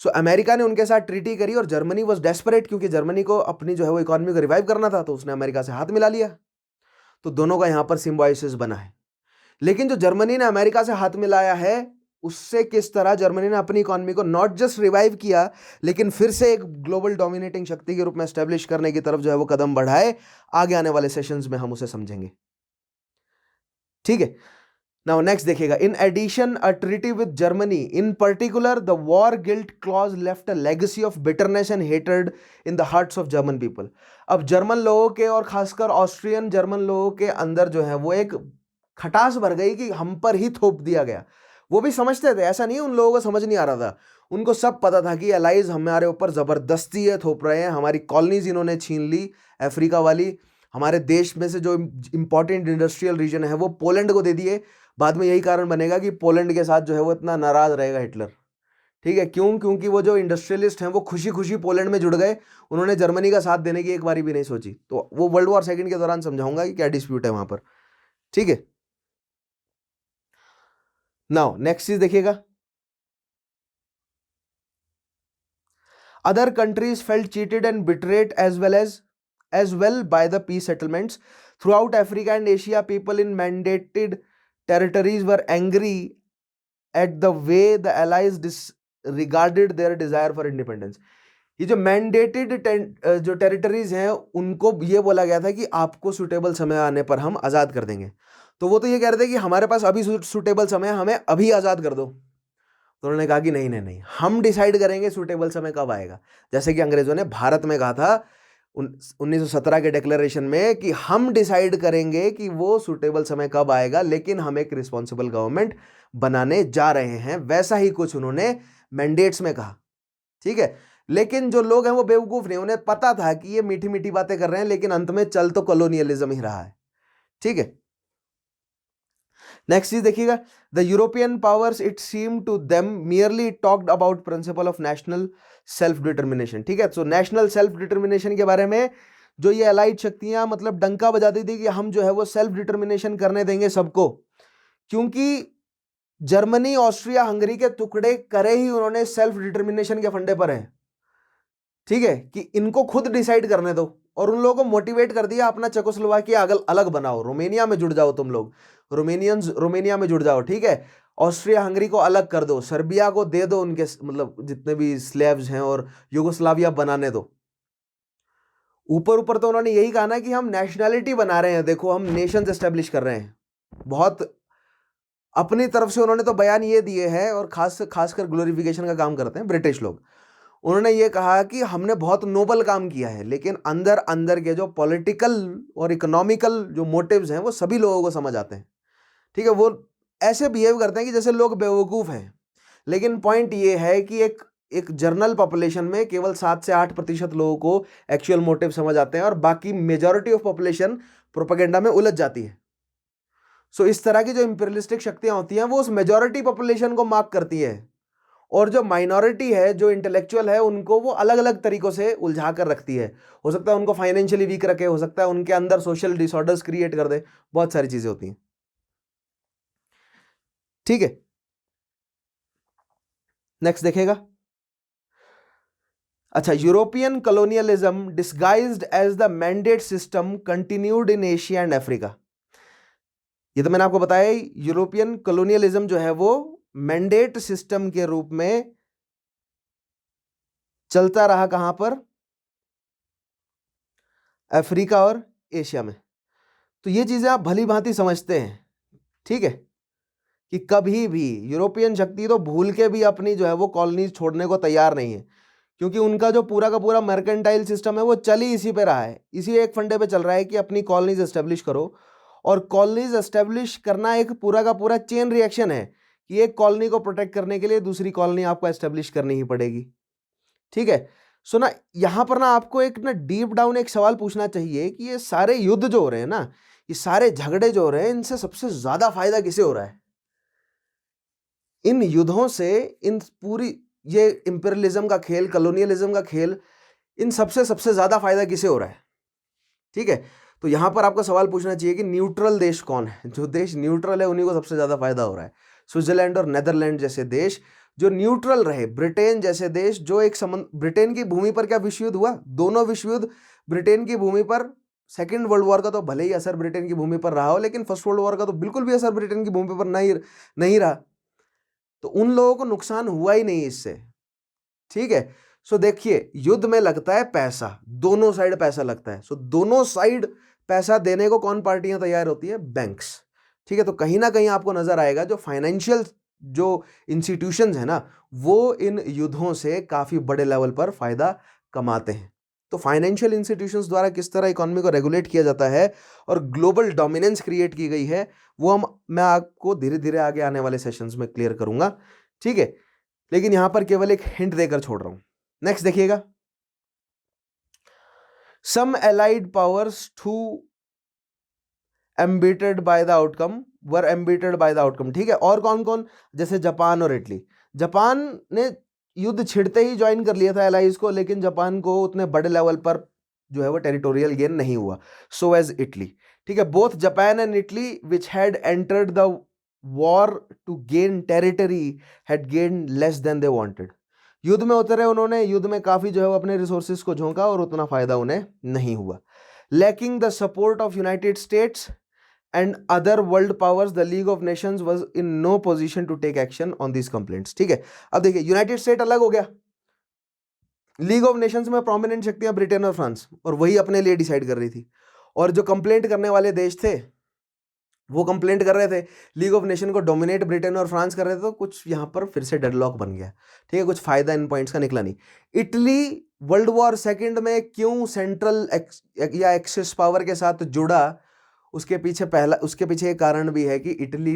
सो अमेरिका ने उनके साथ ट्रीटी करी, और जर्मनी वाज डेस्परेट, क्योंकि जर्मनी को अपनी जो है वो इकोनॉमी को रिवाइव करना था, तो उसने अमेरिका से हाथ मिला लिया। तो दोनों का यहां पर सिम्बायोसिस बना है। लेकिन जो जर्मनी ने अमेरिका से हाथ मिलाया है, उससे किस तरह जर्मनी ने अपनी इकोनॉमी को नॉट जस्ट रिवाइव किया, लेकिन फिर से एक ग्लोबल डोमिनेटिंग शक्ति के रूप में एस्टेब्लिश करने की तरफ जो है वो कदम बढ़ाए। आगे आने वाले सेशंस में हम उसे समझेंगे। ठीक है, Now next देखिएगा, in addition a treaty with Germany, in particular the war guilt clause left a legacy of bitterness and hatred in the hearts of German people. अब जर्मन लोगों के, और खासकर ऑस्ट्रियन जर्मन लोगों के अंदर जो है वो एक खटास भर गई कि हम पर ही थोप दिया गया। वो भी समझते थे, ऐसा नहीं उन लोगों को समझ नहीं आ रहा था, उनको सब पता था कि अलाइज हमारे ऊपर जबरदस्ती है थोप रहे हैं, हमारी कॉलोनीज इन्होंने छीन ली अफ्रीका वाली, हमारे देश में से जो इंपॉर्टेंट इंडस्ट्रियल रीजन है वो पोलैंड को दे दिए। बाद में यही कारण बनेगा कि पोलैंड के साथ जो है वो इतना नाराज रहेगा हिटलर। ठीक है, क्यों? क्योंकि वो जो इंडस्ट्रियलिस्ट हैं वो खुशी खुशी पोलैंड में जुड़ गए, उन्होंने जर्मनी का साथ देने की एक बारी भी नहीं सोची। तो वो वर्ल्ड वॉर सेकंड के दौरान समझाऊंगा कि क्या डिस्प्यूट है वहां पर। ठीक है, नाउ नेक्स्ट चीज देखिएगा, other countries felt cheated and betrayed as well by the peace settlements throughout Africa and Asia. People in mandated territories were angry at the way the allies disregarded their desire for independence. ये जो mandated जो territories हैं उनको ये बोला गया था कि आपको सुटेबल समय आने पर हम आज़ाद कर देंगे। तो वो तो ये कह रहे थे कि हमारे पास अभी सुटेबल समय है, हमें अभी आज़ाद कर दो। तो उन्होंने कहा कि नहीं नहीं नहीं, हम डिसाइड करेंगे सुटेबल समय कब आएगा। जैसे कि अंग्रेजों ने भारत में कहा था 1917 के डिक्लेरेशन में कि हम डिसाइड करेंगे कि वो सुटेबल समय कब आएगा, लेकिन हम एक रिस्पॉन्सिबल गवर्नमेंट बनाने जा रहे हैं। वैसा ही कुछ उन्होंने मैंडेट्स में कहा। ठीक है, लेकिन जो लोग हैं वो बेवकूफ नहीं, उन्हें पता था कि ये मीठी मीठी बातें कर रहे हैं, लेकिन अंत में चल तो कॉलोनियलिज्म ही रहा है। ठीक है, नेक्स्ट चीज देखिएगा, the European powers it seem to them merely talked about principle of national self determination. ठीक है, सो नेशनल सेल्फ डिटर्मिनेशन के बारे में जो ये अलाइड शक्तियां मतलब डंका बजाती थी कि हम जो है वो सेल्फ डिटर्मिनेशन करने देंगे सबको, क्योंकि जर्मनी ऑस्ट्रिया हंगरी के टुकड़े करे ही उन्होंने सेल्फ डिटर्मिनेशन के फंडे पर है। ठीक है, कि इनको खुद डिसाइड करने दो, और उन लोगों को मोटिवेट कर दिया अपना चेकोस्लोवाकिया अलग बनाओ, रोमेनिया में जुड़ जाओ तुम लोग, रोमेनियंस रोमेनिया में जुड़ जाओ। ठीक है, ऑस्ट्रिया हंगरी को अलग कर दो, सर्बिया को दे दो उनके मतलब जितने भी स्लेव्स हैं, और युगोस्लाविया बनाने दो। ऊपर ऊपर तो उन्होंने यही कहा ना कि हम नेशनैलिटी बना रहे हैं, देखो हम नेशंस एस्टेब्लिश कर रहे हैं, बहुत अपनी तरफ से उन्होंने तो बयान ये दिए हैं, और खासकर ग्लोरिफिकेशन का काम करते हैं ब्रिटिश लोग। उन्होंने ये कहा कि हमने बहुत नोबल काम किया है, लेकिन अंदर अंदर के जो पॉलिटिकल और इकोनॉमिकल जो मोटिव्स हैं वो सभी लोगों को समझ आते हैं। ठीक है, वो ऐसे बिहेव करते हैं कि जैसे लोग बेवकूफ़ हैं, लेकिन पॉइंट ये है कि एक जर्नल पॉपुलेशन में केवल 7 से 8% लोगों को एक्चुअल मोटिव समझ आते हैं, और बाकी मेजॉरिटी ऑफ पॉपुलेशन प्रोपेगेंडा में उलझ जाती है। सो इस तरह की जो इंपीरियलिस्टिक शक्तियां होती हैं वो उस मेजॉरिटी पॉपुलेशन को मार्क करती है, और जो माइनॉरिटी है जो इंटेलेक्चुअल है उनको वो अलग अलग तरीकों से उलझा कर रखती है। हो सकता है उनको फाइनेंशियली वीक रखे, हो सकता है उनके अंदर सोशल डिसऑर्डर्स क्रिएट कर दे, बहुत सारी चीजें होती हैं। ठीक है, नेक्स्ट देखेगा, अच्छा, European colonialism disguised as the mandate system continued in Asia and Africa. ये तो मैंने आपको बताया, यूरोपियन कॉलोनियलिज्म जो है वो मैंडेट सिस्टम के रूप में चलता रहा, कहां पर, अफ्रीका और एशिया में। तो ये चीजें आप भली भांति समझते हैं। ठीक है, कि कभी भी यूरोपियन शक्ति तो भूल के भी अपनी जो है वो कॉलोनीज छोड़ने को तैयार नहीं है, क्योंकि उनका जो पूरा का पूरा मर्केंटाइल सिस्टम है वो चल ही इसी पे रहा है, इसी एक फंडे पे चल रहा है कि अपनी कॉलोनीज एस्टेब्लिश करो। और कॉलोनीज एस्टेब्लिश करना एक पूरा का पूरा चेन रिएक्शन है, कि एक कॉलोनी को प्रोटेक्ट करने के लिए दूसरी कॉलोनी आपको एस्टेब्लिश करनी ही पड़ेगी। ठीक है, सो ना यहां पर ना आपको एक ना डीप डाउन एक सवाल पूछना चाहिए कि ये सारे युद्ध जो हो रहे हैं ना, ये सारे झगड़े जो हो रहे हैं, इनसे सबसे ज्यादा फायदा किसे हो रहा है? इन युद्धों से, इन पूरी ये इंपीरियलिज्म का खेल, कॉलोनियलिज्म का खेल, इन सबसे सबसे ज्यादा फायदा किसे हो रहा है? ठीक है, तो यहां पर आपको सवाल पूछना चाहिए कि न्यूट्रल देश कौन है? जो देश न्यूट्रल है उन्हीं को सबसे ज्यादा फायदा हो रहा है। स्विट्जरलैंड और नेदरलैंड जैसे देश जो न्यूट्रल रहे, ब्रिटेन जैसे देश जो एक ब्रिटेन की भूमि पर क्या विश्व युद्ध हुआ? दोनों विश्व युद्ध ब्रिटेन की भूमि पर। सेकेंड वर्ल्ड वॉर का तो भले ही असर ब्रिटेन की भूमि पर रहा हो, लेकिन फर्स्ट वर्ल्ड वॉर का तो बिल्कुल भी असर ब्रिटेन की भूमि पर नहीं रहा। तो उन लोगों को नुकसान हुआ ही नहीं इससे। ठीक है, सो देखिए, युद्ध में लगता है पैसा, दोनों साइड पैसा लगता है। सो दोनों साइड पैसा देने को कौन पार्टियां तैयार होती है? बैंक्स। ठीक है, तो कहीं ना कहीं आपको नजर आएगा जो फाइनेंशियल जो इंस्टीट्यूशंस है ना, वो इन युद्धों से काफी बड़े लेवल पर फायदा कमाते हैं। तो फाइनेंशियल इंस्टीट्यूशंस द्वारा किस तरह इकोनॉमी को रेगुलेट किया जाता है और ग्लोबल डोमिनेंस क्रिएट की गई है, वो मैं आपको धीरे धीरे आगे आने वाले सेशंस में क्लियर करूंगा। ठीक है, लेकिन यहां पर केवल एक हिंट देकर छोड़ रहा हूं। नेक्स्ट देखिएगा, some allied powers to embittered by the outcome were embittered by the outcome. ठीक है, और कौन कौन? जैसे जापान और इटली। जापान ने युद्ध छिड़ते ही ज्वाइन कर लिया था एलाइज को, लेकिन जापान को उतने बड़े लेवल पर जो है वो टेरिटोरियल गेन नहीं हुआ, सो एज इटली। ठीक है, both Japan and Italy which had entered the war to gain territory had gain less than they wanted. युद्ध में उतरे उन्होंने, युद्ध में काफी जो है वो अपने रिसोर्सेज को झोंका और उतना फायदा उन्हें नहीं हुआ। Lacking the support of United states and other world powers, the League of Nations was in no position to take action on these complaints। ठीक है, अब देखिए यूनाइटेड स्टेट अलग हो गया, लीग ऑफ नेशंस में प्रोमिनेंट शक्तियां ब्रिटेन और फ्रांस, और वही अपने लिए डिसाइड कर रही थी। और जो कंप्लेंट करने वाले देश थे वो कंप्लेंट कर रहे थे, लीग ऑफ नेशन को डोमिनेट ब्रिटेन और फ्रांस कर रहे थे, तो कुछ यहां पर फिर से डेडलॉक बन गया। ठीक है, कुछ फायदा इन पॉइंट्स का निकला नहीं। इटली वर्ल्ड वॉर सेकेंड में क्यों सेंट्रल या एक्सिस पावर के साथ जुड़ा, उसके पीछे एक कारण भी है कि इटली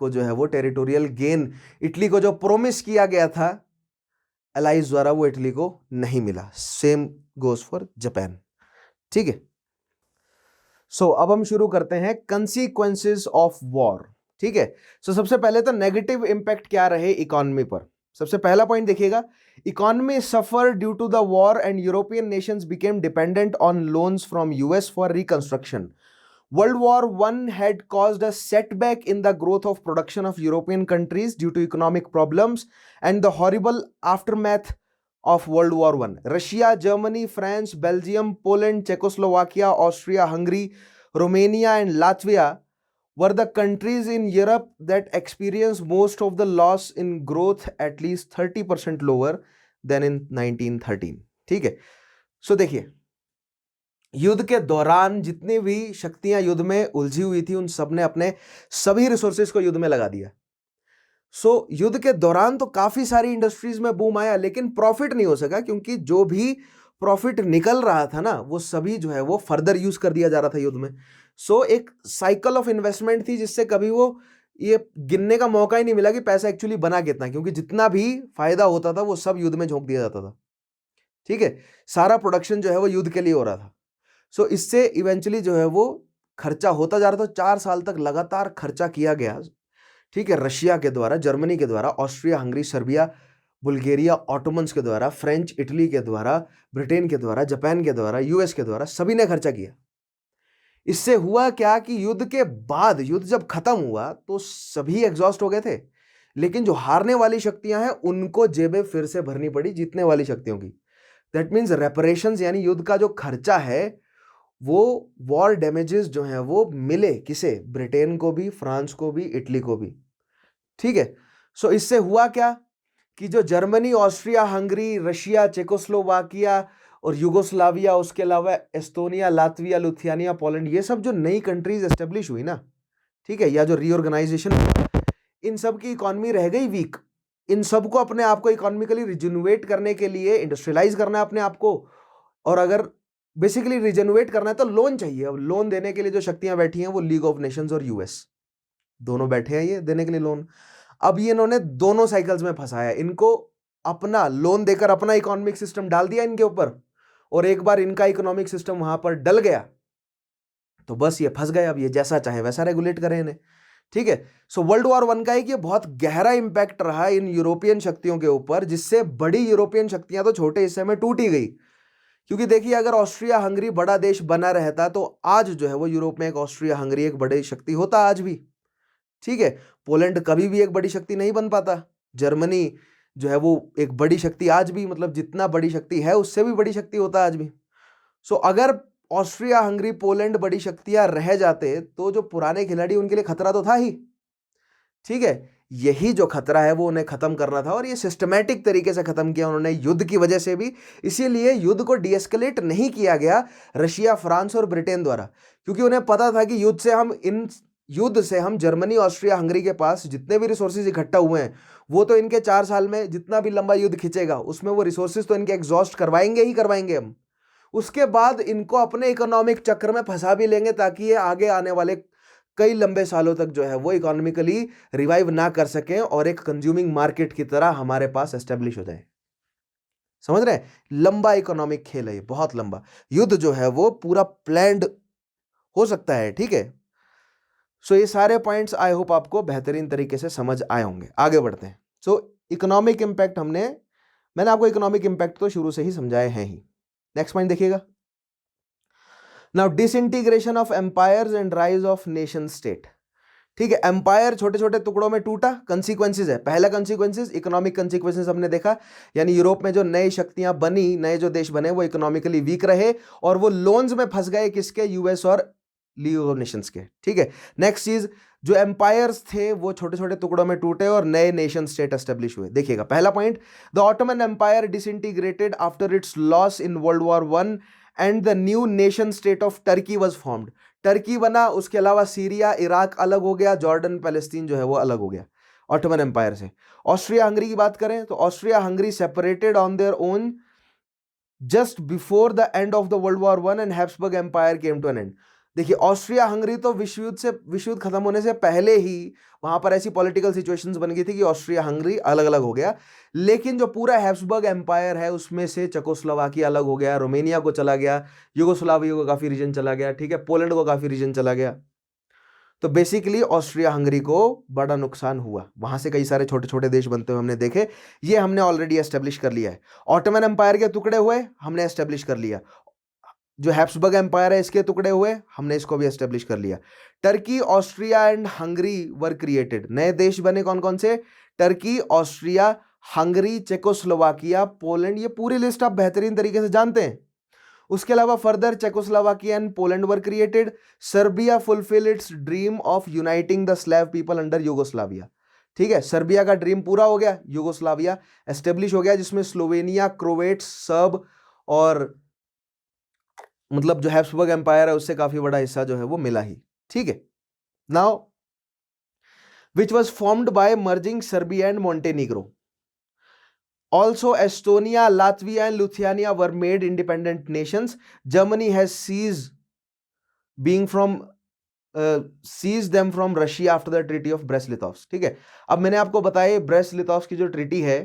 को जो है वो टेरिटोरियल गेन, इटली को जो प्रोमिस किया गया था एलाइज द्वारा वो इटली को नहीं मिला। Same goes for Japan. ठीक है, सो अब हम शुरू करते हैं कंसीक्वेंसेस ऑफ वॉर। ठीक है, सो सबसे पहले तो नेगेटिव इंपैक्ट क्या रहे इकोनॉमी पर। सबसे पहला पॉइंट देखिएगा, economy suffer due to the war and European nations became dependent on loans from US for reconstruction. World War I had caused a setback in the growth of production of European countries due to economic problems and the horrible aftermath of World War I. Russia, Germany, France, Belgium, Poland, Czechoslovakia, Austria, Hungary, Romania, and Latvia were the countries in Europe that experienced most of the loss in growth, at least 30% lower than in 1913. ठीक है, सो देखिए, युद्ध के दौरान जितनी भी शक्तियां युद्ध में उलझी हुई थी उन सब ने अपने सभी रिसोर्सेज को युद्ध में लगा दिया। सो युद्ध के दौरान तो काफी सारी इंडस्ट्रीज में बूम आया, लेकिन प्रॉफिट नहीं हो सका, क्योंकि जो भी प्रॉफिट निकल रहा था ना वो सभी जो है वो फर्दर यूज कर दिया जा रहा था युद्ध में। सो एक साइकिल ऑफ इन्वेस्टमेंट थी जिससे कभी वो ये गिनने का मौका ही नहीं मिला कि पैसा एक्चुअली बना कितना, क्योंकि जितना भी फायदा होता था वो सब युद्ध में झोंक दिया जाता था। ठीक है, सारा प्रोडक्शन जो है वो युद्ध के लिए हो रहा था। सो इससे इवेंचुअली जो है वो खर्चा होता जा रहा था। 4 साल तक लगातार खर्चा किया गया। ठीक है, रशिया के द्वारा, जर्मनी के द्वारा, Austria, Hungary, Serbia, Bulgaria, Ottomans के द्वारा, फ्रेंच, इटली के द्वारा, ब्रिटेन के द्वारा, जापान के द्वारा, यूएस के द्वारा, सभी ने खर्चा किया। इससे हुआ क्या कि युद्ध के बाद, युद्ध जब खत्म हुआ तो सभी एग्जॉस्ट हो गए थे, लेकिन जो हारने वाली शक्तियां हैं उनको जेबें फिर से भरनी पड़ी जीतने वाली शक्तियों की। दैट मीन्स रेपरेशंस, यानी युद्ध का जो खर्चा है वो वॉर डैमेजेस जो हैं वो मिले किसे? ब्रिटेन को भी, फ्रांस को भी, इटली को भी। ठीक है, सो इससे हुआ क्या कि जो Germany, Austria, Hungary, Russia, Czechoslovakia और युगोस्लाविया, उसके अलावा एस्टोनिया, लातविया, लुथियानिया, पोलैंड, ये सब जो नई कंट्रीज एस्टेब्लिश हुई ना, ठीक है, या जो रीऑर्गेनाइजेशन हुआ, इन सब की इकोनॉमी रह गई वीक। इन सबको अपने आप को इकोनॉमिकली रिजेन्युएट करने के लिए इंडस्ट्रियलाइज करना है अपने आप को, और अगर बेसिकली रिजेन्युएट करना है तो लोन चाहिए। अब लोन देने के लिए जो शक्तियां बैठी हैं वो लीग ऑफ नेशंस और यूएस दोनों बैठे हैं ये देने के लिए लोन। अब ये इन्होंने दोनों साइकिल्स में फंसाया, इनको अपना लोन देकर अपना इकोनॉमिक सिस्टम डाल दिया इनके ऊपर, और एक बार इनका इकोनॉमिक सिस्टम वहां पर डल गया तो बस ये फंस गए। अब ये जैसा चाहे वैसा रेगुलेट करें इन्हें। ठीक है, सो वर्ल्ड वॉर I का एक ये बहुत गहरा इंपैक्ट रहा इन यूरोपियन शक्तियों के ऊपर, जिससे बड़ी यूरोपियन शक्तियां तो छोटे हिस्से में टूट ही गई। क्योंकि देखिए, अगर ऑस्ट्रिया हंगरी बड़ा देश बना रहता तो आज जो है वो यूरोप में एक ऑस्ट्रिया हंगरी एक बड़ी शक्ति होता आज भी। ठीक है, पोलैंड कभी भी एक बड़ी शक्ति नहीं बन पाता। जर्मनी जो है वो एक बड़ी शक्ति आज भी, मतलब जितना बड़ी शक्ति है उससे भी बड़ी शक्ति होता आज भी। सो अगर ऑस्ट्रिया हंगरी पोलैंड बड़ी शक्तियां रह जाते तो जो पुराने खिलाड़ी उनके लिए खतरा तो था ही। ठीक है, यही जो खतरा है वो उन्हें खत्म करना था, और ये सिस्टमैटिक तरीके से खत्म किया उन्होंने युद्ध की वजह से भी। इसीलिए युद्ध को डीएस्केलेट नहीं किया गया रशिया, फ्रांस और ब्रिटेन द्वारा, क्योंकि उन्हें पता था कि युद्ध से हम जर्मनी, ऑस्ट्रिया, हंगरी के पास जितने भी रिसोर्सेज इकट्ठा हुए हैं वो तो इनके 4 साल में जितना भी लंबा युद्ध खिंचेगा उसमें वो रिसोर्सेज तो इनके एग्जॉस्ट करवाएंगे ही करवाएंगे हम। उसके बाद इनको अपने इकोनॉमिक चक्र में फंसा भी लेंगे ताकि ये आगे आने वाले कई लंबे सालों तक जो है वो इकोनॉमिकली रिवाइव ना कर सकें और एक कंज्यूमिंग मार्केट की तरह हमारे पास एस्टेब्लिश हो जाए। समझ रहे हैं? लंबा इकोनॉमिक खेल है ये, बहुत लंबा। युद्ध जो है वो पूरा प्लान्ड हो सकता है। ठीक है, सो ये सारे पॉइंट्स आई होप आपको बेहतरीन तरीके से समझ आए होंगे। आगे बढ़ते हैं। सो इकोनॉमिक इंपैक्ट मैंने आपको इकोनॉमिक इंपैक्ट तो शुरू से ही समझाए हैं ही। नेक्स्ट पॉइंट देखिएगा। Now disintegration of empires and rise of nation state. ठीक है, एम्पायर छोटे छोटे टुकड़ों में टूटा। कंसीक्वेंसेज है, पहला कंसीक्वेंसेज इकोनॉमिक कंसीक्वेंसेज हमने देखा, यानी यूरोप में जो नई शक्तियां बनी, नए जो देश बने वो इकोनॉमिकली वीक रहे और वो लोन्स में फंस गए, किसके? यूएस और लीग ऑफ नेशंस के। ठीक है, नेक्स्ट चीज, जो एम्पायर्स थे वो छोटे छोटे टुकड़ों में टूटे और नए नेशन स्टेट एस्टेब्लिश हुए। देखिएगा, पहला point, the Ottoman empire disintegrated after its loss in world war I and the new nation state of Turkey was formed. Turkey बना, उसके अलावा सीरिया, इराक अलग हो गया, जॉर्डन, पैलेस्टीन जो है वो अलग हो गया ऑटोमन एम्पायर से। ऑस्ट्रिया हंगरी की बात करें तो Austria Hungary separated on their own just before the end of the World War I and Habsburg Empire came to an end. देखिए ऑस्ट्रिया हंगरी तो विश्व युद्ध खत्म होने से पहले ही वहां पर ऐसी पॉलिटिकल सिचुएशंस बन गई थी कि ऑस्ट्रिया हंगरी अलग अलग हो गया। लेकिन जो पूरा हैब्सबर्ग एम्पायर है उसमें से चेकोस्लोवाकिया अलग हो गया, रोमेनिया को चला गया, यूगोस्लाविया को काफी रीजन चला गया, ठीक है, पोलैंड को काफी रीजन चला गया। तो बेसिकली ऑस्ट्रिया हंगरी को बड़ा नुकसान हुआ, वहां से कई सारे छोटे छोटे देश बनते हुए हमने देखे, ये हमने ऑलरेडी एस्टेब्लिश कर लिया है। ऑटोमन एम्पायर के टुकड़े हुए, हमने एस्टेब्लिश कर लिया। जो हैब्सबर्ग एम्पायर है इसके टुकड़े हुए, हमने इसको भी एस्टेब्लिश कर लिया। Turkey, Austria and Hungary were created, नए देश बने कौन कौन से? Turkey, Austria, Hungary, Czechoslovakia, Poland, ये पूरी लिस्ट आप बेहतरीन तरीके से जानते हैं। उसके अलावा further Czechoslovakia and Poland were created. Serbia fulfil its dream of uniting the Slav people under Yugoslavia, ठीक है, सर्बिया का ड्रीम पूरा हो गया, यूगोस्लाविया एस्टेब्लिश हो गया, जिसमें स्लोवेनिया, क्रोएट्स, सर्ब और मतलब जो हैब्सबर्ग एम्पायर है उससे काफी बड़ा हिस्सा जो है वो मिला ही, ठीक है। Now which was formed by merging Serbia and Montenegro. Also, Estonia, Latvia, and Lithuania were made independent nations. Germany has seized them from Russia after the Treaty of Brest-Litovsk. ठीक है, अब मैंने आपको बताया ब्रेस्ट-लिटोव्स्क की जो ट्रीटी है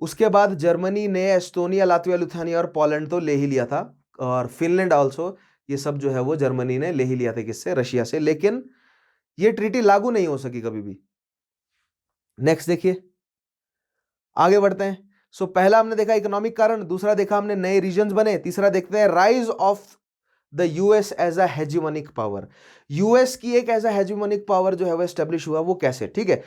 उसके बाद जर्मनी ने एस्टोनिया, लातविया, लिथुआनिया और पोलैंड तो ले ही लिया था, और फिनलैंड आल्सो, ये सब जो है वो जर्मनी ने ले ही लिया था, किससे? रशिया से। लेकिन ये ट्रीटी लागू नहीं हो सकी कभी भी। नेक्स्ट देखिए, आगे बढ़ते हैं। सो पहला हमने देखा इकोनॉमिक कारण, दूसरा देखा हमने नए रीजन्स बने, तीसरा देखते हैं rise of the US as a hegemonic power. US की एक एज अ हेजिमोनिक पावर जो है वो एस्टेब्लिश हुआ, वो कैसे? ठीक है,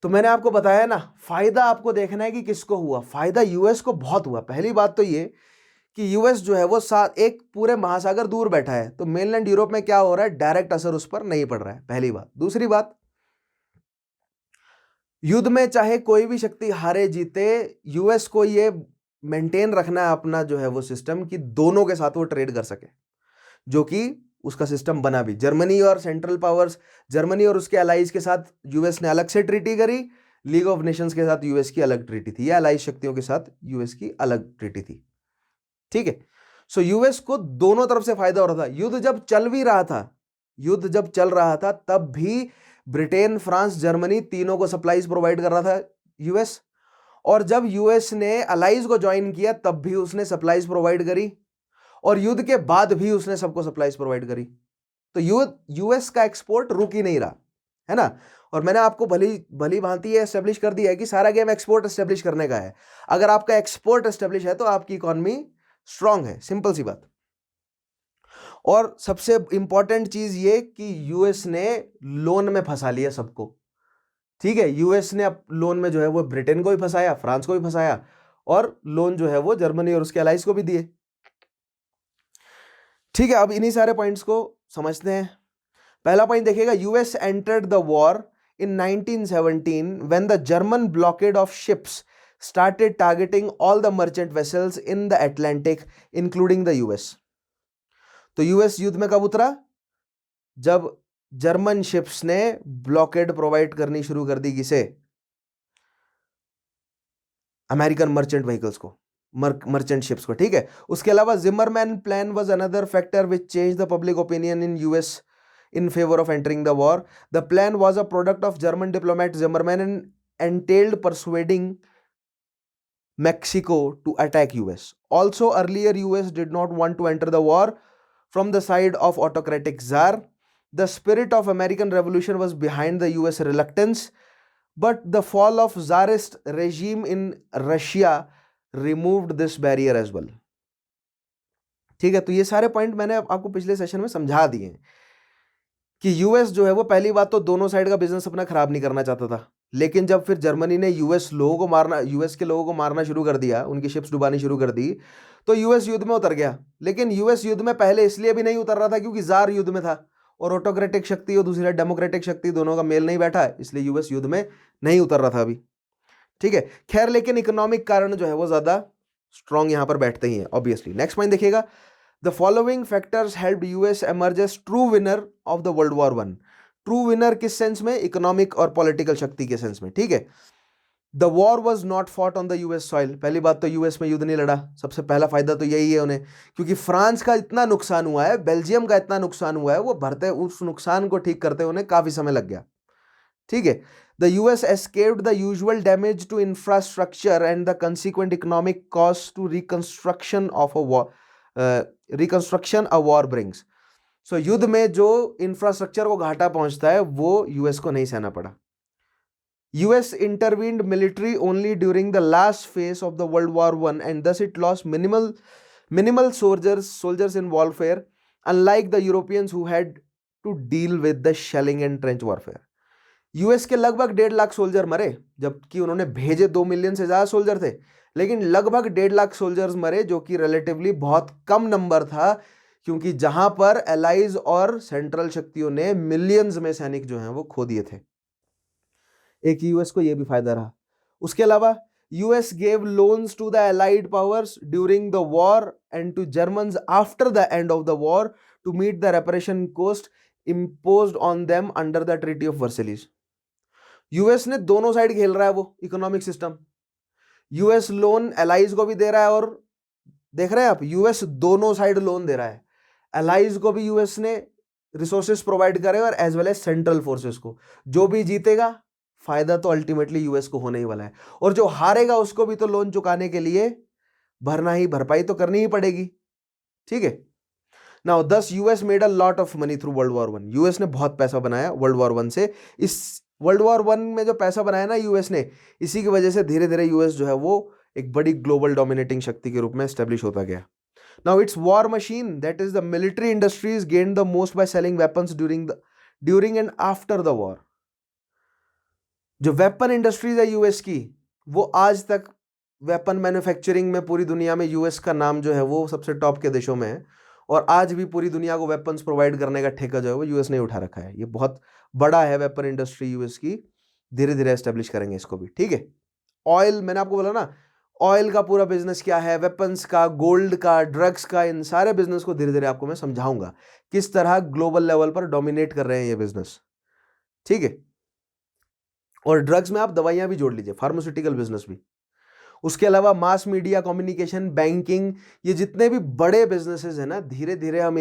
तो मैंने आपको बताया ना, फायदा आपको देखना है कि किसको हुआ। फायदा यूएस को बहुत हुआ। पहली बात तो ये कि यूएस जो है वो एक पूरे महासागर दूर बैठा है, तो मेनलैंड यूरोप में क्या हो रहा है, डायरेक्ट असर उस पर नहीं पड़ रहा है, पहली बात। दूसरी बात, युद्ध में चाहे कोई भी शक्ति हारे जीते, यूएस को ये मेंटेन रखना है अपना जो है वो सिस्टम, कि दोनों के साथ वो ट्रेड कर सके, जो कि उसका सिस्टम बना भी। जर्मनी और सेंट्रल पावर्स, जर्मनी और उसके अलाइज के साथ यूएस ने अलग से ट्रीटी करी, लीग ऑफ नेशंस के साथ यूएस की अलग ट्रीटी थी, या अलाइज शक्तियों के साथ यूएस की अलग ट्रीटी थी, ठीक है। सो यूएस को दोनों तरफ से फायदा हो रहा था। युद्ध जब चल भी रहा था, युद्ध जब चल रहा था तब भी ब्रिटेन, फ्रांस, जर्मनी तीनों को सप्लाईज प्रोवाइड कर रहा था यूएस, और जब यूएस ने अलाइज को ज्वाइन किया तब भी उसने सप्लाईज प्रोवाइड करी, और युद्ध के बाद भी उसने सबको सप्लाईज प्रोवाइड करी। तो यूएस का एक्सपोर्ट रुक ही नहीं रहा है ना। और मैंने आपको भली भांति ये एस्टेब्लिश कर दिया है कि सारा गेम एक्सपोर्ट एस्टेब्लिश करने का है। अगर आपका एक्सपोर्ट एस्टेब्लिश है तो आपकी इकोनॉमी स्ट्रांग है, सिंपल सी बात। और सबसे इंपॉर्टेंट चीज ये कि यूएस ने लोन में फंसा लिया सबको, ठीक है। यूएस ने लोन में जो है वो ब्रिटेन को भी फंसाया, फ्रांस को भी फंसाया, और लोन जो है वो जर्मनी और उसके अलाइज को भी दिए, ठीक है। अब इन्हीं सारे पॉइंट्स को समझते हैं। पहला पॉइंट देखिएगा, US entered the war in 1917 when the German blockade of ships started targeting all the merchant vessels in the Atlantic including the US। तो यूएस युद्ध में कब उतरा? जब जर्मन शिप्स ने ब्लॉकेड प्रोवाइड करनी शुरू कर दी, किसे? अमेरिकन मर्चेंट व्हीकल्स को, मर्चेंट शिप्स को, ठीक है। उसके अलावा Zimmerman plan was another factor which change the public opinion in US in favor of entering the war. The plan was a product of German diplomat Zimmermann and entailed persuading Mexico to attack US. Also, earlier US did not want to enter the war from the side of autocratic Tsar. The spirit of American Revolution was behind the US reluctance, but the fall of Tsarist regime in Russia removed this barrier as well. ठीक है, तो ये सारे point मैंने आपको पिछले session में समझा दिए हैं कि यूएस जो है वो पहली बात तो दोनों साइड का बिजनेस अपना खराब नहीं करना चाहता था, लेकिन जब फिर जर्मनी ने यूएस के लोगों को मारना शुरू कर दिया, उनकी शिप्स डुबानी शुरू कर दी, तो यूएस युद्ध में उतर गया। लेकिन यूएस युद्ध में पहले इसलिए भी नहीं उतर रहा था क्योंकि जार युद्ध में था, और ऑटोक्रेटिक शक्ति और दूसरी डेमोक्रेटिक शक्ति दोनों का मेल नहीं बैठा है, इसलिए यूएस युद्ध में नहीं उतर रहा था अभी, ठीक है। खैर, लेकिन इकोनॉमिक कारण जो है वो ज्यादा स्ट्रॉन्ग यहां पर बैठते ही हैं ऑब्वियसली। नेक्स्ट पॉइंट देखिएगा, The following factors helped US emerge as true winner of the World War I। True winner किस सेंस में? इकोनॉमिक और पॉलिटिकल शक्ति के सेंस में, ठीक है। The war was not fought on the US soil, पहली बात तो यूएस में युद्ध नहीं लड़ा, सबसे पहला फायदा तो यही है उन्हें, क्योंकि फ्रांस का इतना नुकसान हुआ है, बेल्जियम का इतना नुकसान हुआ है, वो भरते उस नुकसान को ठीक करते उन्हें काफी समय लग गया। ठीक है, the US escaped the usual damage to infrastructure and the consequent economic cost to reconstruction of a war brings. So युद्ध में जो इंफ्रास्ट्रक्चर को घाटा पहुंचता है वो यूएस को नहीं सहना पड़ा। US intervened military only during the last phase of the World War I, and thus it lost minimal soldiers in warfare, unlike the Europeans who had to deal with the shelling and trench warfare. US के लगभग 1.5 lakh soldier मरे, जबकि उन्होंने भेजे 2 million से ज्यादा soldier थे, लेकिन लगभग 1.5 लाख सोल्जर्स मरे, जो कि रिलेटिवली बहुत कम नंबर था, क्योंकि जहां पर एलाइज और सेंट्रल शक्तियों ने मिलियंस में सैनिक जो हैं वो खो दिए थे। एक यूएस को यह भी फायदा रहा। उसके अलावा US gave loans to the allied powers during the war and to Germans after the end of the war to meet the reparation cost imposed on them under the Treaty of Versailles. US ने दोनों side खेल रहा है वो economic system. US loan allies को भी दे रहा है, और देख रहे हैं आप, यूएस दोनों साइड लोन दे रहा है। एलाइज को भी यूएस ने रिसोर्सेज प्रोवाइड करे और as well as central forces को। जो भी जीतेगा फायदा तो अल्टीमेटली यूएस को होने ही वाला है, और जो हारेगा उसको भी तो लोन चुकाने के लिए भरपाई तो करनी ही पड़ेगी। ठीक है, नाउ दस US made a lot of money through world war one. US ने बहुत पैसा बनाया वर्ल्ड वॉर वन से। इस वर्ल्ड वॉर वन में जो पैसा बनाया ना यूएस ने, इसी की वजह से धीरे धीरे यूएस जो है वो एक बड़ी ग्लोबल डोमिनेटिंग शक्ति के रूप में एस्टेब्लिश होता गया। Now it's war machine, that is the military industries gained the most by selling weapons during and after the war. जो वेपन इंडस्ट्रीज है यूएस की, वो आज तक वेपन मैन्युफैक्चरिंग में पूरी दुनिया में यूएस का नाम जो है वो सबसे टॉप के देशों में है, और आज भी पूरी दुनिया को वेपन्स प्रोवाइड करने का ठेका जो है वो यूएस ने उठा रखा है। ये बहुत बड़ा है वेपन इंडस्ट्री यूएस की, धीरे धीरे एस्टेब्लिश करेंगे इसको भी। ठीक है, ऑयल, मैंने आपको बोला ना, ऑयल का पूरा बिजनेस क्या है, वेपन्स का, गोल्ड का, ड्रग्स का, इन सारे बिजनेस को धीरे धीरे आपको मैं समझाऊंगा किस तरह ग्लोबल लेवल पर डोमिनेट कर रहे हैं ये बिजनेस। ठीक है, और ड्रग्स में आप दवाइयां भी जोड़ लीजिए, फार्मास्यूटिकल बिजनेस भी। उसके अलावा मास मीडिया, कम्युनिकेशन, बैंकिंग, ये जितने भी बड़े बिजनेसेस हैं ना, धीरे धीरे हम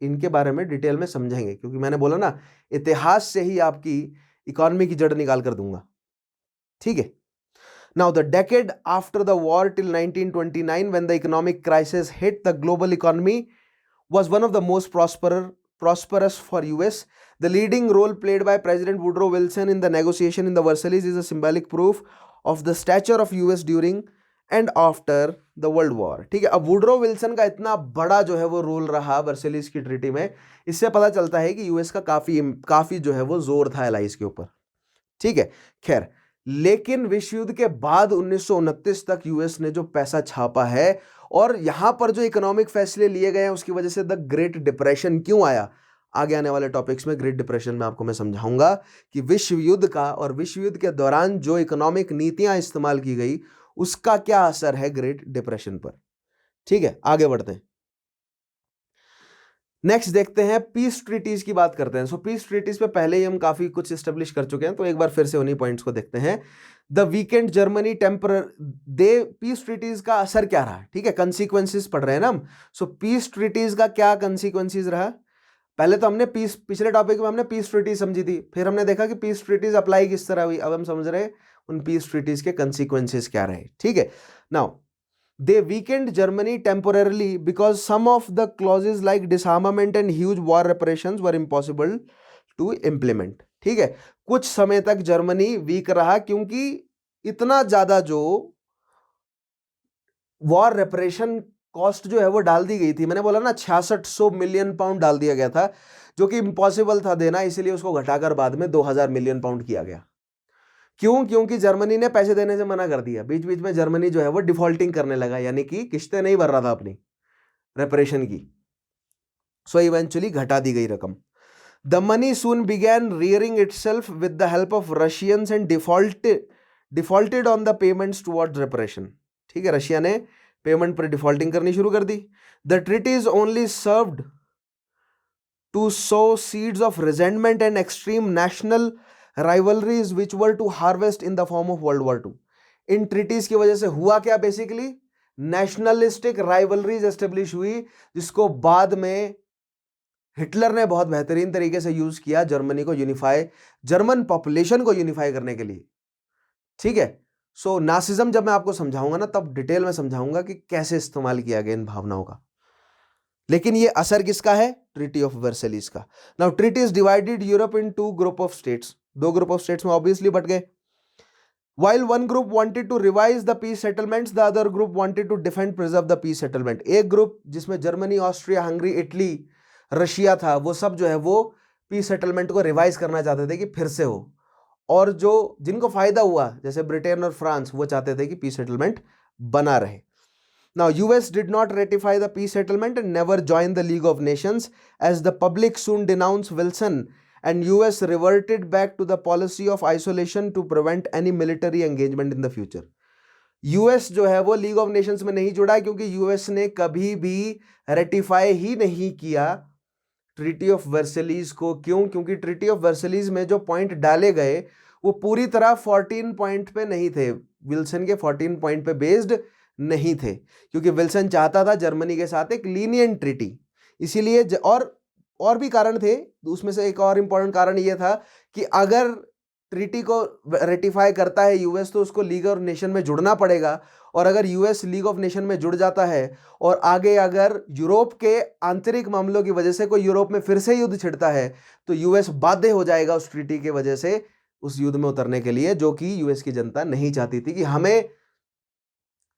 इनके बारे में डिटेल में समझेंगे, क्योंकि मैंने बोला ना, इतिहास से ही आपकी इकोनॉमी की जड़ निकाल कर दूंगा। ठीक है, now the decade after the war till 1929 when the economic crisis hit the global economy was one of the most prosperous for US. The leading role played by President Woodrow Wilson in the negotiation in the Versailles is a symbolic proof of the stature of US during and after the World War. ठीक है, अब Woodrow Wilson का इतना बड़ा जो है वो role रहा वर्सेलिस की ट्रीटी में, इससे पता चलता है कि यूएस का काफी जो है वो जोर था एलाइज के ऊपर। ठीक है, खैर, लेकिन विश्व युद्ध के बाद 1929 तक यूएस ने जो पैसा छापा है और यहां पर जो इकोनॉमिक फैसले लिए गए हैं, उसकी वजह से द ग्रेट डिप्रेशन क्यों आया, आगे आने वाले टॉपिक्स में ग्रेट डिप्रेशन में आपको मैं समझाऊंगा कि विश्व युद्ध का और विश्व युद्ध के दौरान जो इकोनॉमिक नीतियां इस्तेमाल की गई उसका क्या असर है ग्रेट डिप्रेशन पर। ठीक है, आगे बढ़ते हैं। नेक्स्ट देखते हैं, पीस ट्रीटीज की बात करते हैं। सो पीस ट्रीटीज पे पहले ही हम काफी कुछ एस्टेब्लिश कर चुके हैं, तो एक बार फिर से उन्हीं पॉइंट्स को देखते हैं। The weakened Germany peace treaties का असर क्या रहा। ठीक है, कंसीक्वेंसेस पढ़ रहे हैं ना हम। सो पीस ट्रीटीज का क्या कंसीक्वेंसेस रहा। पहले तो हमने पिछले टॉपिक में हमने पीस ट्रीटीज समझी थी, फिर हमने देखा कि पीस ट्रीटीज अप्लाई किस तरह हुई। अब हम समझ रहे हैं उन पीस ट्रीटीज के कंसीक्वेंसेस क्या रहे। ठीक है, now they weakened Germany temporarily because some of the clauses like disarmament and huge war reparations were impossible to implement. ठीक है, कुछ समय तक जर्मनी वीक रहा क्योंकि इतना ज्यादा जो वॉर रेपरेशन कॉस्ट जो है वो डाल दी गई थी। मैंने बोला ना 6600 मिलियन पाउंड डाल दिया गया था, जो कि इम्पॉसिबल था देना, इसलिए उसको घटाकर बाद में 2000 मिलियन पाउंड किया गया। क्यों? क्योंकि जर्मनी ने पैसे देने से मना कर दिया। बीच बीच में जर्मनी जो है वो डिफॉल्टिंग करने लगा, यानी कि किस्तें नहीं भर रहा था अपनी रेपरेशन की। सो इवेंचुअली घटा दी गई रकम। The money soon began rearing itself with the help of Russians and defaulted on the payments towards reparation. ठीक है, रशिया ने पेमेंट पर डिफॉल्टिंग करनी शुरू कर दी। The treaties only served to sow seeds of resentment and extreme national rivalries which were to harvest in the form of world war 2। इन treaties की वजह से हुआ क्या, बेसिकली नेशनलिस्टिक राइवलरीज एस्टेब्लिश हुई, जिसको बाद में हिटलर ने बहुत बेहतरीन तरीके से यूज किया जर्मनी को यूनिफाई, जर्मन पॉपुलेशन को यूनिफाई करने के लिए। ठीक है, सो नासिज्म जब मैं आपको समझाऊंगा ना, तब डिटेल में समझाऊंगा कि कैसे इस्तेमाल किया गया इन भावनाओं का। लेकिन ये असर किसका है, ट्रीटी ऑफ वर्सेलिस का। Now treaty is divided Europe in two group of states, दो ग्रुप ऑफ स्टेट्स में ऑब्वियसली बट गए। While one group wanted to revise the peace settlements, the other group wanted to defend, preserve the peace settlement. एक group जिसमें Germany, Austria, Hungary, Italy, Russia था, वो सब जो है वो पीस सेटलमेंट को रिवाइज करना चाहते थे कि फिर से हो, और जो जिनको फायदा हुआ जैसे ब्रिटेन और फ्रांस, वो चाहते थे कि पीस सेटलमेंट बना रहे। Now, US did not ratify the peace settlement and never joined the League of Nations, as the public soon denounced Wilson, and US reverted back to the policy of isolation to prevent any military engagement in the future. US जो है वो league of nations में नहीं जुड़ा, क्योंकि US ने कभी भी रेटिफाई ही नहीं किया ट्रीटी ऑफ वर्सेलीज को। क्यों? क्योंकि ट्रीटी ऑफ वर्सेलीज में जो पॉइंट डाले गए वो पूरी तरह 14 पॉइंट पे नहीं थे, विल्सन के 14 पॉइंट पे बेस्ड नहीं थे, क्योंकि विल्सन चाहता था जर्मनी के साथ एक लीनियंट ट्रीटी। इसीलिए और भी कारण थे, उसमें से एक और इंपॉर्टेंट कारण ये था कि अगर ट्रीटी को रेटिफाई करता है यूएस, तो उसको लीग ऑफ नेशन में जुड़ना पड़ेगा, और अगर यूएस लीग ऑफ नेशन में जुड़ जाता है और आगे अगर यूरोप के आंतरिक मामलों की वजह से कोई यूरोप में फिर से युद्ध छिड़ता है, तो यूएस बाध्य हो जाएगा उस ट्रीटी की वजह से उस युद्ध में उतरने के लिए, जो कि यूएस की जनता नहीं चाहती थी कि हमें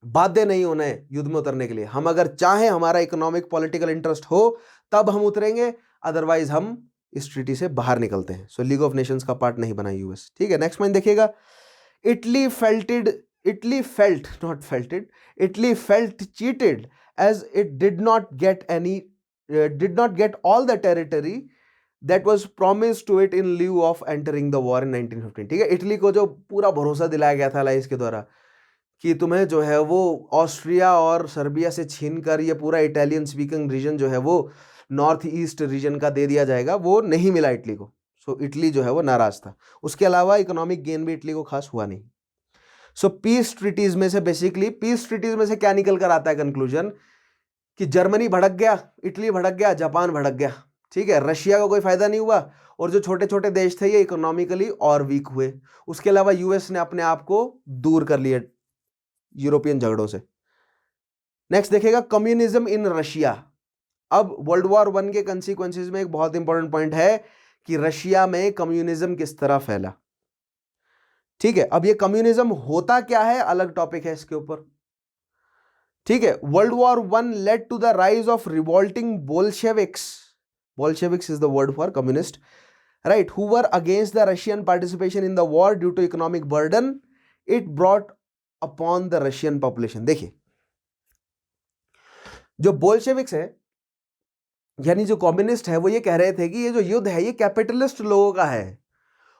बाध्य नहीं होना है युद्ध में उतरने के लिए। हम अगर चाहें, हमारा इकोनॉमिक पॉलिटिकल इंटरेस्ट हो, तब हम उतरेंगे, अदरवाइज हम इस ट्रीटी से बाहर निकलते हैं। सो लीग ऑफ नेशंस का पार्ट नहीं बना यूएस। ठीक है, नेक्स्ट पॉइंट देखिएगा। Italy felt cheated as it did not get all the territory that was promised to it in lieu of entering the war in 1915। ठीक है, Italy को जो पूरा भरोसा दिलाया गया था अलाइज के द्वारा कि तुम्हें जो है वो ऑस्ट्रिया और सर्बिया से छीनकर ये पूरा इटालियन स्पीकिंग रीजन जो है वो नॉर्थ ईस्ट रीजन का दे दिया जाएगा, वो नहीं मिला इटली को। सो इटली जो है वो नाराज था। उसके अलावा इकोनॉमिक गेन भी इटली को खास हुआ नहीं। सो पीस ट्रीटीज में से बेसिकली पीस ट्रीटीज में से क्या निकल कर आता है कंक्लूजन, कि जर्मनी भड़क गया, इटली भड़क गया, जापान भड़क गया। ठीक है, रशिया का कोई फायदा नहीं हुआ, और जो छोटे छोटे देश थे ये इकोनॉमिकली और वीक हुए। उसके अलावा यूएस ने अपने आप को दूर कर लिया यूरोपियन झगड़ों से। नेक्स्ट देखिएगा, कम्युनिज्म इन रशिया। अब वर्ल्ड वॉर 1 के कंसीक्वेंसेस में एक बहुत इंपॉर्टेंट पॉइंट है कि रशिया में कम्युनिज्म किस तरह फैला। ठीक है, अब ये कम्युनिज्म होता क्या है अलग टॉपिक है इसके ऊपर। ठीक है, world war 1 led to the rise of revolting Bolsheviks is the word for communist, right, who were against the Russian participation in the war due to economic burden it brought upon the Russian population. देखिए, जो Bolsheviks है यानी जो communist है, वो ये कह रहे थे कि ये जो युद्ध है ये कैपिटलिस्ट लोगों का है,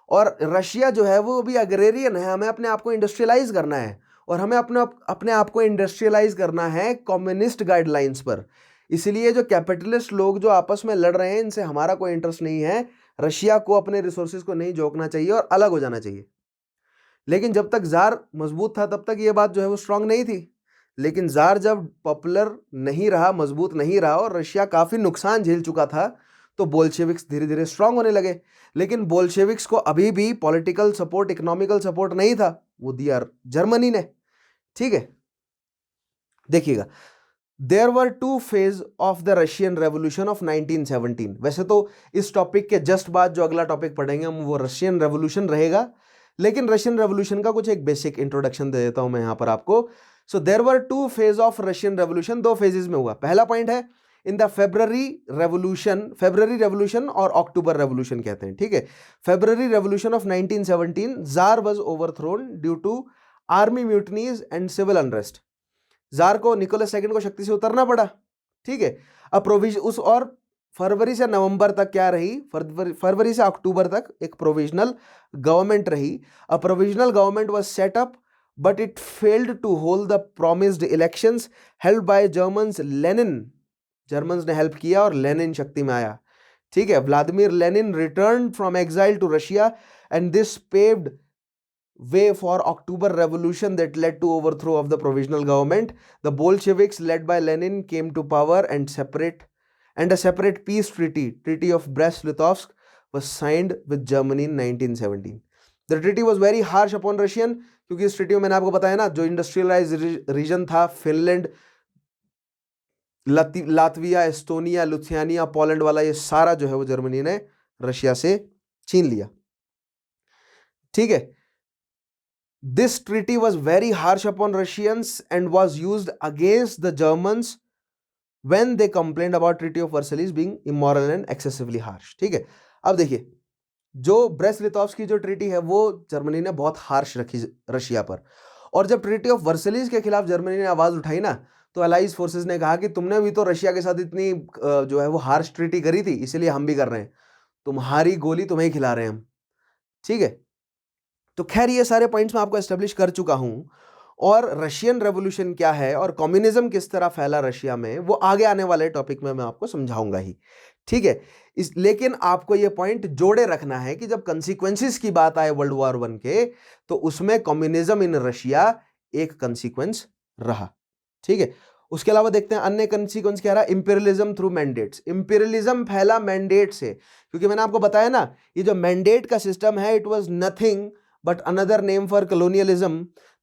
और रशिया जो है वो भी अग्रेरियन है, हमें अपने आप को इंडस्ट्रियलाइज करना है, और हमें अपने आप को इंडस्ट्रियलाइज करना है कम्युनिस्ट गाइडलाइंस पर। इसलिए जो कैपिटलिस्ट लोग जो आपस में लड़ रहे हैं, इनसे हमारा कोई इंटरेस्ट नहीं है, रशिया को अपने रिसोर्सेज को नहीं झोंकना चाहिए और अलग हो जाना चाहिए। लेकिन जब तक जार मजबूत था तब तक ये बात जो है वो स्ट्रांग नहीं थी। लेकिन जार जब पॉपुलर नहीं रहा, मजबूत नहीं रहा, और रशिया काफी नुकसान झेल चुका था, तो बोल्शेविक्स धीरे धीरे स्ट्रांग होने लगे। लेकिन बोल्शेविक्स को अभी भी पॉलिटिकल सपोर्ट, इकोनॉमिकल सपोर्ट नहीं था, वो दिया जर्मनी ने। ठीक है, देखिएगा, there were 2 phase of the Russian revolution of 1917। वैसे तो इस टॉपिक के जस्ट बाद जो अगला टॉपिक पढ़ेंगे हम वो रशियन रेवोल्यूशन रहेगा, लेकिन रशियन रेवोल्यूशन का कुछ एक बेसिक इंट्रोडक्शन दे देता हूं मैं यहां पर आपको। So there were 2 phase of Russian revolution, 2 phases में हुआ। पहला पॉइंट है इन द फेब्रुअरी रेवोल्यूशन और अक्टूबर रेवोल्यूशन कहते हैं। ठीक है, February revolution of 1917 Tsar was overthrown due to army mutinies and civil unrest. Tsar को, निकोलस सेकंड को शक्ति से उतरना पड़ा। ठीक है, अब उस और फरवरी से नवंबर तक क्या रही, फरवरी से अक्टूबर तक एक प्रोविजनल गवर्नमेंट रही। A provisional government was set up but it failed to hold the promised elections held by Germans. Germans ने हेल्प किया और लेनिन शक्ति में आया। ठीक है, Vladimir Lenin return from exile to Russia and this paved way for October Revolution that led to overthrow of the provisional government. The Bolsheviks, led by Lenin, came to power, and a separate peace treaty of Brest-Litovsk was signed with Germany in 1917. The treaty was very harsh upon Russian, क्योंकि इस treaty में मैंने आपको बताया ना, जो industrialise reason था, Finland, Latvia, Estonia, लुथियानिया, Poland वाला, ये सारा जो है वो जर्मनी ने रशिया से छीन लिया। ठीक है, this treaty was very harsh upon Russians and was used against the Germans when they complained about treaty of Versailles being immoral and excessively harsh. ठीक है, अब देखिए, जो ब्रेस्ट-लिटोव्स्क की जो ट्रीटी है वो जर्मनी ने बहुत हार्श रखी रशिया पर, और जब ट्रीटी ऑफ वर्सलिस के खिलाफ जर्मनी ने आवाज उठाई ना, तो अलाइज फोर्सेस ने कहा कि तुमने भी तो रशिया के साथ इतनी जो है वो हार्श ट्रीटी करी थी, इसीलिए हम भी कर रहे हैं, तुम्हारी गोली तुम्हें ही खिला रहे हैं हम। ठीक है, तो खैर ये सारे पॉइंट्स मैं आपको एस्टेब्लिश कर चुका हूं, और रशियन रेवोल्यूशन क्या है और कम्युनिज्म किस तरह फैला रशिया में, वो आगे आने वाले टॉपिक में मैं आपको समझाऊंगा ही। ठीक है, लेकिन आपको ये पॉइंट जोड़े रखना है कि जब कंसीक्वेंसेस की बात आए वर्ल्ड वॉर 1 के, तो उसमें कम्युनिज्म इन रशिया एक कंसीक्वेंस रहा। ठीक है, उसके अलावा देखते हैं अन्य कंसीक्वेंस क्या रहा। इंपीरियलिज्म थ्रू मैंडेट्स, इंपीरियलिज्म फैला मैंडेट से, क्योंकि मैंने आपको बताया ना, ये जो मैंडेट का सिस्टम है, it was nothing but another name for colonialism.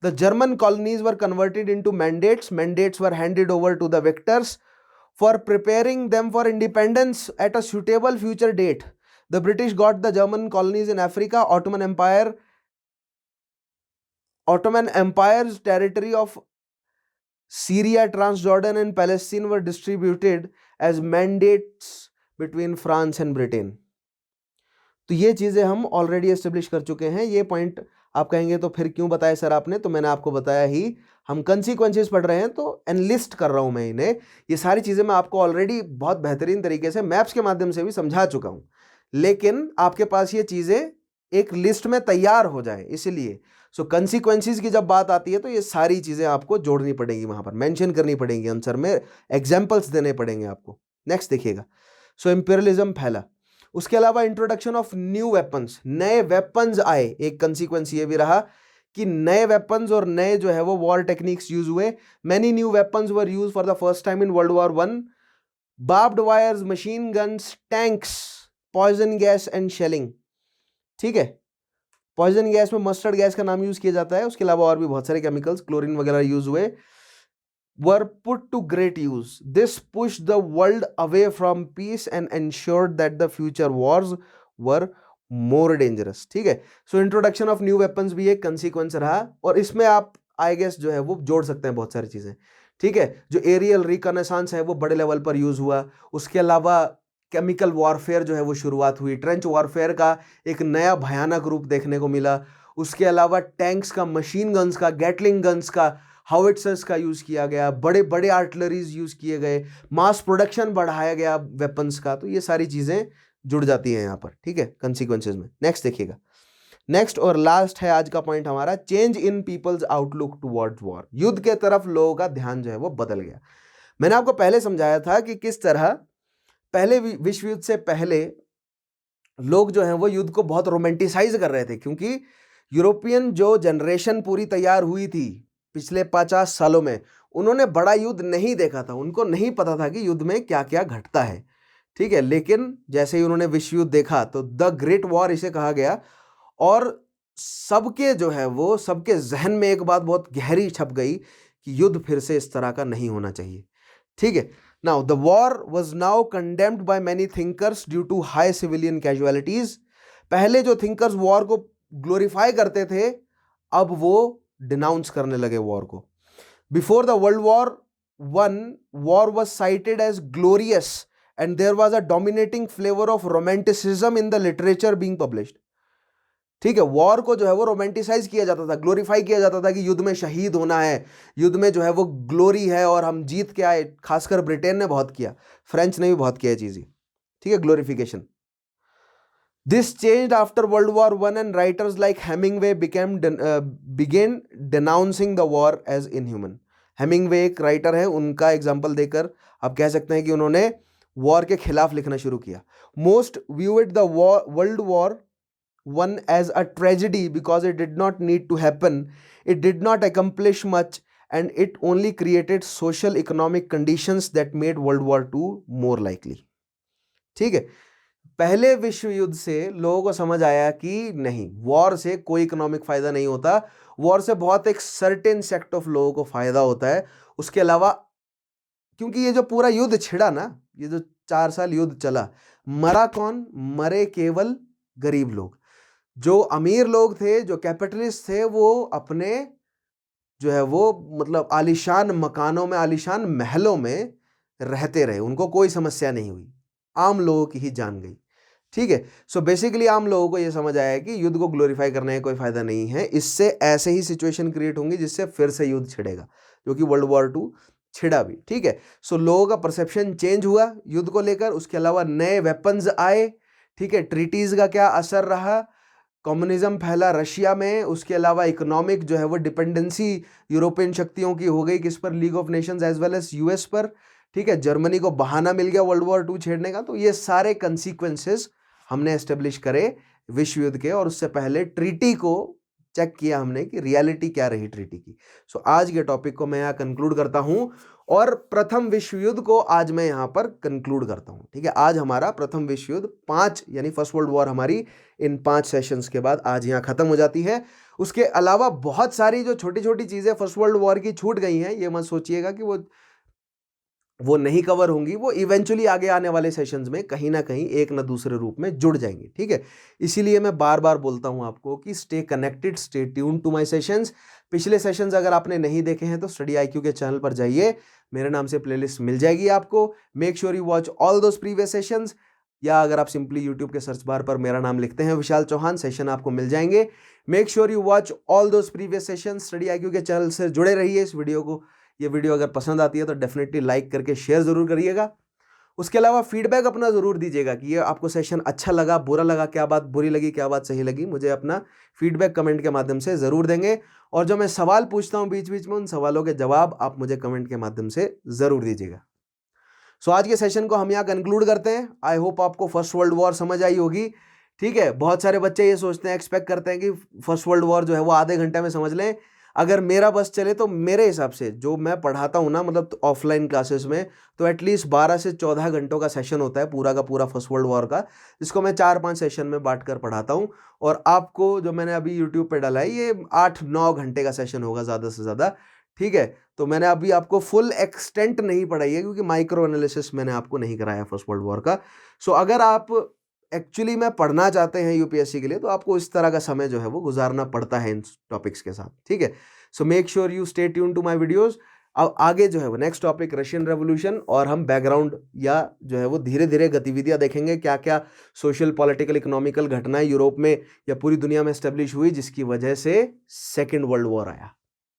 The German colonies were converted into mandates. Mandates were handed over to the victors for preparing them for independence at a suitable future date. The British got the German colonies in Africa. Ottoman Empire's territory of Syria, Transjordan and Palestine were distributed as mandates between France and Britain. तो ये चीज़ें हम already establish कर चुके हैं। ये point आप कहेंगे तो फिर क्यों बताया सर आपने, तो मैंने आपको बताया ही, हम कंसीक्वेंसेस पढ़ रहे हैं तो एनलिस्ट कर रहा हूं मैं इन्हें। ये सारी चीज़ें मैं आपको ऑलरेडी बहुत बेहतरीन तरीके से मैप्स के माध्यम से भी समझा चुका हूं, लेकिन आपके पास ये चीज़ें एक लिस्ट में तैयार हो जाए, इसलिए सो कंसीक्वेंसेस की जब बात आती है तो ये सारी चीज़ें आपको जोड़नी पड़ेगी, वहां पर मेंशन करनी पड़ेगी, आंसर में एग्जाम्पल्स देने पड़ेंगे आपको। नेक्स्ट देखिएगा, सो इंपीरियलिज्म फैला, उसके अलावा इंट्रोडक्शन ऑफ न्यू वेपन्स, नए वेपन्स आए। एक कंसीक्वेंस ये भी रहा कि नए वेपन्स और नए जो है वो वॉर टेक्निक्स यूज हुए। Many new weapons were use for the first time in world war 1। Barbed wires, machine guns, tanks, poison gas and shelling. ठीक है, पॉइजन गैस में मस्टर्ड गैस का नाम यूज किया जाता है, उसके अलावा और भी बहुत सारे केमिकल्स, क्लोरीन वगैरह यूज हुए, were put to great use. This pushed the world away from peace and ensured that the future wars were more dangerous. ठीक है, so introduction of new weapons भी एक कंसीक्वेंस रहा, और इसमें आप आई गेस जो है वो जोड़ सकते हैं बहुत सारी चीजें। ठीक है, जो एरियल रिकनेसांस है वो बड़े लेवल पर यूज हुआ, उसके अलावा केमिकल वॉरफेयर जो है वो शुरुआत हुई, ट्रेंच वॉरफेयर का एक नया भयानक रूप देखने को मिला, उसके अलावा टैंक्स का, मशीन गन्स का, गैटलिंग गन्स का, हाउइट्जर्स का यूज़ किया गया, बड़े बड़े आर्टिलरीज यूज़ किए गए, मास प्रोडक्शन बढ़ाया गया वेपन्स का, तो ये सारी चीज़ें जुड़ जाती हैं यहाँ पर। ठीक है, कंसीक्वेंसेस में। नेक्स्ट देखिएगा, नेक्स्ट और लास्ट है आज का पॉइंट हमारा, change in people's outlook towards war. युद्ध के तरफ लोगों का ध्यान जो है वो बदल गया। मैंने आपको पहले समझाया था कि किस तरह पहले विश्व युद्ध से पहले लोग जो हैं वो युद्ध को बहुत रोमांटिसाइज कर रहे थे, क्योंकि यूरोपियन जो जनरेशन पूरी तैयार हुई थी पिछले 50 सालों में, उन्होंने बड़ा युद्ध नहीं देखा था, उनको नहीं पता था कि युद्ध में क्या क्या घटता है। ठीक है, लेकिन जैसे ही उन्होंने विश्व युद्ध देखा तो द ग्रेट वॉर इसे कहा गया, और सबके जो है वो सबके जहन में एक बात बहुत गहरी छप गई कि युद्ध फिर से इस तरह का नहीं होना चाहिए। ठीक है, now the war was now condemned by many thinkers due to high civilian casualties. पहले जो थिंकर्स वॉर को ग्लोरीफाई करते थे, अब वो डिनाउंस करने लगे वॉर को। Before the world war 1, war was cited as glorious and there was a dominating flavour of romanticism in the literature being published. ठीक है, वॉर को जो है वो रोमांटिसाइज किया जाता था, ग्लोरीफाई किया जाता था कि युद्ध में शहीद होना है, युद्ध में जो है वो ग्लोरी है और हम जीत के आए। खासकर ब्रिटेन ने बहुत किया, फ्रेंच ने भी बहुत किया चीजें। ठीक है, glorification. This changed after World War I and writers like Hemingway began denouncing the war as inhuman. Hemingway एक राइटर है, उनका एग्जाम्पल देकर आप कह सकते हैं कि उन्होंने वॉर के खिलाफ लिखना शुरू किया। Most viewed the world war one as a tragedy because it did not need to happen, it did not accomplish much, and it only created social economic conditions that made World War II more likely. ठीक है, पहले विश्व युद्ध से लोगों को समझ आया कि नहीं, वॉर से कोई इकोनॉमिक फायदा नहीं होता, वॉर से बहुत एक सर्टेन सेक्ट ऑफ लोगों को फायदा होता है, उसके अलावा क्योंकि ये जो पूरा युद्ध छिड़ा ना, ये जो 4 साल युद्ध चला, मरा कौन? मरे केवल गरीब लोग। जो अमीर लोग थे, जो कैपिटलिस्ट थे, वो अपने जो है वो मतलब आलीशान मकानों में, आलीशान महलों में रहते रहे, उनको कोई समस्या नहीं हुई, आम लोगों की ही जान गई। ठीक है, सो बेसिकली आम लोगों को यह समझ आया कि युद्ध को ग्लोरीफाई करने का कोई फायदा नहीं है, इससे ऐसे ही सिचुएशन क्रिएट होंगी जिससे फिर से युद्ध छिड़ेगा, जो कि वर्ल्ड वॉर 2 छिड़ा भी। ठीक है, सो लोगों का परसेप्शन चेंज हुआ युद्ध को लेकर, उसके अलावा नए वेपन्स आए। ठीक है, ट्रीटीज का क्या असर रहा, कम्युनिज्म फैला रशिया में, उसके अलावा इकोनॉमिक जो है वो डिपेंडेंसी यूरोपियन शक्तियों की हो गई, किस पर? League of nations as well as US पर। ठीक है, जर्मनी को बहाना मिल गया वर्ल्ड वॉर 2 छेड़ने का। तो ये सारे कंसीक्वेंसेस हमने एस्टेब्लिश करे विश्व युद्ध के, और उससे पहले ट्रीटी को चेक किया हमने कि रियलिटी क्या रही ट्रीटी की। सो आज के टॉपिक को मैं यहाँ कंक्लूड करता हूँ, और प्रथम विश्व युद्ध को आज मैं यहाँ पर कंक्लूड करता हूँ। ठीक है, आज हमारा प्रथम विश्व युद्ध 5 यानी फर्स्ट वर्ल्ड वॉर हमारी इन 5 सेशंस के बाद आज यहाँ खत्म हो जाती है। उसके अलावा बहुत सारी जो छोटी छोटी चीजें फर्स्ट वर्ल्ड वॉर की छूट गई हैं, ये मत सोचिएगा कि वो नहीं कवर होंगी, वो इवेंचुअली आगे आने वाले सेशंस में कहीं ना कहीं एक ना दूसरे रूप में जुड़ जाएंगी। ठीक है, इसीलिए मैं बार बार बोलता हूं आपको कि stay connected, stay tuned to my sessions. पिछले सेशंस अगर आपने नहीं देखे हैं तो स्टडी आईक्यू के चैनल पर जाइए, मेरे नाम से प्लेलिस्ट मिल जाएगी आपको। Make sure you watch all those previous sessions, या अगर आप सिंपली यूट्यूब के सर्च बार पर मेरा नाम लिखते हैं विशाल चौहान, सेशन आपको मिल जाएंगे। Make sure you watch all those previous sessions. Study IQ के चैनल से जुड़े रहिए। इस वीडियो को, ये वीडियो अगर पसंद आती है तो डेफिनेटली लाइक करके शेयर जरूर करिएगा। उसके अलावा फीडबैक अपना जरूर दीजिएगा कि ये आपको सेशन अच्छा लगा, बुरा लगा, क्या बात बुरी लगी, क्या बात सही लगी, मुझे अपना फीडबैक कमेंट के माध्यम से जरूर देंगे। और जो मैं सवाल पूछता हूं बीच बीच में, उन सवालों के जवाब आप मुझे कमेंट के माध्यम से जरूर दीजिएगा। सो आज के सेशन को हम यहाँ कंक्लूड करते हैं। आई होप आपको फर्स्ट वर्ल्ड वॉर समझ आई होगी। ठीक है, बहुत सारे बच्चे ये सोचते हैं, एक्सपेक्ट करते हैं कि फर्स्ट वर्ल्ड वॉर जो है वो आधे घंटे में समझ लें। अगर मेरा बस चले तो मेरे हिसाब से जो मैं पढ़ाता हूँ ना, मतलब ऑफलाइन क्लासेस में, तो एटलीस्ट 12 से 14 घंटों का सेशन होता है पूरा का पूरा फर्स्ट वर्ल्ड वॉर का, जिसको मैं 4-5 सेशन में बांट कर पढ़ाता हूँ। और आपको जो मैंने अभी यूट्यूब पे डाला है, ये 8-9 घंटे का सेशन होगा ज़्यादा से ज़्यादा। ठीक है, तो मैंने अभी आपको फुल एक्सटेंट नहीं पढ़ाई है, क्योंकि माइक्रो एनालिसिस मैंने आपको नहीं कराया फर्स्ट वर्ल्ड वॉर का। सो अगर आप एक्चुअली में पढ़ना चाहते हैं यूपीएससी के लिए, तो आपको इस तरह का समय जो है वो गुजारना पड़ता है इन टॉपिक्स के साथ। ठीक है, so make sure you stay tune to my videos. अब आगे जो है वो नेक्स्ट टॉपिक रशियन रेवोल्यूशन, और हम बैकग्राउंड या जो है वो धीरे धीरे गतिविधियां देखेंगे, क्या क्या सोशल पॉलिटिकल इकोनॉमिकल घटनाएं यूरोप में या पूरी दुनिया में एस्टेब्लिश हुई जिसकी वजह से सेकेंड वर्ल्ड वॉर आया।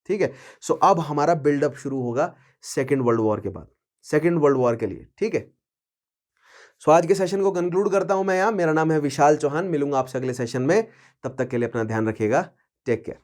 ठीक है, सो अब हमारा बिल्डअप शुरू होगा सेकेंड वर्ल्ड वॉर के बाद, सेकेंड वर्ल्ड वॉर के लिए। ठीक है, सो आज के सेशन को कंक्लूड करता हूं मैं यहाँ। मेरा नाम है विशाल चौहान, मिलूंगा आपसे अगले सेशन में। तब तक के लिए अपना ध्यान रखिएगा। Take care.